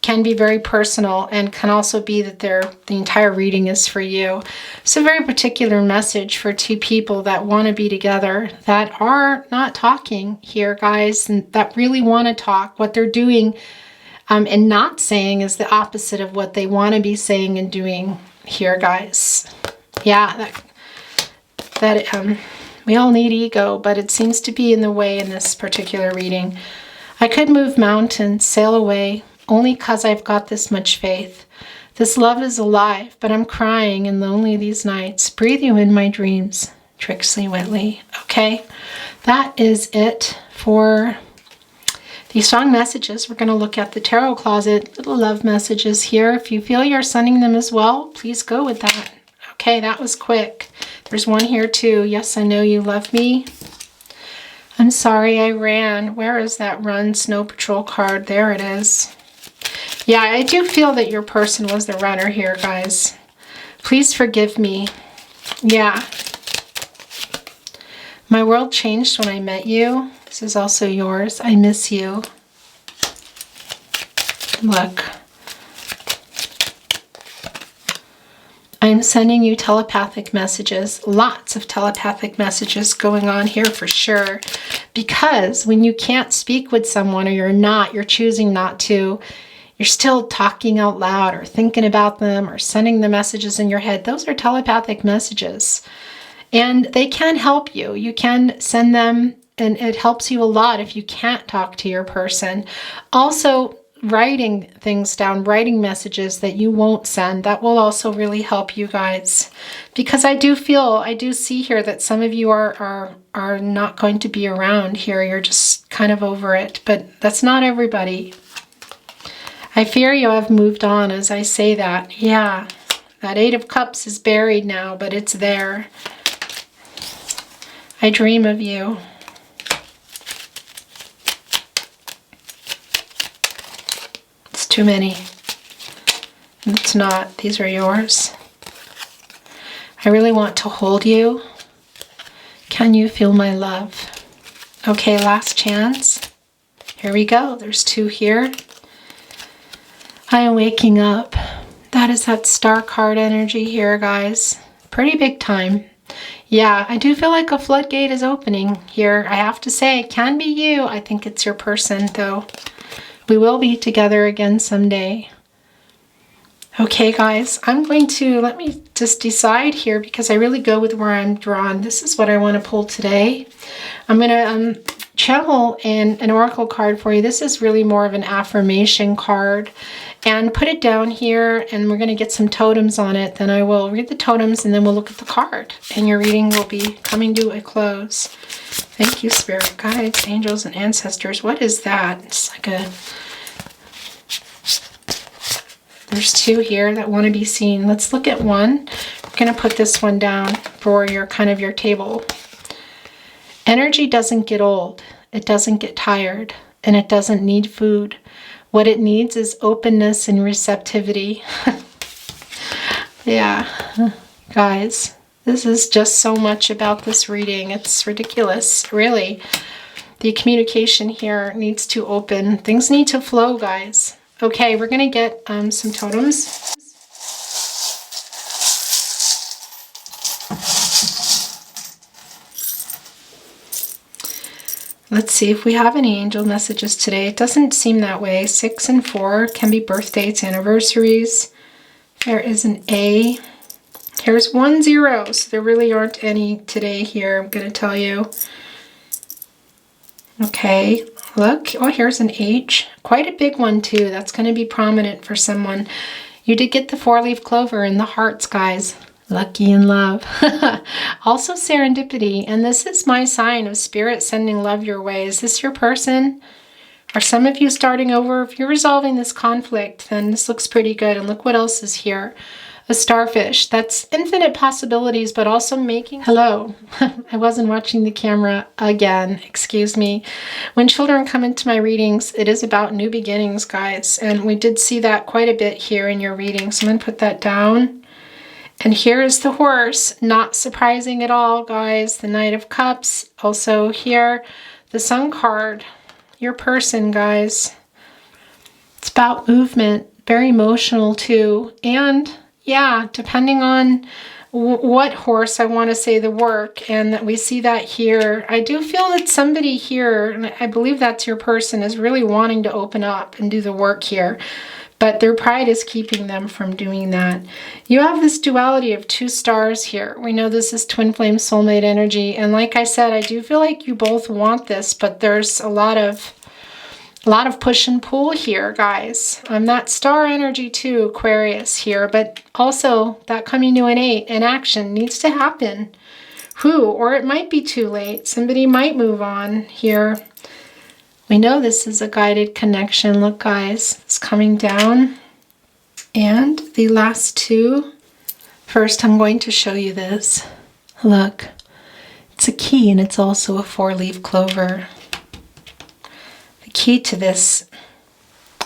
A: can be very personal, and can also be that the entire reading is for you. It's a very particular message for 2 people that want to be together, that are not talking here, guys, and that really want to talk. What they're doing and not saying is the opposite of what they want to be saying and doing here, guys. Yeah, we all need ego, but it seems to be in the way in this particular reading. I could move mountains, sail away, only 'cause I've got this much faith. This love is alive, but I'm crying and lonely these nights. Breathe you in my dreams, Trixie Whitley. Okay, that is it for these strong messages. We're going to look at the tarot closet, little love messages here. If you feel you're sending them as well, please go with that. Okay, that was quick. There's one here too. Yes, I know you love me. I'm sorry I ran. Where is that Run Snow Patrol card? There it is. Yeah, I do feel that your person was the runner here, guys. Please forgive me. Yeah. My world changed when I met you. This is also yours. I miss you. Look. I'm sending you telepathic messages. Lots of telepathic messages going on here for sure. Because when you can't speak with someone, or you're choosing not to, you're still talking out loud or thinking about them or sending the messages in your head. Those are telepathic messages. And they can help you. You can send them, and it helps you a lot if you can't talk to your person. Also, writing things down, writing messages that you won't send, that will also really help you guys. Because I do see here that some of you are not going to be around here. You're just kind of over it, but that's not everybody. I fear you have moved on as I say that. Yeah, that 8 of Cups is buried now, but it's there. I dream of you. It's too many. It's not. These are yours. I really want to hold you. Can you feel my love? Okay, last chance. Here we go. There's 2 here. I am waking up. That is that Star card energy here, guys. Pretty big time. Yeah, I do feel like a floodgate is opening here. I have to say, it can be you. I think it's your person, though. We will be together again someday. Okay, guys, I'm going to, let me just decide here, because I really go with where I'm drawn. This is what I want to pull today. I'm going to channel an oracle card for you. This is really more of an affirmation card. And put it down here, and we're going to get some totems on it. Then I will read the totems, and then we'll look at the card. And your reading will be coming to a close. Thank you, Spirit Guides, Angels, and Ancestors. What is that? It's like a... There's 2 here that want to be seen. Let's look at one. I'm going to put this one down for your kind of your table. Energy doesn't get old. It doesn't get tired. And it doesn't need food. What it needs is openness and receptivity. Yeah, guys, this is just so much about this reading. It's ridiculous, really. The communication here needs to open. Things need to flow, guys. Okay, we're going to get some totems. Let's see if we have any angel messages today. It doesn't seem that way. 6 and 4 can be birthdays, anniversaries. There is an A. Here's 1 0. So there really aren't any today here, I'm going to tell you. Okay, look. Oh, here's an H. Quite a big one, too. That's going to be prominent for someone. You did get the 4-leaf clover in the hearts, guys. Lucky in love. Also serendipity. And this is my sign of spirit sending love your way. Is this your person? Are some of you starting over? If you're resolving this conflict, then this looks pretty good. And look what else is here. A starfish. That's infinite possibilities, but also making... Hello. I wasn't watching the camera again. Excuse me. When children come into my readings, it is about new beginnings, guys. And we did see that quite a bit here in your reading. So I'm going to put that down. And here is the horse. Not surprising at all, guys. The Knight of Cups. Also here, the Sun card. Your person, guys. It's about movement. Very emotional, too. And, yeah, depending on what horse, I want to say the work. And that we see that here. I do feel that somebody here, and I believe that's your person, is really wanting to open up and do the work here. But their pride is keeping them from doing that. You have this duality of 2 stars here. We know this is twin flame soulmate energy. And like I said, I do feel like you both want this, but there's a lot of push and pull here, guys. That star energy too, Aquarius here, but also that coming to an 8 in action needs to happen. Or it might be too late. Somebody might move on here. We know this is a guided connection. Look, guys, it's coming down. And the last 2. First, I'm going to show you this. Look, it's a key and it's also a 4-leaf clover. The key to this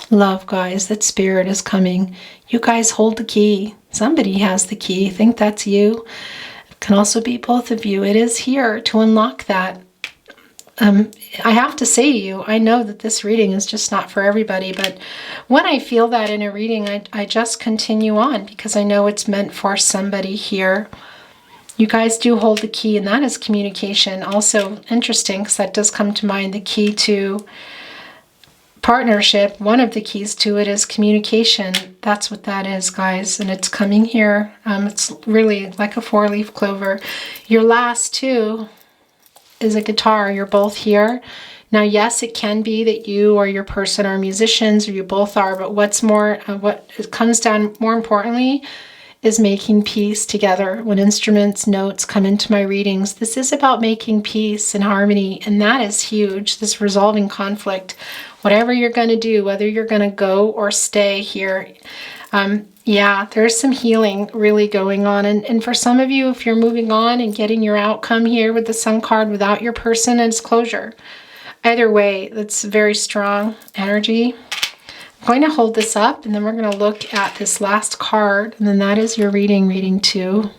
A: love, guys, that spirit is coming. You guys hold the key. Somebody has the key. I think that's you. It can also be both of you. It is here to unlock that. I have to say to you, I know that this reading is just not for everybody, but when I feel that in a reading, I just continue on because I know it's meant for somebody here. You guys do hold the key, and that is communication. Also interesting, because that does come to mind, the key to partnership. One of the keys to it is communication. That's what that is, guys, and it's coming here. It's really like a 4-leaf clover. Your last 2 is a guitar. You're both here. Now, yes, it can be that you or your person are musicians, or you both are, but what it comes down more importantly is making peace together. When instruments, notes come into my readings, this is about making peace and harmony, and that is huge, this resolving conflict. Whatever you're going to do, whether you're going to go or stay here, yeah, there's some healing really going on. And for some of you, if you're moving on and getting your outcome here with the Sun card without your person, it's closure. Either way, that's very strong energy. I'm going to hold this up, and then we're going to look at this last card, and then that is your reading 2.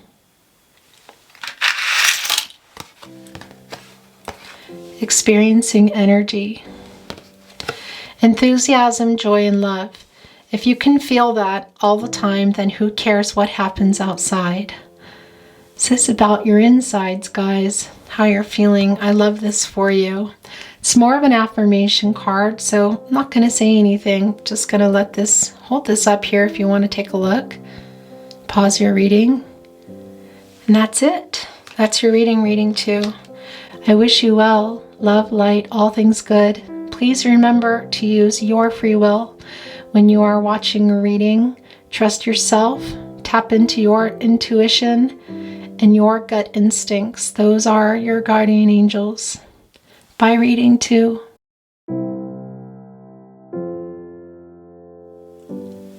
A: Experiencing energy. Enthusiasm, joy, and love. If you can feel that all the time, then who cares what happens outside? This is about your insides, guys, how you're feeling. I love this for you. It's more of an affirmation card, so I'm not going to say anything. Just going to hold this up here if you want to take a look. Pause your reading. And that's it. That's your reading 2. I wish you well. Love, light, all things good. Please remember to use your free will when you are watching a reading. Trust yourself, tap into your intuition and your gut instincts. Those are your guardian angels. Bye, reading 2.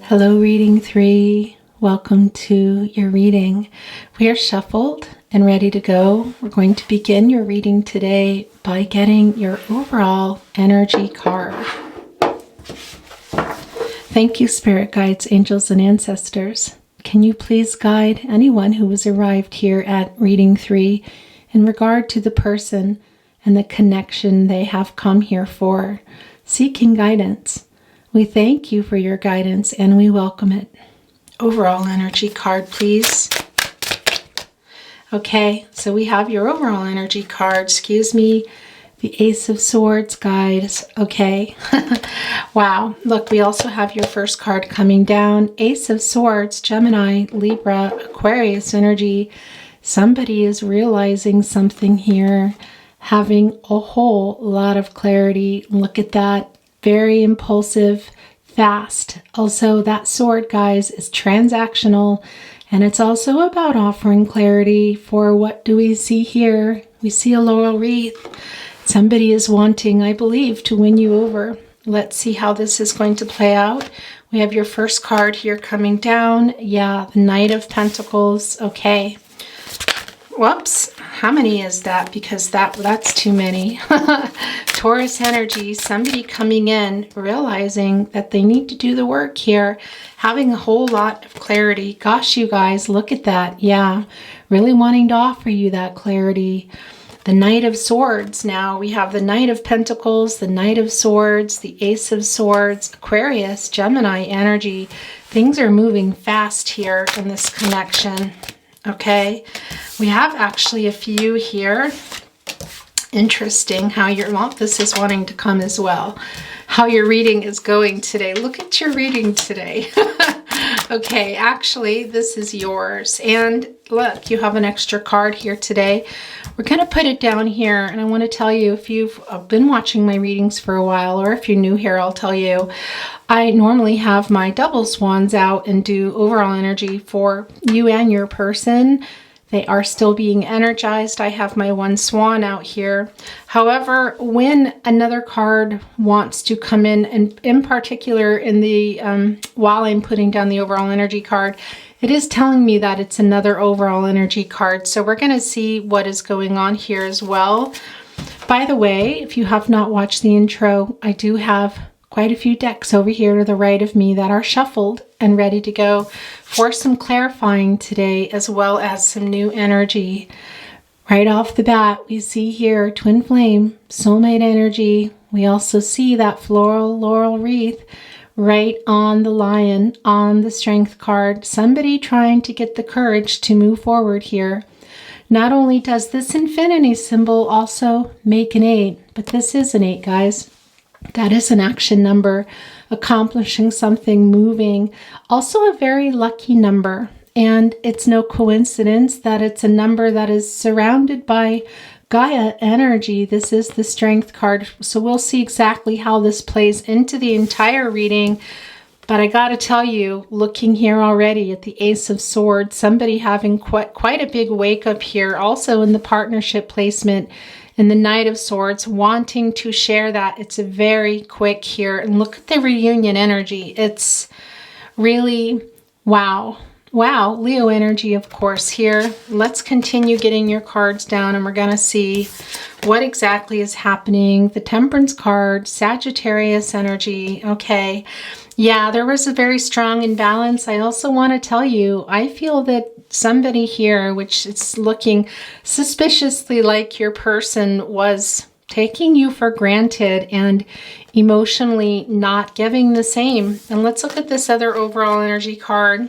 A: Hello, reading 3. Welcome to your reading. We are shuffled and ready to go. We're going to begin your reading today by getting your overall energy card. Thank you, spirit guides, angels, and ancestors. Can you please guide anyone who has arrived here at reading 3 in regard to the person and the connection they have come here for, seeking guidance? We thank you for your guidance and we welcome it. Overall energy card, please. Okay, so we have your overall energy card. Excuse me. The Ace of Swords, guys. Okay. Wow. Look, we also have your first card coming down. Ace of Swords, Gemini, Libra, Aquarius energy. Somebody is realizing something here, having a whole lot of clarity. Look at that. Very impulsive, fast. Also, that sword, guys, is transactional. And it's also about offering clarity for what do we see here? We see a laurel wreath. Somebody is wanting, I believe, to win you over. Let's see how this is going to play out. We have your first card here coming down. Yeah, the Knight of Pentacles. Okay. Whoops. How many is that? Because that's too many. Taurus energy. Somebody coming in, realizing that they need to do the work here. Having a whole lot of clarity. Gosh, you guys, look at that. Yeah. Really wanting to offer you that clarity. The Knight of Swords. Now we have the Knight of Pentacles, the Knight of Swords, the Ace of Swords, Aquarius, Gemini energy. Things are moving fast here in this connection. Okay. We have actually a few here. Interesting how this is wanting to come as well. How your reading is going today. Look at your reading today. Okay, actually, this is yours. And look, you have an extra card here today. We're going to put it down here. And I want to tell you, if you've been watching my readings for a while, or if you're new here, I'll tell you, I normally have my double swans out and do overall energy for you and your person. They are still being energized. I have my one swan out here. However, when another card wants to come in, and in particular in the while I'm putting down the overall energy card, it is telling me that it's another overall energy card. So we're going to see what is going on here as well. By the way, if you have not watched the intro, I do have quite a few decks over here to the right of me that are shuffled and ready to go for some clarifying today, as well as some new energy. Right off the bat, we see here twin flame, soulmate energy. We also see that floral laurel wreath right on the lion, on the strength card. Somebody trying to get the courage to move forward here. Not only does this infinity symbol also make an 8, but this is an 8, guys. That is an action number, accomplishing something, moving. Also a very lucky number. And it's no coincidence that it's a number that is surrounded by Gaia energy. This is the strength card. So we'll see exactly how this plays into the entire reading. But I got to tell you, looking here already at the Ace of Swords, somebody having quite a big wake up here. Also in the partnership placement. And the Knight of Swords, wanting to share that. It's very quick here. And look at the reunion energy. It's really, wow. Wow, Leo energy, of course, here. Let's continue getting your cards down, and we're going to see what exactly is happening. The Temperance card, Sagittarius energy. Okay. Yeah, there was a very strong imbalance. I also want to tell you, I feel that somebody here, which is looking suspiciously like your person, was taking you for granted and emotionally not giving the same. And let's look at this other overall energy card.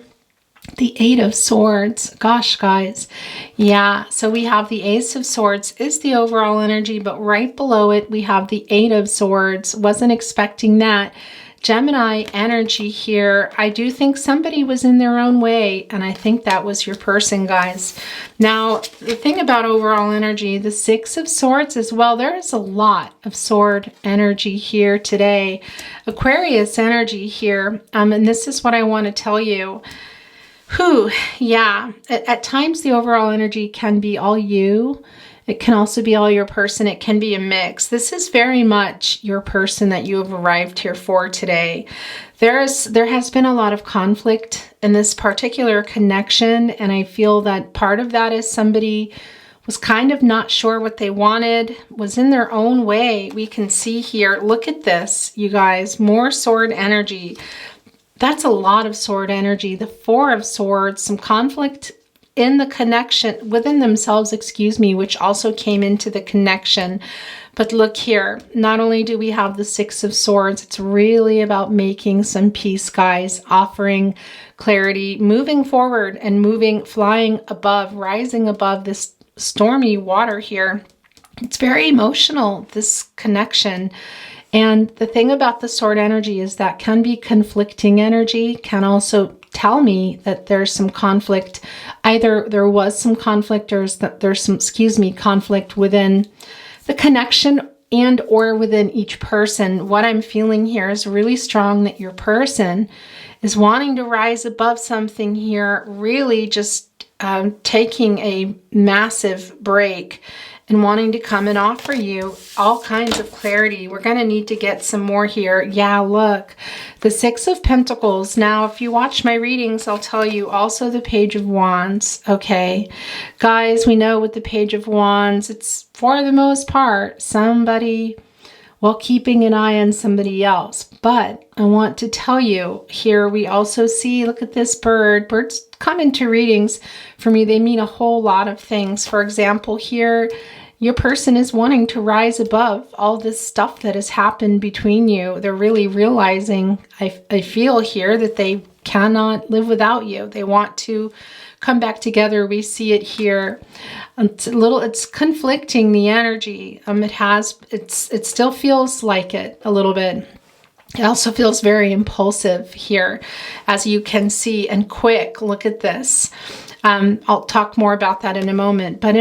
A: The 8 of Swords. Gosh, guys. Yeah, so we have the Ace of Swords is the overall energy, but right below it, we have the 8 of Swords. Wasn't expecting that. Gemini energy here. I do think somebody was in their own way, and I think that was your person, guys. Now, the thing about overall energy, the 6 of Swords as well, there is a lot of sword energy here today. Aquarius energy here, and this is what I want to tell you. Yeah, at times the overall energy can be all you. It can also be all your person. It can be a mix. This is very much your person that you have arrived here for today. There has been a lot of conflict in this particular connection, and I feel that part of that is somebody was kind of not sure what they wanted, was in their own way. We can see here, look at this, you guys, more sword energy. that's a lot of sword energy. The Four of Swords, some conflict in the connection within themselves, excuse me, which also came into the connection. But look here, not only do we have the Six of Swords, it's really about making some peace, guys, offering clarity, moving forward and flying above, rising above this stormy water here. It's very emotional, this connection. And the thing about the sword energy is that can be conflicting energy, can also tell me that there's some conflict. Either there was some conflict or there's some, conflict within the connection and or within each person. What I'm feeling here is really strong that your person is wanting to rise above something here, really just taking a massive break and wanting to come and offer you all kinds of clarity. We're going to need to get some more here. Yeah, look, the Six of Pentacles. Now, if you watch my readings, I'll tell you also the Page of Wands. Okay, guys, we know with the Page of Wands, it's for the most part somebody, well, keeping an eye on somebody else. But I want to tell you here, we also see, look at this bird. Birds come into readings for me. They mean a whole lot of things. For example, here, your person is wanting to rise above all this stuff that has happened between you. They're really realizing, I feel here, that they cannot live without you. They want to come back together. We see it here. It's conflicting, the energy. It still feels like it a little bit. It also feels very impulsive here, as you can see, and quick. Look at this. I'll talk more about that in a moment. But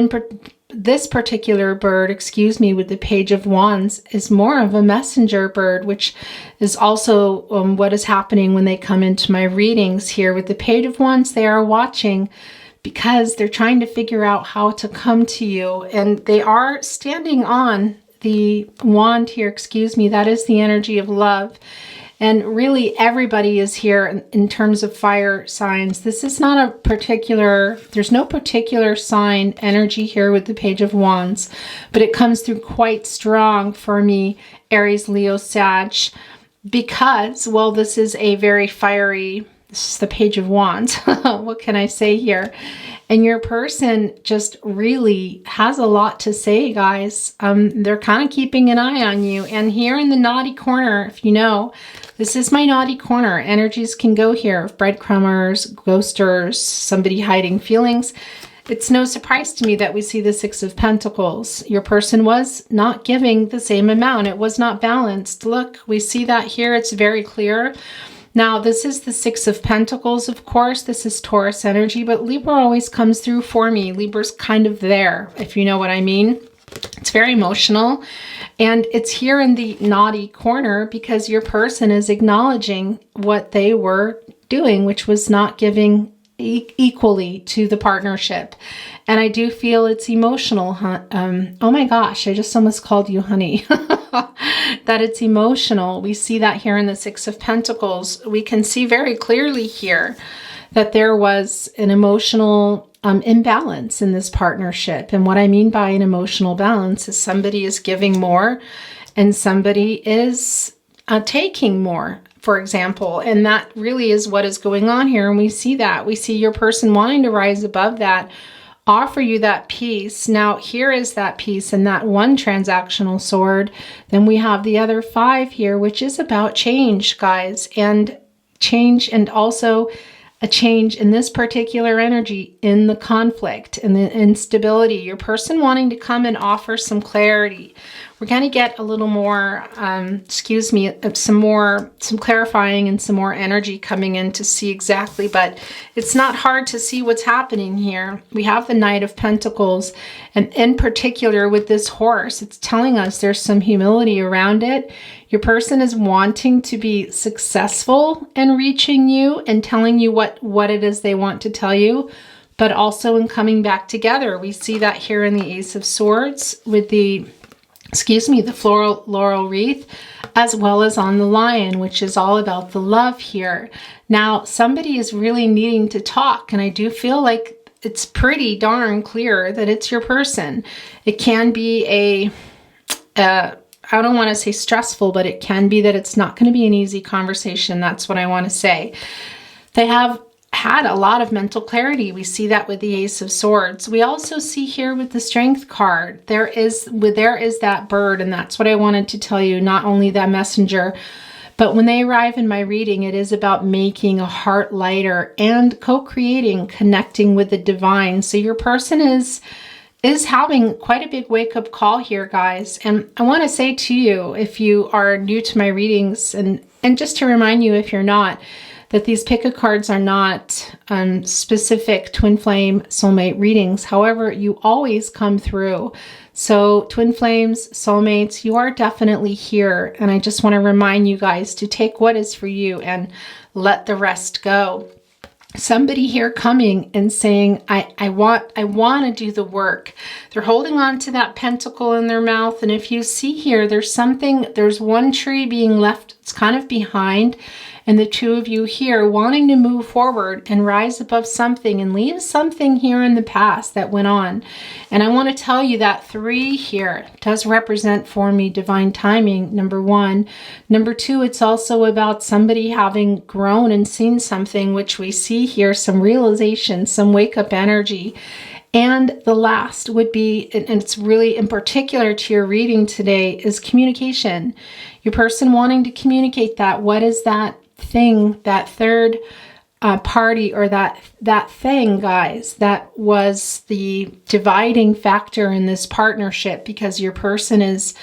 A: this particular bird, with the Page of Wands, is more of a messenger bird, which is also what is happening when they come into my readings here. With the Page of Wands, they are watching because they're trying to figure out how to come to you. And they are standing on the wand here, that is the energy of love. And really everybody is here in terms of fire signs. This is not a particular, there's no particular sign energy here with the Page of Wands, but it comes through quite strong for me, Aries, Leo, Sag, because, well, this is a very fiery, this is the Page of Wands. What can I say here? And your person just really has a lot to say, guys. They're kind of keeping an eye on you. And here in the naughty corner, if you know, this is my naughty corner. Energies can go here. Breadcrumbers, ghosters, somebody hiding feelings. It's no surprise to me that we see the Six of Pentacles. Your person was not giving the same amount. It was not balanced. Look, we see that here. It's very clear. Now, this is the Six of Pentacles, of course. This is Taurus energy, but Libra always comes through for me. Libra's kind of there, if you know what I mean. It's very emotional, and it's here in the naughty corner because your person is acknowledging what they were doing, which was not giving equally to the partnership. And I do feel it's emotional. Oh my gosh, I just almost called you honey. That it's emotional. We see that here in the Six of Pentacles. We can see very clearly here that there was an emotional imbalance in this partnership. And what I mean by an emotional balance is somebody is giving more and somebody is taking more, for example. And that really is what is going on here. And we see that. We see your person wanting to rise above that, offer you that peace. Now, here is that peace and that one transactional sword. Then we have the other five here, which is about change, guys, and change, and also a change in this particular energy in the conflict and the instability. Your person wanting to come and offer some clarity. We're going to get a little more, some clarifying and some more energy coming in to see exactly, but it's not hard to see what's happening here. We have the Knight of Pentacles, and in particular with this horse, it's telling us there's some humility around it. Your person is wanting to be successful in reaching you and telling you what it is they want to tell you, but also in coming back together. We see that here in the Ace of Swords with the floral laurel wreath, as well as on the Lion, which is all about the love here. Now, somebody is really needing to talk, and I do feel like it's pretty darn clear that it's your person. It can be a I don't want to say stressful, but it can be that it's not going to be an easy conversation. That's what I want to say. They have had a lot of mental clarity. We see that with the Ace of Swords. We also see here with the Strength card, there is that bird, and that's what I wanted to tell you, not only that messenger, but when they arrive in my reading, it is about making a heart lighter and co-creating, connecting with the divine. So your person is having quite a big wake-up call here, guys. And I want to say to you, if you are new to my readings, and just to remind you if you're not, that these pick a cards are not specific twin flame soulmate readings. However, you always come through. So twin flames, soulmates, you are definitely here. And I just want to remind you guys to take what is for you and let the rest go. Somebody here coming and saying, I want to do the work. They're holding on to that pentacle in their mouth. And if you see here, there's one tree being left, it's kind of behind. And the two of you here wanting to move forward and rise above something and leave something here in the past that went on. And I want to tell you that 3 here does represent for me divine timing, number 1. Number 2, it's also about somebody having grown and seen something, which we see here, some realization, some wake-up energy. And the last would be, and it's really in particular to your reading today, is communication. Your person wanting to communicate that. What is that thing, that third party, or that thing, guys, that was the dividing factor in this partnership, because your person is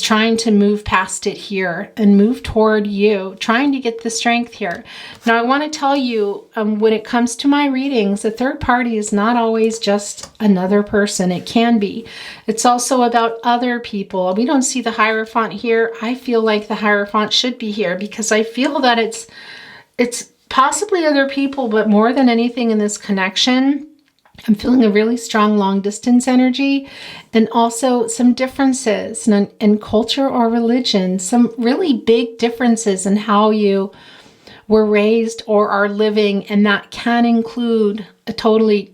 A: trying to move past it here and move toward you, trying to get the strength here. Now, I want to tell you, when it comes to my readings, the third party is not always just another person. It can be. It's also about other people. We don't see the Hierophant here. I feel like the Hierophant should be here, because I feel that it's possibly other people, but more than anything in this connection, I'm feeling a really strong long distance energy, and also some differences in culture or religion, some really big differences in how you were raised or are living. And that can include a totally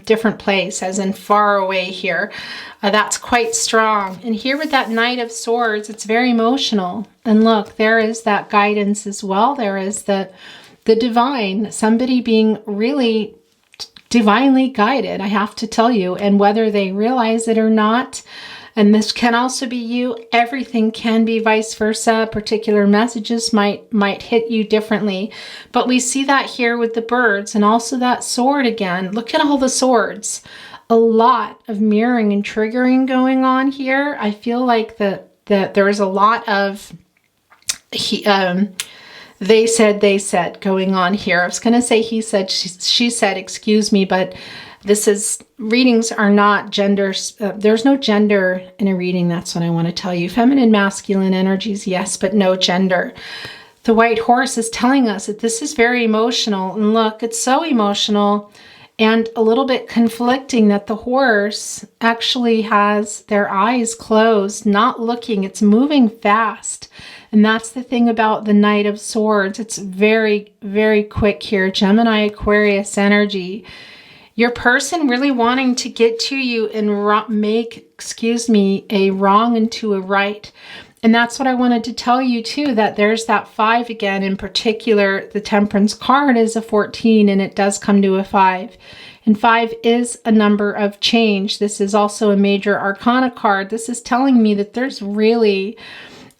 A: different place, as in far away here. That's quite strong. And here with that Knight of Swords, it's very emotional. And look, there is that guidance as well. There is the divine, somebody being really divinely guided, I have to tell you, and whether they realize it or not, and this can also be you, everything can be vice versa. Particular messages might hit you differently, but we see that here with the birds, and also that sword again. Look at all the swords. A lot of mirroring and triggering going on here. I feel like there is a lot of they said going on here. I was going to say he said, she said, excuse me, but readings are not gender. There's no gender in a reading. That's what I want to tell you. Feminine, masculine energies, yes, but no gender. The white horse is telling us that this is very emotional. And look, it's so emotional and a little bit conflicting that the horse actually has their eyes closed, not looking. It's moving fast. And that's the thing about the Knight of Swords. It's very, very quick here. Gemini, Aquarius energy. Your person really wanting to get to you and make, a wrong into a right. And that's what I wanted to tell you too, that there's that 5 again. In particular, the Temperance card is a 14, and it does come to a 5. And 5 is a number of change. This is also a major arcana card. This is telling me that there's really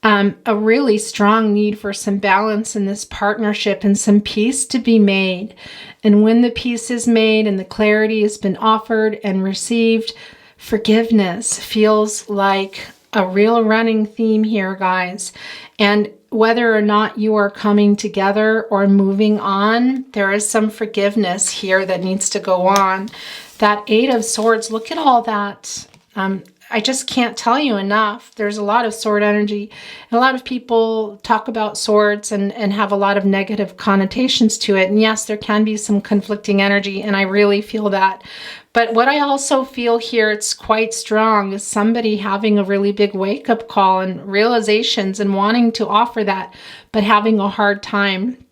A: a really strong need for some balance in this partnership and some peace to be made. And when the peace is made and the clarity has been offered and received, forgiveness feels like a real running theme here, guys. And whether or not you are coming together or moving on, there is some forgiveness here that needs to go on. That 8 of Swords, look at all that. I just can't tell you enough. There's a lot of sword energy. A lot of people talk about swords and have a lot of negative connotations to it. And yes, there can be some conflicting energy, and I really feel that. But what I also feel here, it's quite strong, is somebody having a really big wake-up call and realizations and wanting to offer that, but having a hard time,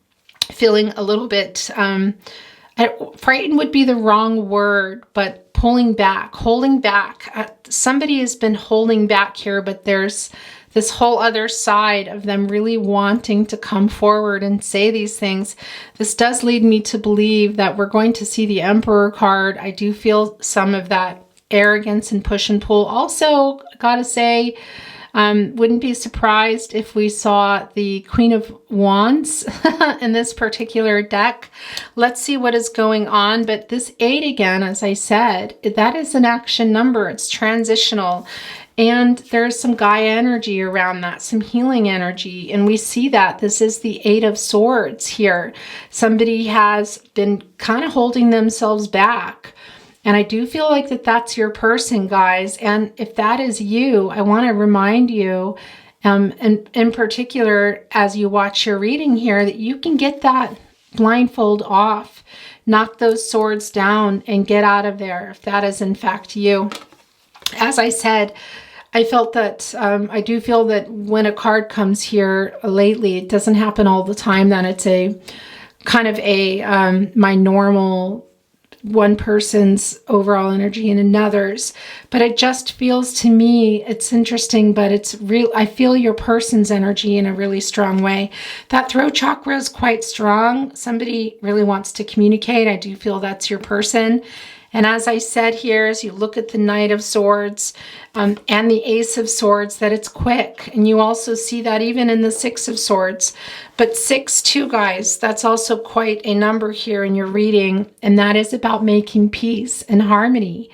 A: feeling a little bit, frightened would be the wrong word, but holding back. Somebody has been holding back here, but there's this whole other side of them really wanting to come forward and say these things. This does lead me to believe that we're going to see the Emperor card. I do feel some of that arrogance and push and pull. Also, gotta say, wouldn't be surprised if we saw the Queen of Wands in this particular deck. Let's see what is going on. But this 8 again, as I said, that is an action number. It's transitional. And there's some Gaia energy around that, some healing energy. And we see that this is the 8 of Swords here. Somebody has been kind of holding themselves back. And I do feel like that's your person, guys. And if that is you, I want to remind you, and in particular, as you watch your reading here, that you can get that blindfold off, knock those swords down and get out of there if that is in fact you. As I said, I felt that, I do feel that when a card comes here lately, it doesn't happen all the time, then it's a kind of my normal one person's overall energy and another's, but it just feels to me, it's interesting, but it's real. I feel your person's energy in a really strong way. That throat chakra is quite strong. Somebody really wants to communicate. I do feel that's your person. And as I said here, as you look at the Knight of Swords and the Ace of Swords, that it's quick. And you also see that even in the 6 of Swords. But 6 too, guys, that's also quite a number here in your reading. And that is about making peace and harmony.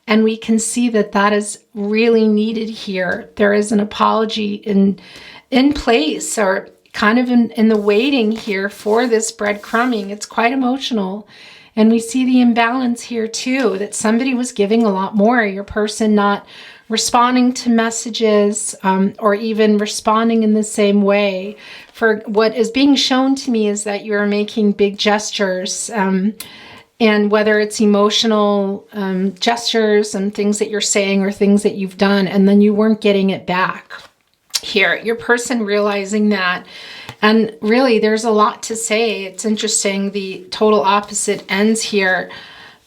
A: And we can see that that is really needed here. There is an apology in place, or kind of in the waiting here for this breadcrumbing. It's quite emotional. And we see the imbalance here too, that somebody was giving a lot more. Your person not responding to messages or even responding in the same way. For what is being shown to me is that you're making big gestures, and whether it's emotional gestures and things that you're saying or things that you've done, and then you weren't getting it back. Here, your person realizing that. And really, there's a lot to say. It's interesting, the total opposite ends here.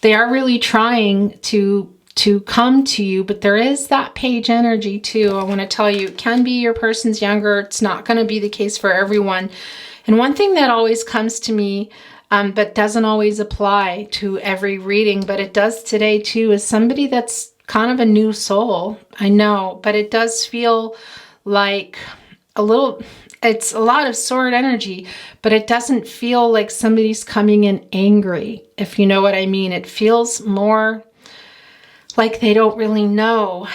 A: They are really trying to come to you, but there is that page energy too. I want to tell you, it can be your person's younger. It's not going to be the case for everyone. And one thing that always comes to me, but doesn't always apply to every reading, but it does today too, is somebody that's kind of a new soul. I know, but it does feel like it's a lot of sword energy, but it doesn't feel like somebody's coming in angry, if you know what I mean. It feels more like they don't really know.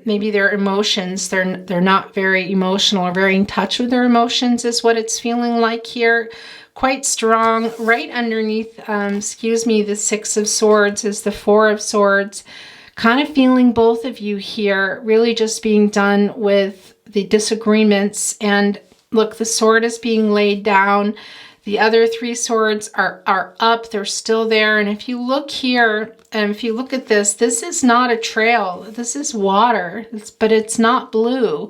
A: Maybe their emotions, they're not very emotional or very in touch with their emotions is what it's feeling like here. Quite strong. Right underneath, the 6 of Swords is the 4 of Swords. Kind of feeling both of you here, really just being done with the disagreements. And look, the sword is being laid down. The other 3 swords are up. They're still there. And if you look here, and if you look at this, this is not a trail. This is water, but it's not blue.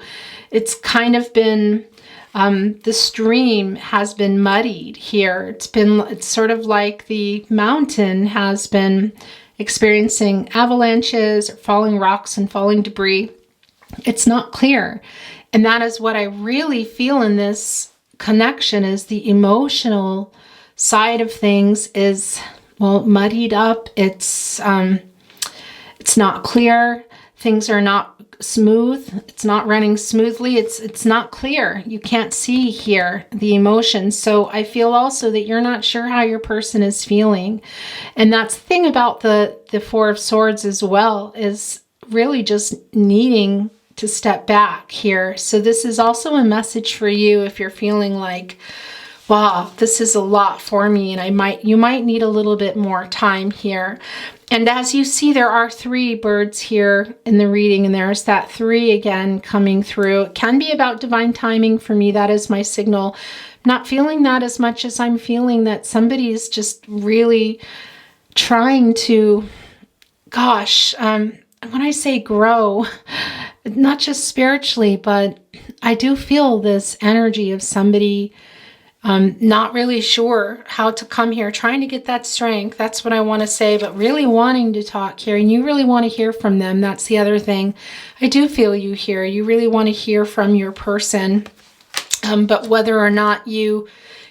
A: It's kind of been, the stream has been muddied here. It's sort of like the mountain has been experiencing avalanches, or falling rocks and falling debris. It's not clear. And that is what I really feel in this connection, is the emotional side of things is, well, muddied up. It's not clear. Things are not smooth. It's not running smoothly. It's not clear. You can't see here the emotions. So I feel also that you're not sure how your person is feeling. And that's the thing about the 4 of Swords as well, is really just needing to step back here. So this is also a message for you if you're feeling like, wow, this is a lot for me, and you might need a little bit more time here. And as you see, there are 3 birds here in the reading, and there's that 3 again coming through. It can be about divine timing for me. That is my signal. Not feeling that as much as I'm feeling that somebody's just really trying to, gosh, when I say grow, not just spiritually, but I do feel this energy of somebody Not really sure how to come here, trying to get that strength. That's what I want to say, but really wanting to talk here, and you really want to hear from them. That's the other thing. I do feel you here. You really want to hear from your person, but whether or not you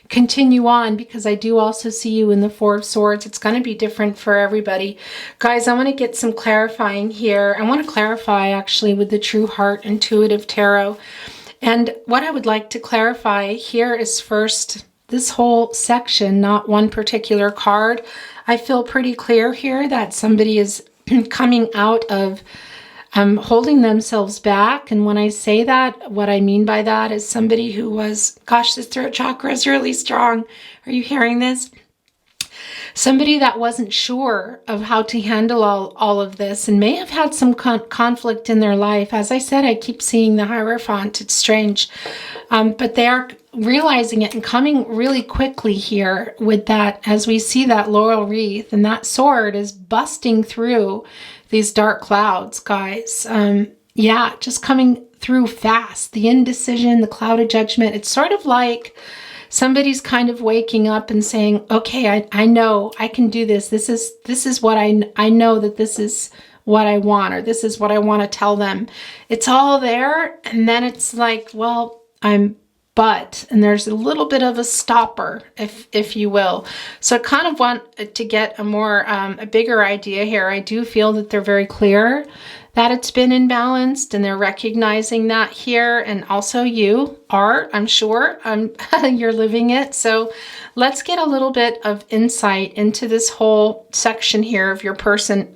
A: continue on, because I do also see you in the Four of Swords, it's going to be different for everybody. Guys, I want to get some clarifying here. I want to clarify actually with the True Heart Intuitive Tarot. And what I would like to clarify here is first, this whole section, not one particular card. I feel pretty clear here that somebody is coming out of holding themselves back. And when I say that, what I mean by that is somebody who was, gosh, this throat chakra is really strong. Are you hearing this? Somebody that wasn't sure of how to handle all of this and may have had some conflict in their life. As I said, I keep seeing the Hierophant. It's strange. But they are realizing it and coming really quickly here with that, as we see that laurel wreath, and that sword is busting through these dark clouds, guys. Yeah, just coming through fast. The indecision, the cloud of judgment. It's sort of like somebody's kind of waking up and saying, okay, I know I can do this. This is what I know that this is what I want, or this is what I want to tell them. It's all there. And then it's like, well, and there's a little bit of a stopper, if you will. So I kind of want to get a bigger idea here. I do feel that they're very clear that it's been imbalanced, and they're recognizing that here. And also you are, I'm sure, you're living it. So let's get a little bit of insight into this whole section here of your person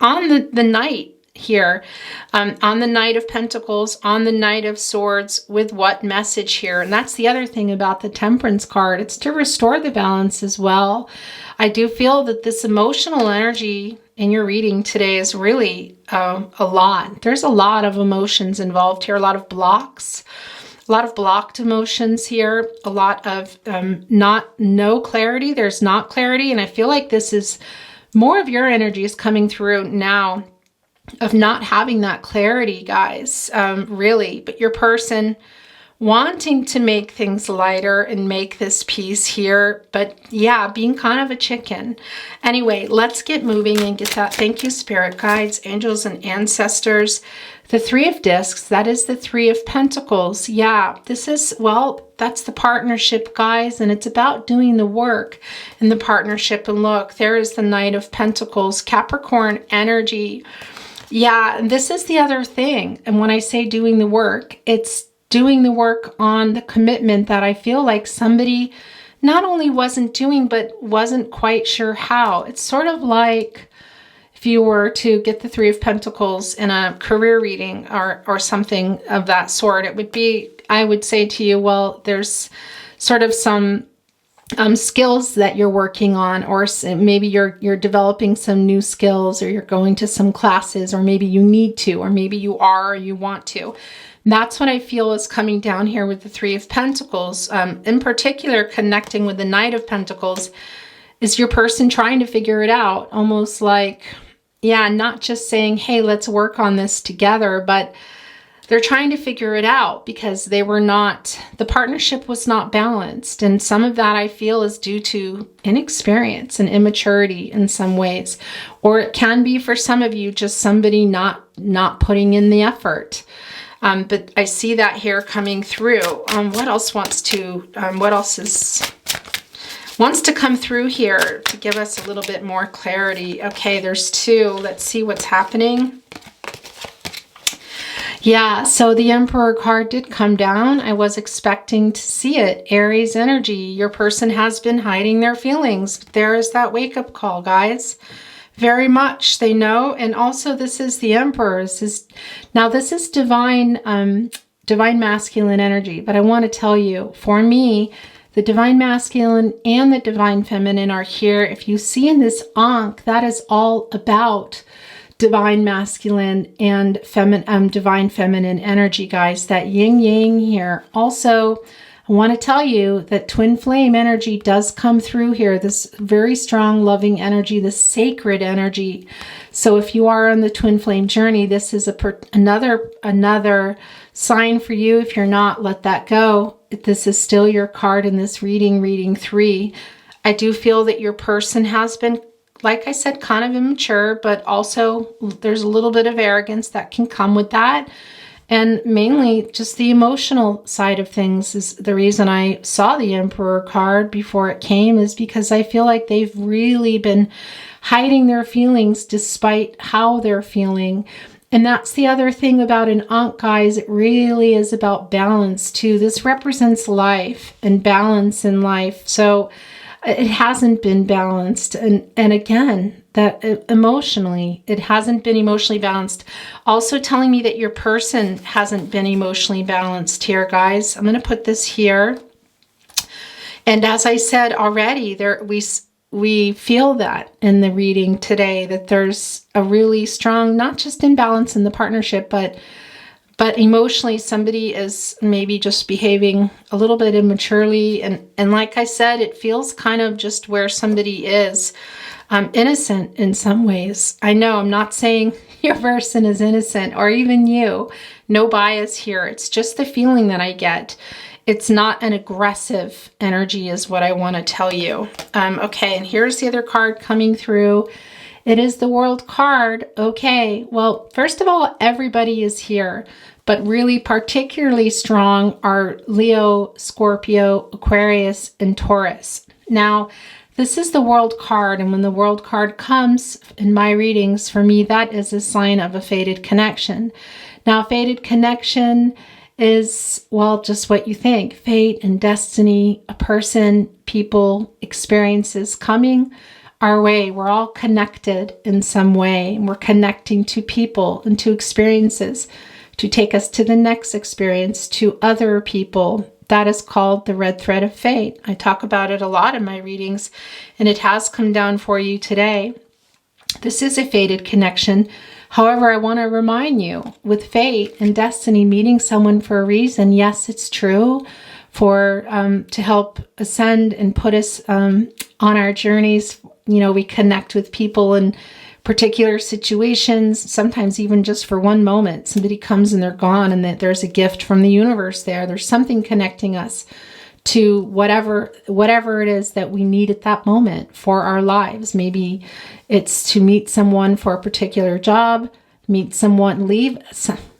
A: on the Knight here, on the Knight of Pentacles, on the Knight of Swords, with what message here. And that's the other thing about the Temperance card. It's to restore the balance as well. I do feel that this emotional energy in your reading today is really a lot. There's a lot of emotions involved here, a lot of blocks, a lot of blocked emotions here, a lot of no clarity. There's not clarity. And I feel like this is more of your energy is coming through now, of not having that clarity, guys, really. But your person wanting to make things lighter and make this peace here, but yeah, being kind of a chicken. Anyway, let's get moving and get that. Thank you, spirit guides, angels, and ancestors. The Three of Discs, that is the Three of Pentacles. Yeah, this is, well, that's the partnership, guys, and it's about doing the work in the partnership. And look, there is the Knight of Pentacles, Capricorn energy. Yeah, and this is the other thing. And when I say doing the work, it's doing the work on the commitment that I feel like somebody not only wasn't doing, but wasn't quite sure how. It's sort of like if you were to get the Three of Pentacles in a career reading or something of that sort, it would be, I would say to you, well, there's sort of some skills that you're working on, or maybe you're developing some new skills, or you're going to some classes, or maybe you need to, or maybe you are, or you want to. And that's what I feel is coming down here with the Three of Pentacles. In particular, connecting with the Knight of Pentacles is your person trying to figure it out, almost like, yeah, not just saying, hey, let's work on this together, but they're trying to figure it out because they were not, the partnership was not balanced. And some of that I feel is due to inexperience and immaturity in some ways. Or it can be for some of you just somebody not putting in the effort. But I see that here coming through. What else wants to come through here to give us a little bit more clarity? Okay, there's two. Let's see what's happening. Yeah, so the Emperor card did come down. I was expecting to see it. Aries energy. Your person has been hiding their feelings. There is that wake-up call, guys. Very much they know. And also this is the Emperor. Now this is divine masculine energy. But I want to tell you, for me, the divine masculine and the divine feminine are here. If you see in this Ankh, that is all about divine masculine and divine feminine energy, guys. That yin yang here. Also, I want to tell you that twin flame energy does come through here, this very strong, loving energy, this sacred energy. So if you are on the twin flame journey, this is another sign for you. If you're not, let that go. This is still your card in this reading 3. I do feel that your person has been, like I said, kind of immature, but also there's a little bit of arrogance that can come with that. And mainly just the emotional side of things is the reason I saw the Emperor card before it came, is because I feel like they've really been hiding their feelings despite how they're feeling. And that's the other thing about an Ankh, guys. It really is about balance too. This represents life and balance in life. So it hasn't been balanced. And again, that emotionally, it hasn't been emotionally balanced. Also telling me that your person hasn't been emotionally balanced here, guys. I'm going to put this here. And as I said already, we feel that in the reading today, that there's a really strong, not just imbalance in the partnership, but emotionally somebody is maybe just behaving a little bit immaturely. And like I said, it feels kind of just where somebody is innocent in some ways. I know I'm not saying your person is innocent or even you. No bias here. It's just the feeling that I get. It's not an aggressive energy is what I want to tell you. Okay, and here's the other card coming through. It is the World card. Okay, well, first of all, everybody is here, but really particularly strong are Leo, Scorpio, Aquarius, and Taurus. Now, this is the World card, and when the World card comes in my readings, for me, that is a sign of a fated connection. Now, fated connection is, well, just what you think. Fate and destiny, a person, people, experiences coming our way. We're all connected in some way. We're connecting to people and to experiences to take us to the next experience, to other people. That is called the red thread of fate. I talk about it a lot in my readings, and it has come down for you today. This is a fated connection. However, I want to remind you, with fate and destiny, meeting someone for a reason, yes, it's true, to help ascend and put us on our journeys. You know, we connect with people in particular situations, sometimes even just for one moment. Somebody comes and they're gone, and that there's a gift from the universe there. There's something connecting us to whatever it is that we need at that moment for our lives. Maybe it's to meet someone for a particular job, meet someone, leave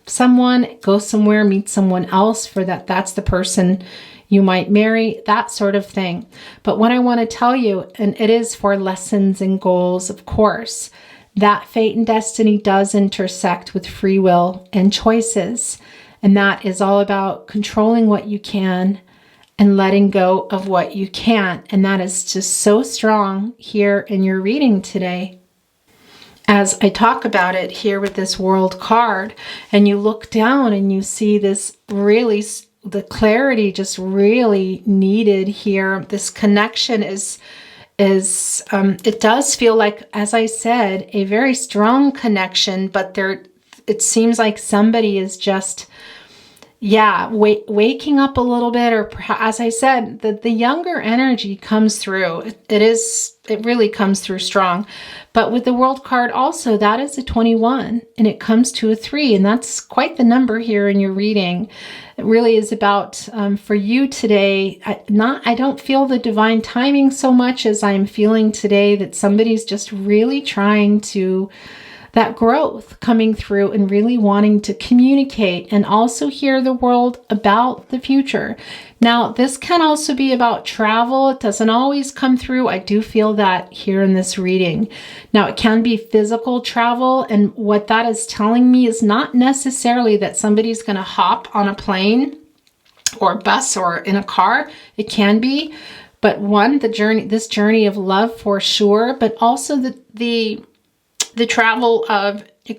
A: someone, go somewhere, meet someone else for that's the person you might marry, that sort of thing. But what I want to tell you, and it is for lessons and goals, of course, that fate and destiny does intersect with free will and choices. And that is all about controlling what you can and letting go of what you can't. And that is just so strong here in your reading today. As I talk about it here with this World card, and you look down and you see this really, the clarity just really needed here. This connection is it does feel like, as I said, a very strong connection, but it seems like somebody is just, waking up a little bit, or as I said, the younger energy comes through. It really comes through strong. But with the World card also, that is a 21, and it comes to a 3, and that's quite the number here in your reading. It really is about, for you today, I don't feel the divine timing so much as I'm feeling today that somebody's just really trying to, that growth coming through and really wanting to communicate and also hear the world about the future. Now, this can also be about travel. It doesn't always come through. I do feel that here in this reading. Now, it can be physical travel, and what that is telling me is not necessarily that somebody's going to hop on a plane or bus or in a car. It can be, but this journey of love for sure, but also the travel of, the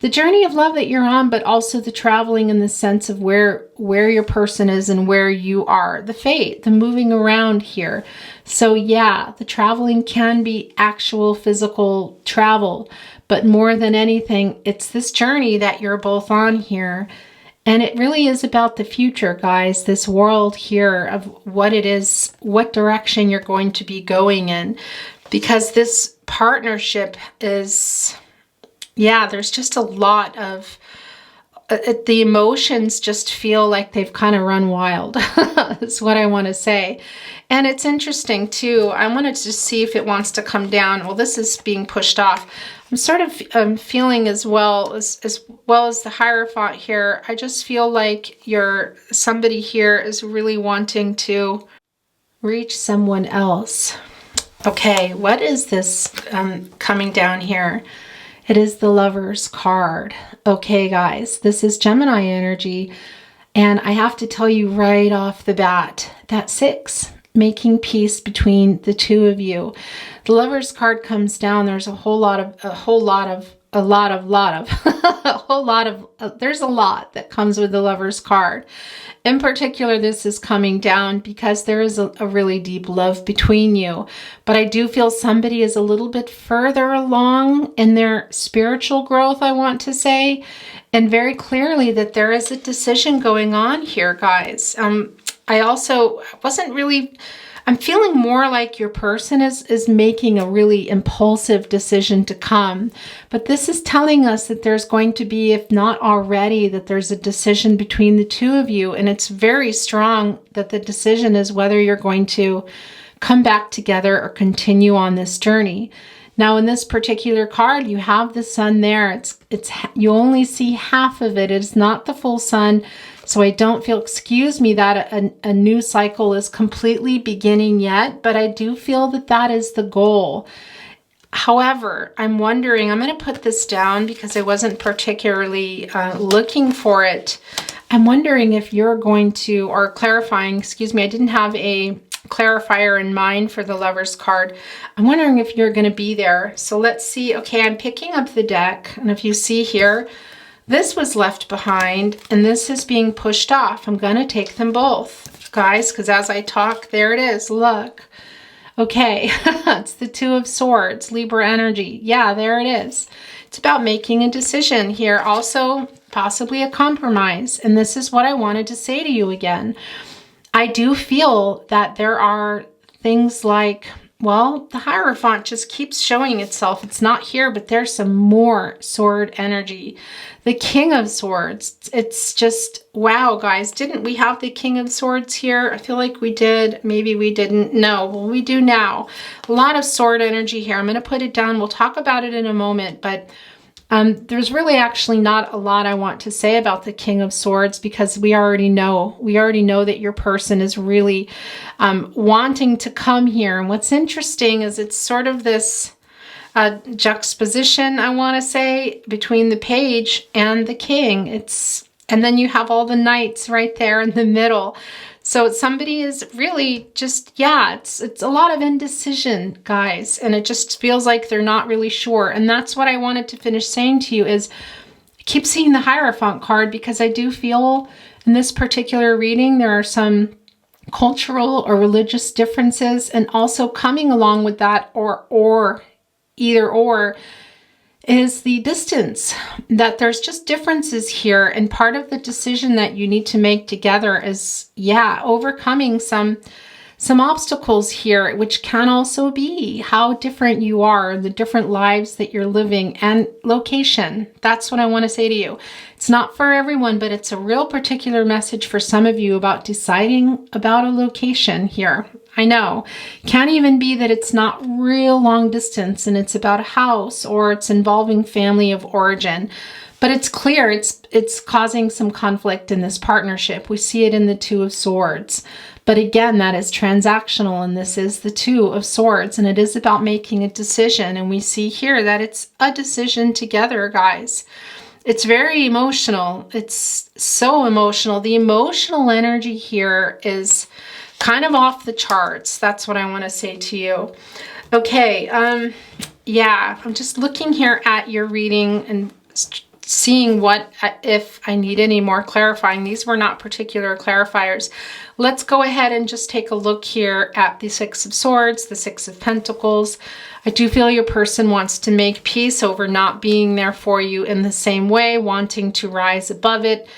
A: journey of love that you're on, but also the traveling in the sense of where your person is and where you are, the fate, the moving around here. So yeah, the traveling can be actual physical travel, but more than anything, it's this journey that you're both on here. And it really is about the future, guys, this world here of what it is, what direction you're going to be going in. Because this partnership is, yeah, there's just a lot of, the emotions just feel like they've kind of run wild. That's what I want to say. And it's interesting too. I wanted to see if it wants to come down. Well, this is being pushed off. I'm sort of feeling as well as the Hierophant here. I just feel like somebody here is really wanting to reach someone else. Okay, what is this coming down here? It is the Lover's card. Okay, guys, this is Gemini energy. And I have to tell you right off the bat, that 6, making peace between the two of you. The Lover's card comes down. There's there's a lot that comes with the Lover's card. In particular, this is coming down because there is a really deep love between you. But I do feel somebody is a little bit further along in their spiritual growth, I want to say. And very clearly that there is a decision going on here, guys. I also I'm feeling more like your person is making a really impulsive decision to come. But this is telling us that there's going to be, if not already, that there's a decision between the two of you. And it's very strong that the decision is whether you're going to come back together or continue on this journey. Now, in this particular card, you have the sun there. You only see half of it. It's not the full sun. So I don't feel, excuse me, that a new cycle is completely beginning yet, but I do feel that that is the goal. However, I'm wondering, I'm going to put this down because I wasn't particularly looking for it. I'm wondering if you're going to, or clarifying, excuse me, I didn't have a clarifier in mind for the Lover's card. I'm wondering if you're going to be there. So let's see. Okay, I'm picking up the deck. And if you see here, this was left behind and this is being pushed off. I'm going to take them both, guys, because as I talk, there it is. Look. Okay, it's the 2 of Swords, Libra energy. Yeah, there it is. It's about making a decision here. Also, possibly a compromise. And this is what I wanted to say to you again. I do feel that there are things like, well, the Hierophant just keeps showing itself. It's not here, but there's some more sword energy. The King of Swords, it's just, wow, guys, didn't we have the King of Swords here? I feel like we did. Maybe we didn't. No, well, we do now. A lot of sword energy here. I'm going to put it down. We'll talk about it in a moment, but there's really actually not a lot I want to say about the King of Swords because we already know that your person is really wanting to come here. And what's interesting is it's sort of this juxtaposition, I want to say, between the Page and the King. And then you have all the knights right there in the middle. So somebody is really just, yeah, it's a lot of indecision, guys. And it just feels like they're not really sure. And that's what I wanted to finish saying to you is I keep seeing the Hierophant card because I do feel in this particular reading, there are some cultural or religious differences. And also coming along with that either or is the distance, that there's just differences here. And part of the decision that you need to make together is, yeah, overcoming some obstacles here, which can also be how different you are, the different lives that you're living, and location. That's what I want to say to you. It's not for everyone, but it's a real particular message for some of you about deciding about a location here. I know. Can't even be that it's not real long distance and it's about a house or it's involving family of origin. But it's clear it's causing some conflict in this partnership. We see it in the 2 of Swords. But again, that is transactional and this is the 2 of Swords and it is about making a decision. And we see here that it's a decision together, guys. It's very emotional. It's so emotional. The emotional energy here is kind of off the charts. That's what I want to say to you. Okay, yeah, I'm just looking here at your reading and seeing what, if I need any more clarifying. These were not particular clarifiers. Let's go ahead and just take a look here at the 6 of Swords, the 6 of Pentacles. I do feel your person wants to make peace over not being there for you in the same way, wanting to rise above it.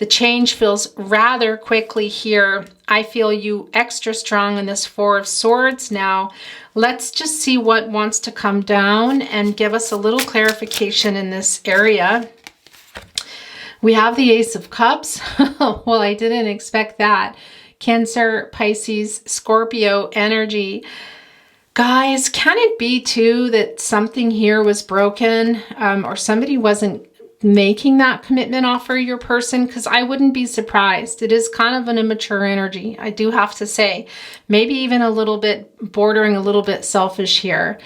A: The change feels rather quickly here. I feel you extra strong in this Four of Swords. Now, let's just see what wants to come down and give us a little clarification in this area. We have the Ace of Cups. Well, I didn't expect that. Cancer, Pisces, Scorpio energy. Guys, can it be too that something here was broken, or somebody wasn't making that commitment offer your person? Because I wouldn't be surprised. It is kind of an immature energy, I do have to say. Maybe even a little bit bordering a little bit selfish here.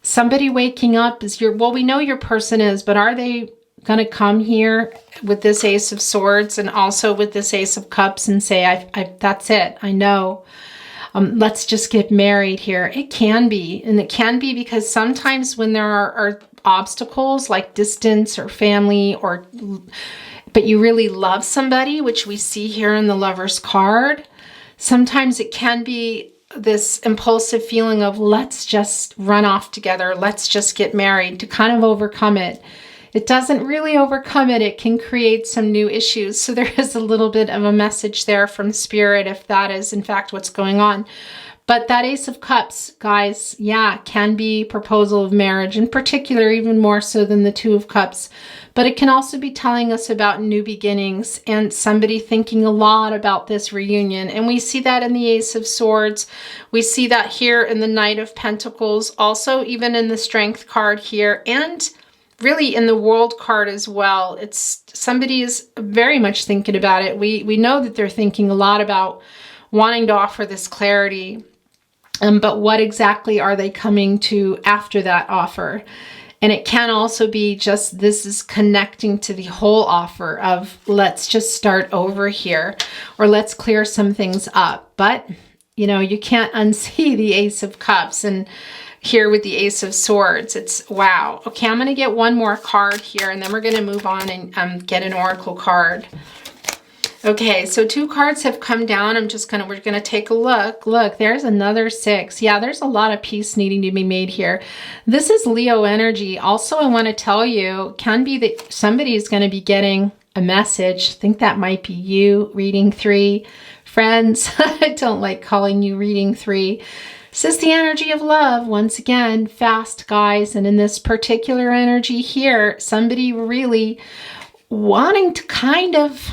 A: Somebody waking up is well, we know your person is, but are they going to come here with this Ace of Swords and also with this Ace of Cups and say, that's it, I know. Let's just get married here. It can be, and it can be because sometimes when there are obstacles like distance or family, but you really love somebody, which we see here in the Lover's card, sometimes it can be this impulsive feeling of let's just run off together, let's just get married, to kind of overcome it. It doesn't really overcome it. It can create some new issues. So there is a little bit of a message there from Spirit if that is in fact what's going on. But that Ace of Cups, guys, yeah, can be proposal of marriage, in particular, even more so than the Two of Cups. But it can also be telling us about new beginnings and somebody thinking a lot about this reunion. And we see that in the Ace of Swords. We see that here in the Knight of Pentacles, also even in the Strength card here, and really in the World card as well. It's somebody is very much thinking about it. We know that they're thinking a lot about wanting to offer this clarity. But what exactly are they coming to after that offer? And it can also be just this is connecting to the whole offer of let's just start over here, or let's clear some things up. But, you know, you can't unsee the Ace of Cups, and here with the Ace of Swords, it's wow. Okay, I'm going to get one more card here, and then we're going to move on and get an oracle card. Okay, so 2 cards have come down. We're gonna take a look. Look, there's another 6. Yeah, there's a lot of peace needing to be made here. This is Leo energy. Also, I want to tell you, can be that somebody is going to be getting a message. I think that might be you, reading 3. Friends, I don't like calling you reading 3. This is the energy of love. Once again, fast, guys. And in this particular energy here, somebody really wanting to kind of,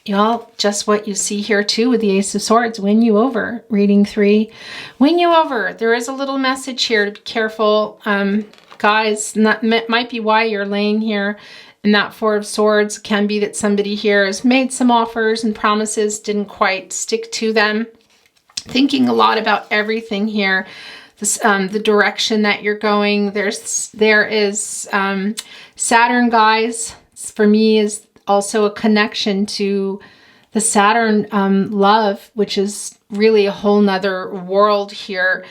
A: y'all, just what you see here too with the Ace of Swords, win you over, reading 3, win you over. There is a little message here to be careful, guys. And that might be why you're laying here in that Four of Swords. It can be that somebody here has made some offers and promises, didn't quite stick to them. Thinking a lot about everything here. This, the direction that you're going. There is Saturn, guys. For me, is also a connection to the Saturn love, which is really a whole nother world here.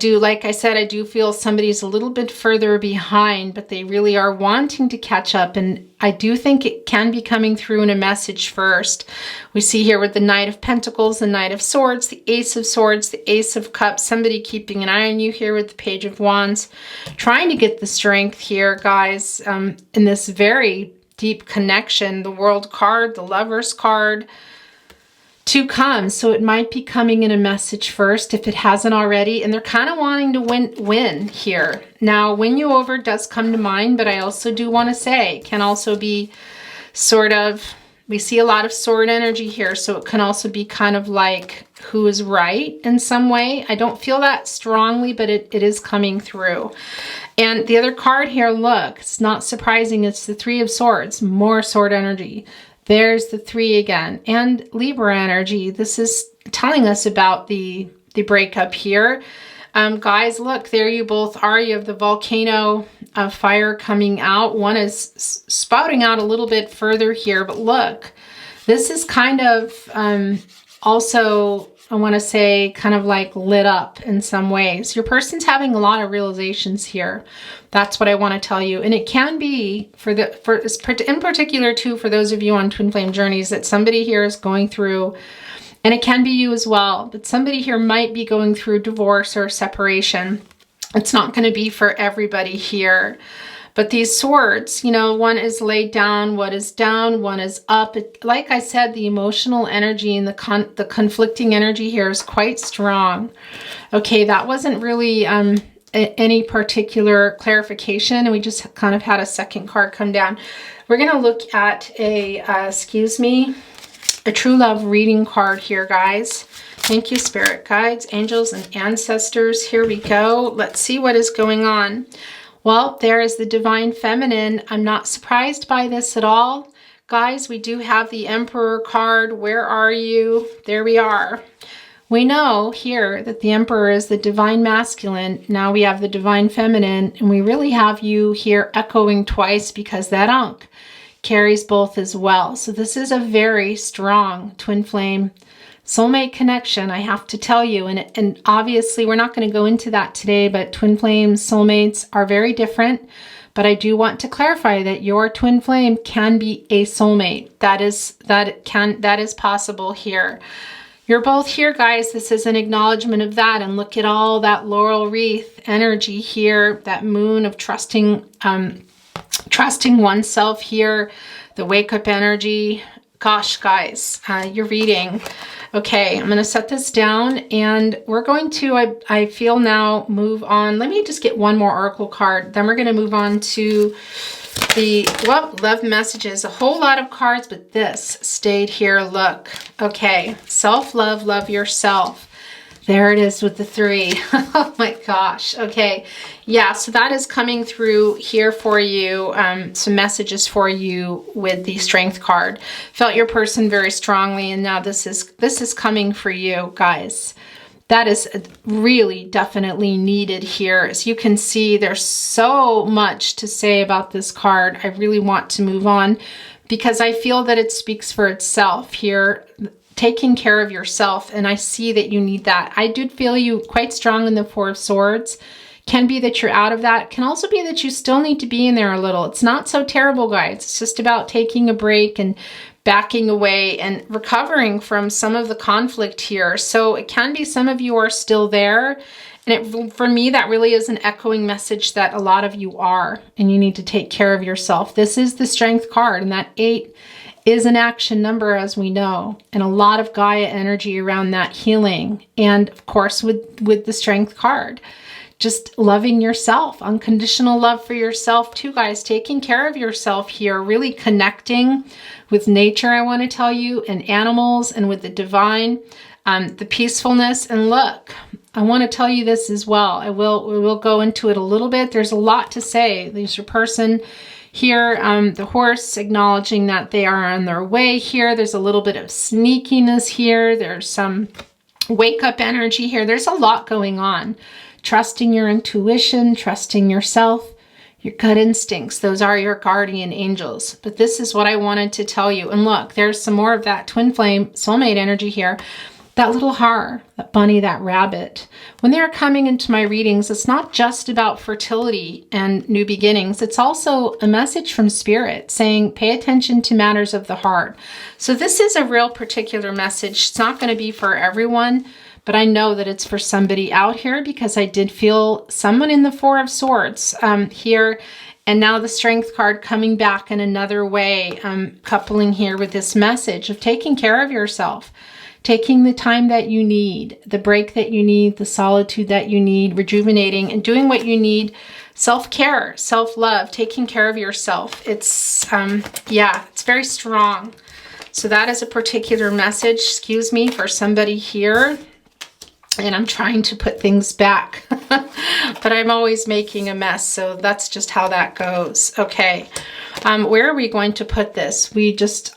A: Like I said, I do feel somebody's a little bit further behind, but they really are wanting to catch up. And I do think it can be coming through in a message first. We see here with the Knight of Pentacles, the Knight of Swords, the Ace of Swords, the Ace of Cups, somebody keeping an eye on you here with the Page of Wands, trying to get the strength here, guys, in this very deep connection. The World card, the Lover's card, to come. So it might be coming in a message first if it hasn't already. And they're kind of wanting to win here. Now, win you over does come to mind, but I also do want to say it can also be sort of, we see a lot of sword energy here. So it can also be kind of like who is right in some way. I don't feel that strongly, but it is coming through. And the other card here, look, it's not surprising. It's the Three of Swords, more sword energy. There's the 3 again, and Libra energy. This is telling us about the breakup here. Guys, look, there you both are. You have the volcano of fire coming out. One is spouting out a little bit further here, but look, this is kind of also, I want to say, kind of like lit up in some ways. Your person's having a lot of realizations here. That's what I want to tell you. And it can be, in particular too, for those of you on Twin Flame Journeys, that somebody here is going through, and it can be you as well, but somebody here might be going through divorce or separation. It's not going to be for everybody here. But these swords, you know, one is laid down, one is down, one is up. Like I said, the emotional energy and the conflicting energy here is quite strong. Okay, that wasn't really any particular clarification, and we just kind of had a second card come down. We're going to look at a true love reading card here, guys. Thank you, spirit guides, angels, and ancestors. Here we go. Let's see what is going on. Well, there is the divine feminine. I'm not surprised by this at all. Guys, we do have the Emperor card. Where are you? There we are. We know here that the Emperor is the divine masculine. Now we have the divine feminine, and we really have you here echoing twice because that Ankh carries both as well. So this is a very strong twin flame soulmate connection, I have to tell you. And obviously we're not going to go into that today, but twin flames, soulmates are very different. But I do want to clarify that your twin flame can be a soulmate. That is possible here. You're both here, guys. This is an acknowledgement of that. And look at all that laurel wreath energy here, that moon of trusting oneself here, the wake up energy. Gosh, guys, you're reading. Okay, I'm going to set this down, and we're going to, I feel now, move on. Let me just get one more oracle card. Then we're going to move on to the, well, love messages. A whole lot of cards, but this stayed here. Look. Okay, self-love, love yourself. There it is with the 3. Oh my gosh. Okay. Yeah, so that is coming through here for you. Some messages for you with the strength card. Felt your person very strongly, and now this is coming for you, guys. That is really definitely needed here. As you can see, there's so much to say about this card. I really want to move on because I feel that it speaks for itself here. Taking care of yourself, and I see that you need that. I did feel you quite strong in the 4 of Swords. Can be that you're out of that. Can also be that you still need to be in there a little. It's not so terrible, guys. It's just about taking a break and backing away and recovering from some of the conflict here. So it can be some of you are still there. And for me, that really is an echoing message that a lot of you are, and you need to take care of yourself. This is the strength card, and that 8 is an action number, as we know, and a lot of Gaia energy around that healing. And of course, with the strength card, just loving yourself, unconditional love for yourself too, guys, taking care of yourself here, really connecting with nature, I want to tell you, and animals, and with the divine, the peacefulness. And look, I want to tell you this as well. We will go into it a little bit. There's a lot to say. There's your person here, the horse acknowledging that they are on their way here. There's a little bit of sneakiness here. There's some wake up energy here. There's a lot going on. Trusting your intuition, trusting yourself, your gut instincts. Those are your guardian angels. But this is what I wanted to tell you. And look, there's some more of that twin flame soulmate energy here. That little har, that bunny, that rabbit. When they're coming into my readings, it's not just about fertility and new beginnings. It's also a message from spirit saying, pay attention to matters of the heart. So this is a real particular message. It's not going to be for everyone, but I know that it's for somebody out here because I did feel someone in the 4 of Swords here. And now the strength card coming back in another way, coupling here with this message of taking care of yourself. Taking the time that you need, the break that you need, the solitude that you need, rejuvenating and doing what you need. Self-care, self-love, taking care of yourself. It's, yeah, it's very strong. So that is a particular message, excuse me, for somebody here. And I'm trying to put things back, but I'm always making a mess. So that's just how that goes. Okay. Where are we going to put this?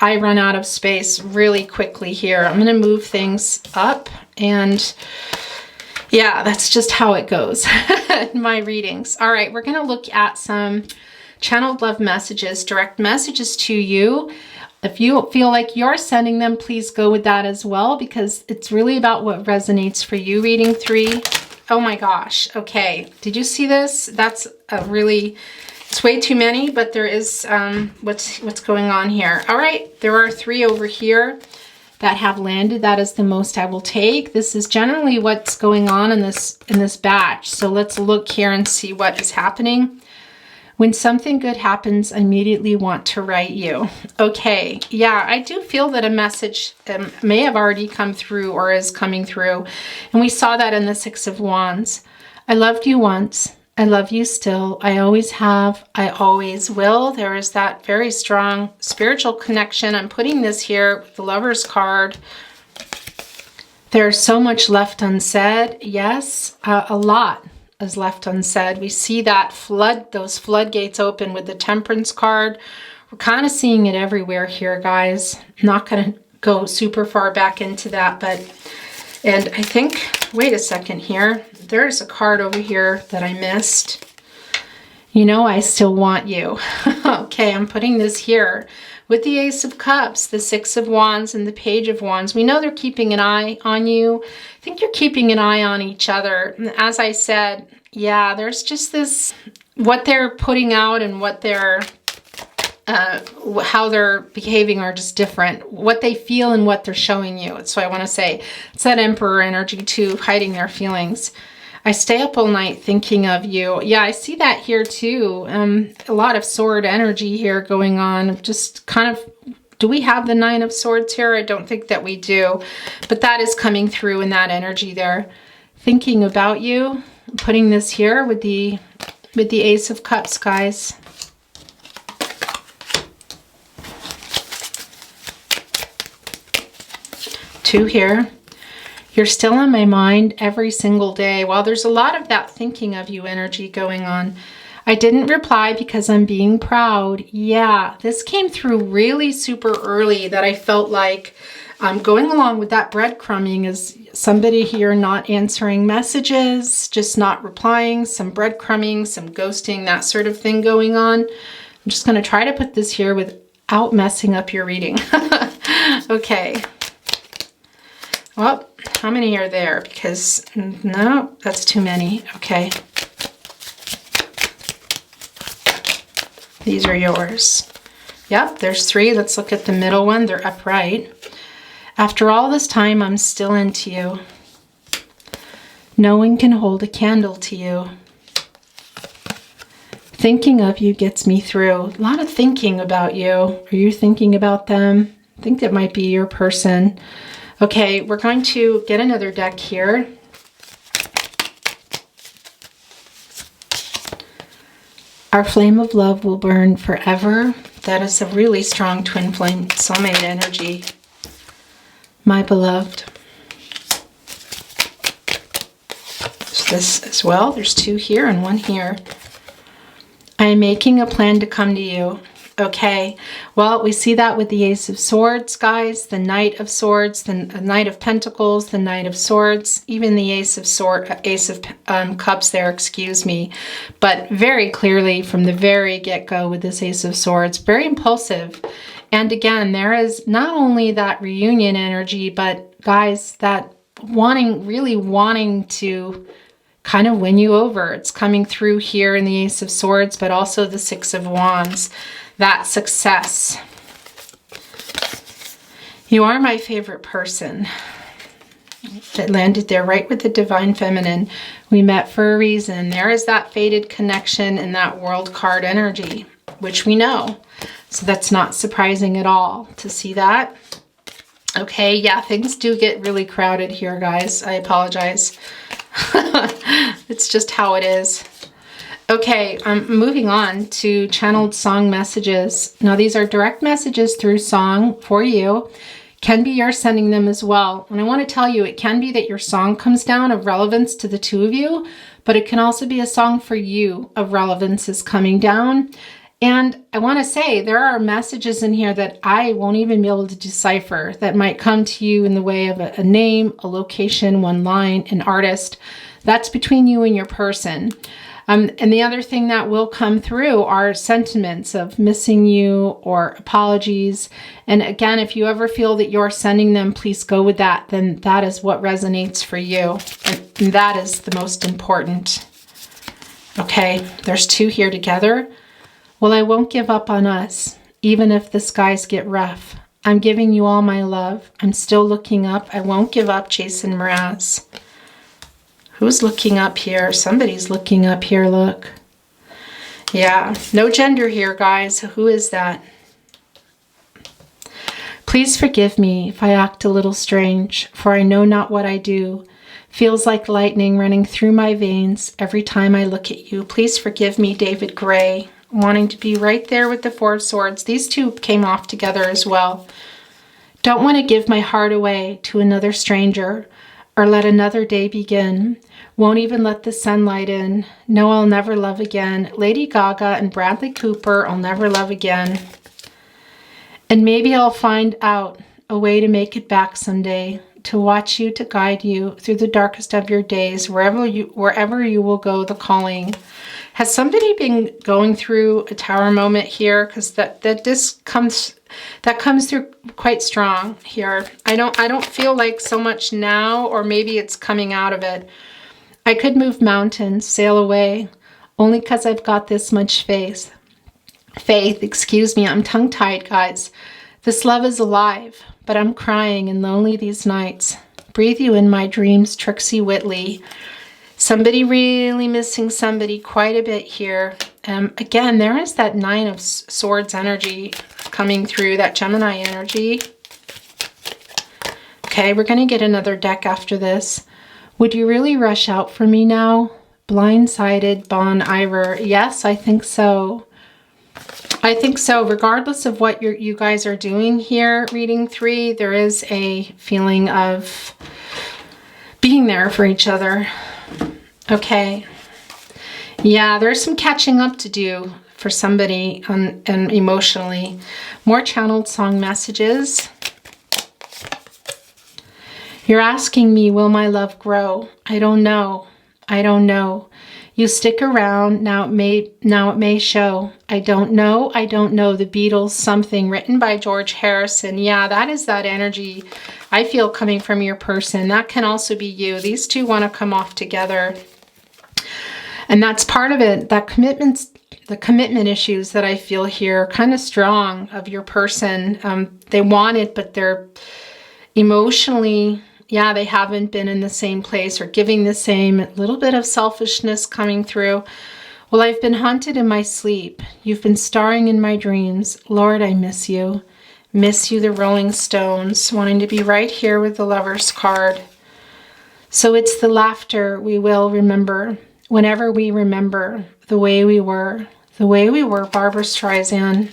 A: I run out of space really quickly here. I'm going to move things up, and yeah, that's just how it goes in my readings. All right. We're going to look at some channeled love messages, direct messages to you. If you feel like you're sending them, please go with that as well, because it's really about what resonates for you. Reading 3. Oh my gosh. Okay. Did you see this? That's a really, it's way too many, but there is what's going on here. All right. There are 3 over here that have landed. That is the most I will take. This is generally what's going on in this batch. So let's look here and see what is happening. When something good happens, I immediately want to write you. Okay, yeah, I do feel that a message may have already come through or is coming through. And we saw that in the Six of Wands. I loved you once. I love you still. I always have. I always will. There is that very strong spiritual connection. I'm putting this here with the Lover's card. There's so much left unsaid. Yes, a lot is left unsaid. We see that those floodgates open with the Temperance card. We're kind of seeing it everywhere here, guys. I'm not going to go super far back into that, and I think, wait a second here. There's a card over here that I missed. You know, I still want you. Okay, I'm putting this here with the Ace of Cups, the Six of Wands, and the Page of Wands. We know they're keeping an eye on you. I think you're keeping an eye on each other. As I said, yeah, there's just this, what they're putting out and what they're, how they're behaving are just different. What they feel and what they're showing you. So I want to say, it's that Emperor energy too, hiding their feelings. I stay up all night thinking of you. Yeah, I see that here too. A lot of sword energy here going on. Just kind of, do we have the Nine of Swords here? I don't think that we do. But that is coming through in that energy there. Thinking about you. I'm putting this here with the Ace of Cups, guys. Two here. You're still on my mind every single day. Well, there's a lot of that thinking of you energy going on. I didn't reply because I'm being proud. Yeah, this came through really super early that I felt like going along with that breadcrumbing is somebody here not answering messages, just not replying, some breadcrumbing, some ghosting, that sort of thing going on. I'm just going to try to put this here without messing up your reading. Okay. Well, how many are there? Because, no, that's too many. Okay. These are yours. Yep, there's three. Let's look at the middle one. They're upright. After all this time, I'm still into you. No one can hold a candle to you. Thinking of you gets me through. A lot of thinking about you. Are you thinking about them? I think that might be your person. Okay, we're going to get another deck here. Our flame of love will burn forever. That is a really strong twin flame soulmate energy. My beloved. There's this as well. There's two here and one here. I am making a plan to come to you. Okay, well, we see that with the Ace of Swords, guys, the Knight of Swords, the Knight of Pentacles, the Knight of Swords, even the Ace of Cups there, excuse me. But very clearly from the very get-go with this Ace of Swords, very impulsive. And again, there is not only that reunion energy, but guys, that really wanting to kind of win you over. It's coming through here in the Ace of Swords, but also the Six of Wands. That success. You are my favorite person. It landed there right with the Divine Feminine. We met for a reason. There is that fated connection in that World card energy, which we know. So that's not surprising at all to see that. Okay, yeah, things do get really crowded here, guys. I apologize. It's just how it is. Okay, I'm moving on to channeled song messages. Now, these are direct messages through song for you. Can be you're sending them as well. And I want to tell you, it can be that your song comes down of relevance to the two of you, but it can also be a song for you of relevance is coming down. And I want to say there are messages in here that I won't even be able to decipher that might come to you in the way of a name, a location, one line, an artist. That's between you and your person. And the other thing that will come through are sentiments of missing you or apologies. And again, if you ever feel that you're sending them, please go with that. Then that is what resonates for you. And that is the most important. Okay, there's two here together. Well, I won't give up on us, even if the skies get rough. I'm giving you all my love. I'm still looking up. I won't give up, Jason Mraz. Who's looking up here? Somebody's looking up here, look. Yeah, no gender here, guys. Who is that? Please forgive me if I act a little strange, for I know not what I do. Feels like lightning running through my veins every time I look at you. Please forgive me, David Gray. Wanting to be right there with the Four of Swords. These two came off together as well. Don't want to give my heart away to another stranger or let another day begin. Won't even let the sunlight in. No, I'll never love again. Lady Gaga and Bradley Cooper, I'll never love again. And maybe I'll find out a way to make it back someday, to watch you, to guide you through the darkest of your days, wherever you will go, the calling. Has somebody been going through a tower moment here? Because that comes through quite strong here. I don't feel like so much now, or maybe it's coming out of it. I could move mountains, sail away, only because I've got this much faith. Excuse me, I'm tongue-tied, guys. This love is alive, but I'm crying and lonely these nights. Breathe you in my dreams, Trixie Whitley. Somebody really missing somebody quite a bit here. Again, there is that Nine of Swords energy coming through, that Gemini energy. Okay, we're going to get another deck after this. Would you really rush out for me now? Blindsided, Bon Iver. Yes, I think so. I think so. Regardless of what you guys are doing here, reading 3, there is a feeling of being there for each other. Okay. Yeah, there's some catching up to do for somebody and emotionally. More channeled song messages. You're asking me, will my love grow? I don't know. I don't know. You stick around, now it may show. I don't know. I don't know. The Beatles, Something, written by George Harrison. Yeah, that is that energy I feel coming from your person. That can also be you. These two want to come off together. And that's part of it. That the commitment issues that I feel here, kind of strong of your person. They want it, but they're emotionally, yeah, they haven't been in the same place or giving the same. A little bit of selfishness coming through. Well, I've been haunted in my sleep. You've been starring in my dreams. Lord, I miss you. Miss you, the Rolling Stones. Wanting to be right here with the Lover's card. So it's the laughter we will remember. Whenever we remember the way we were. The way we were, Barbra Streisand.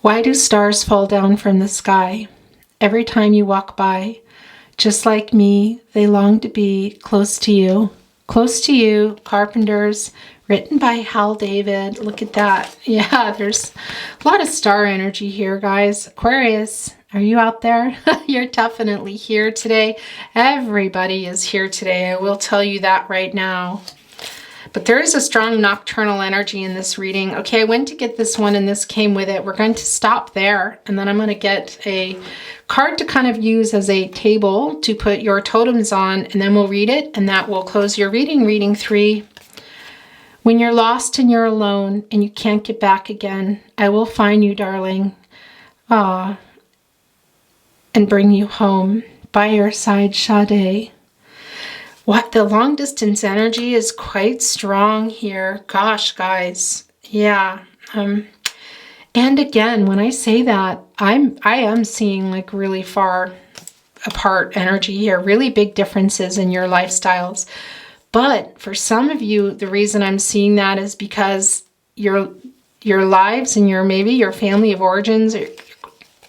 A: Why do stars fall down from the sky every time you walk by? Just like me, they long to be close to you. Close to you, Carpenters, written by Hal David. Look at that. Yeah, there's a lot of star energy here, guys. Aquarius, are you out there? You're definitely here today. Everybody is here today. I will tell you that right now. But there is a strong nocturnal energy in this reading. Okay, I went to get this one and this came with it. We're going to stop there, and then I'm going to get a card to kind of use as a table to put your totems on, and then we'll read it, and that will close your reading. Reading 3. When you're lost and you're alone and you can't get back again, I will find you, darling. Ah, and bring you home. By your side, Sade. What, the long distance energy is quite strong here. Gosh, guys. Yeah. And again, when I say that, I am seeing like really far apart energy here, really big differences in your lifestyles. But for some of you, the reason I'm seeing that is because your lives and maybe your family of origins,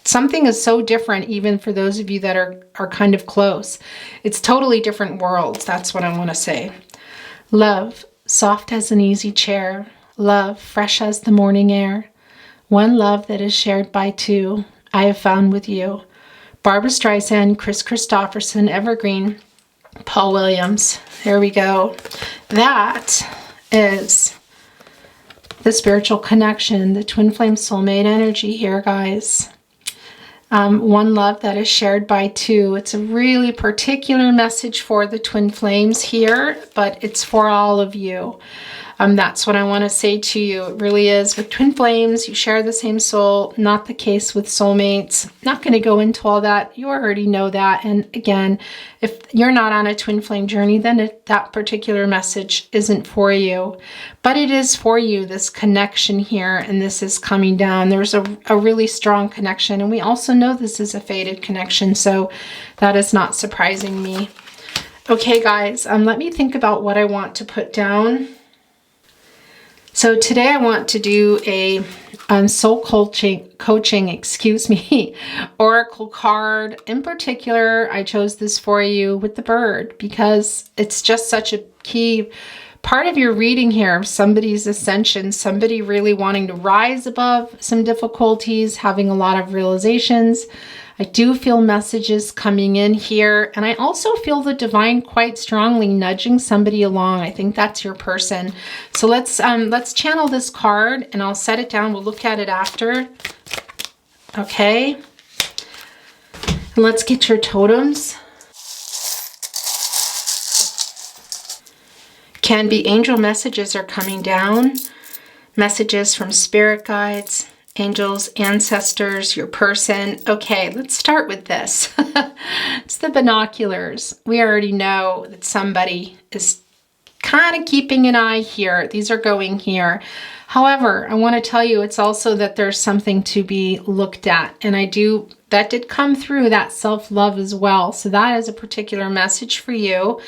A: something is so different even for those of you that are kind of close. It's totally different worlds. That's what I want to say. Love, soft as an easy chair. Love, fresh as the morning air. One love that is shared by two, I have found with you. Barbra Streisand, Chris Christopherson, Evergreen, Paul Williams. There we go. That is the spiritual connection, the twin flame soulmate energy here, guys. One love that is shared by two. It's a really particular message for the twin flames here, but it's for all of you. That's what I want to say to you. It really is. With twin flames, you share the same soul. Not the case with soulmates. Not going to go into all that. You already know that. And again, if you're not on a twin flame journey, then that particular message isn't for you. But it is for you, this connection here, and this is coming down. There's a really strong connection, and we also know this is a fated connection, so that is not surprising me. Okay, guys, let me think about what I want to put down. So today I want to do a soul coaching, excuse me, oracle card. In particular, I chose this for you with the bird because it's just such a key part of your reading here. Somebody's ascension, somebody really wanting to rise above some difficulties, having a lot of realizations. I do feel messages coming in here, and I also feel the divine quite strongly nudging somebody along. I think that's your person. So let's channel this card, and I'll set it down. We'll look at it after. Okay. And let's get your totems. Can be angel messages are coming down. Messages from spirit guides, angels, ancestors, your person. Okay, let's start with this. It's the binoculars. We already know that somebody is kind of keeping an eye here. These are going here. However, I want to tell you it's also that there's something to be looked at. And that did come through, that self-love as well. So that is a particular message for you.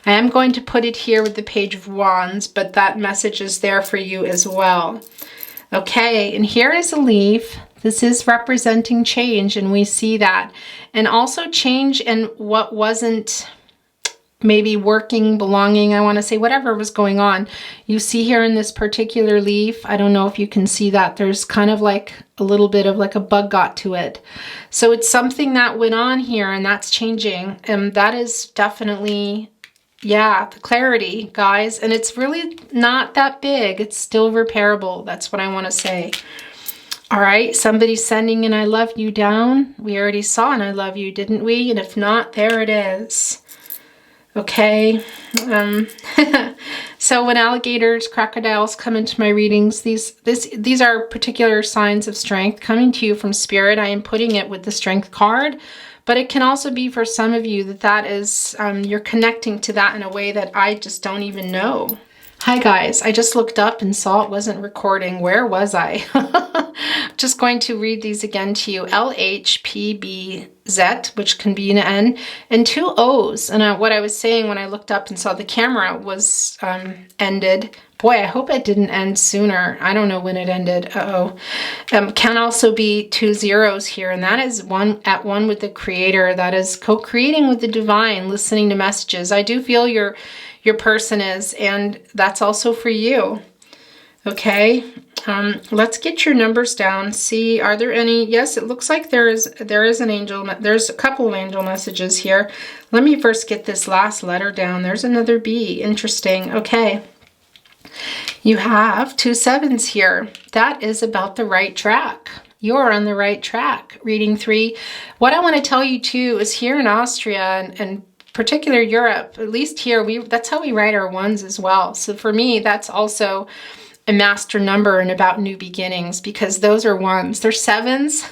A: I am going to put it here with the Page of Wands, but that message is there for you as well. Okay, and here is a leaf. This is representing change, and we see that. And also change in what wasn't maybe working, belonging, I want to say, whatever was going on. You see here in this particular leaf, I don't know if you can see that, there's kind of like a little bit of like a bug got to it. So it's something that went on here, and that's changing. And that is definitely, yeah, the clarity, guys. And it's really not that big. It's still repairable. That's what I want to say. All right, somebody's sending an I love you down. We already saw an I love you, didn't we? And if not, there it is. Okay. So when alligators, crocodiles come into my readings, these are particular signs of strength coming to you from spirit. I am putting it with the strength card. But it can also be for some of you that is, you're connecting to that in a way that I just don't even know. Hi guys, I just looked up and saw it wasn't recording. Where was I? Just going to read these again to you. LHPBZ, which can be an N, and 2 O's. And what I was saying when I looked up and saw the camera was ended. Boy, I hope it didn't end sooner. I don't know when it ended. Can also be 2 zeros here, and that is one with the Creator. That is co-creating with the divine, listening to messages. I do feel your person is, and that's also for you. Okay, let's get your numbers down. See, are there any? Yes, it looks like there is an angel. There's a couple of angel messages here. Let me first get this last letter down. There's another B. Interesting. Okay. You have 2 7s here. That is about the right track. You're on the right track. Reading 3. What I want to tell you too is here in Austria and particular Europe, at least here, that's how we write our 1s as well. So for me, that's also a master number and about new beginnings, because those are 1s. They're 7s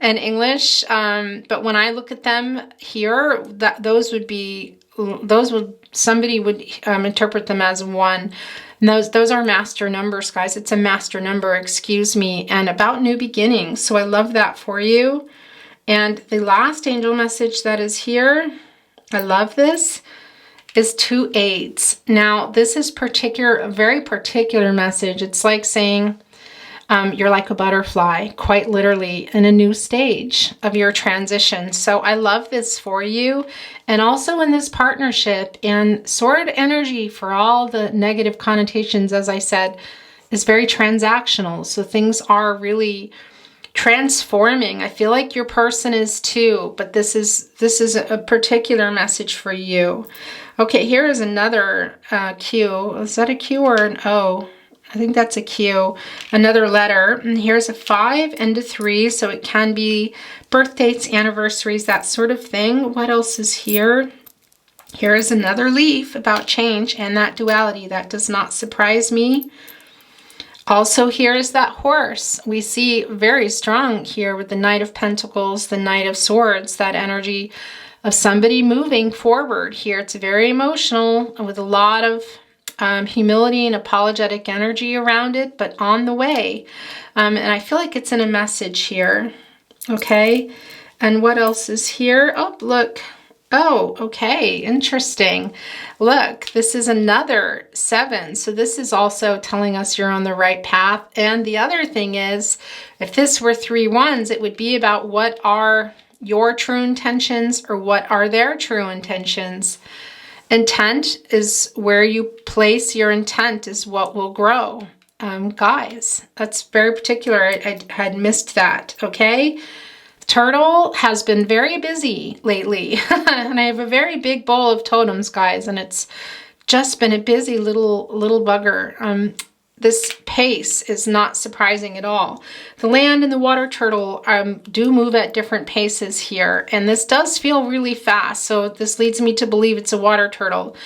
A: in English, but when I look at them here, somebody would interpret them as 1. And those are master numbers, guys. It's a master number, excuse me, and about new beginnings. So I love that for you. And the last angel message that is here, I love this, is 2 8s. Now, this is a very particular message. It's like saying you're like a butterfly, quite literally, in a new stage of your transition. So I love this for you. And also in this partnership, and sword energy, for all the negative connotations, as I said, is very transactional. So things are really transforming. I feel like your person is too, but this is a particular message for you. Okay, here is another Q. Is that a Q or an O? I think that's a Q. Another letter. And here's a 5 and a 3, so it can be birth dates, anniversaries, that sort of thing. What else is here? Here is another leaf about change and that duality. That does not surprise me. Also, here is that horse. We see very strong here with the Knight of Pentacles, the Knight of Swords, that energy of somebody moving forward here. It's very emotional with a lot of humility and apologetic energy around it, but on the way. And I feel like it's in a message here. Okay. And what else is here? Oh, look. Oh, okay. Interesting. Look, this is another 7. So this is also telling us you're on the right path. And the other thing is, if this were 3 wands, it would be about what are your true intentions or what are their true intentions. Intent is where you place your intent is what will grow. Guys, that's very particular. I had missed that. Okay. Turtle has been very busy lately, and I have a very big bowl of totems, guys, and it's just been a busy little bugger. This pace is not surprising at all. The land and the water turtle do move at different paces here, and this does feel really fast, so this leads me to believe it's a water turtle.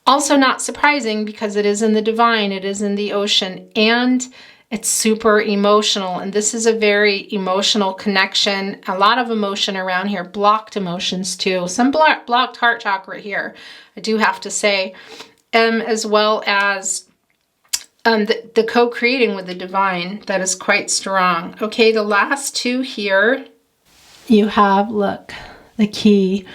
A: Also not surprising because it is in the divine, it is in the ocean, and it's super emotional, and this is a very emotional connection. A lot of emotion around here, blocked emotions too. Some blocked heart chakra here, I do have to say, as well as the co-creating with the divine. That is quite strong. Okay, the last 2 here. You have, look, the key.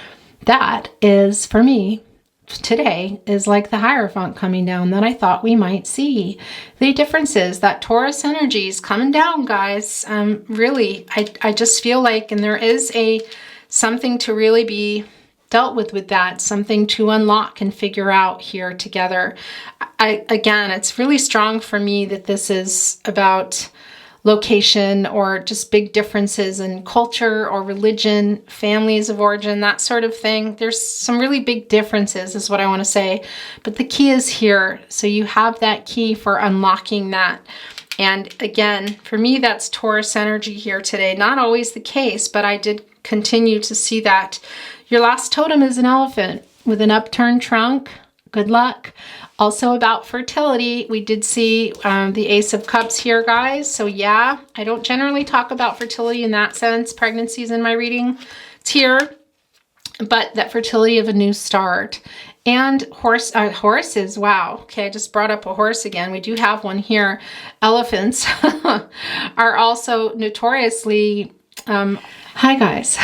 A: That is, for me, today is like the Hierophant coming down that I thought we might see. The difference is that Taurus energy is coming down, guys. Really, I just feel like, and there is something to really be dealt with that, something to unlock and figure out here together. Again, it's really strong for me that this is about location or just big differences in culture or religion, families of origin, that sort of thing. There's some really big differences is what I want to say, but the key is here. So you have that key for unlocking that. And again, for me, that's Taurus energy here today. Not always the case, but I did continue to see that. Your last totem is an elephant with an upturned trunk. Good luck. Also about fertility, we did see the Ace of Cups here, guys. So yeah, I don't generally talk about fertility in that sense. Pregnancies in my reading, it's here, but that fertility of a new start. And horses, wow. Okay, I just brought up a horse again. We do have one here. Elephants are also notoriously... Hi guys.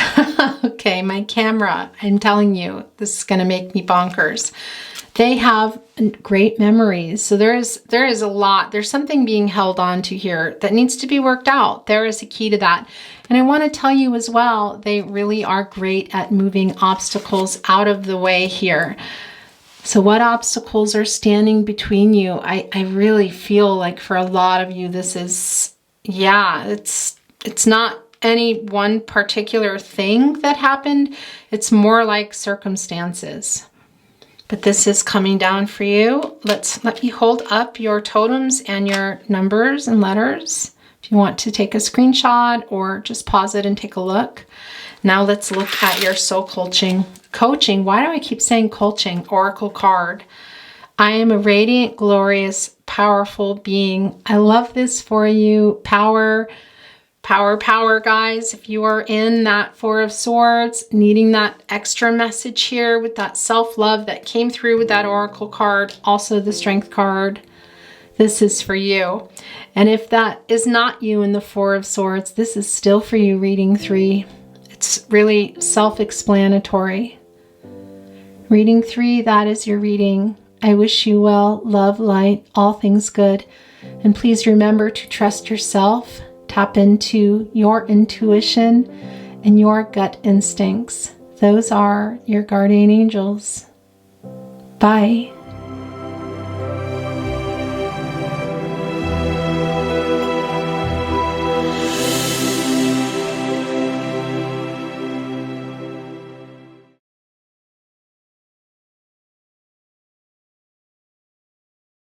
A: Okay, my camera, I'm telling you, this is going to make me bonkers. They have great memories. So there is a lot. There's something being held on to here that needs to be worked out. There is a key to that. And I want to tell you as well, they really are great at moving obstacles out of the way here. So what obstacles are standing between you? I really feel like for a lot of you, this is, yeah, it's not any one particular thing that happened. It's more like circumstances. But this is coming down for you. Let me hold up your totems and your numbers and letters. If you want to take a screenshot or just pause it and take a look. Now let's look at your soul coaching. Why do I keep saying coaching? Oracle card. I am a radiant, glorious, powerful being. I love this for you. Power, guys. If you are in that 4 of Swords, needing that extra message here with that self-love that came through with that Oracle card, also the Strength card, this is for you. And if that is not you in the 4 of Swords, this is still for you, reading 3. It's really self-explanatory. Reading 3, that is your reading. I wish you well, love, light, all things good. And please remember to trust yourself. Tap into your intuition and your gut instincts. Those are your guardian angels. Bye.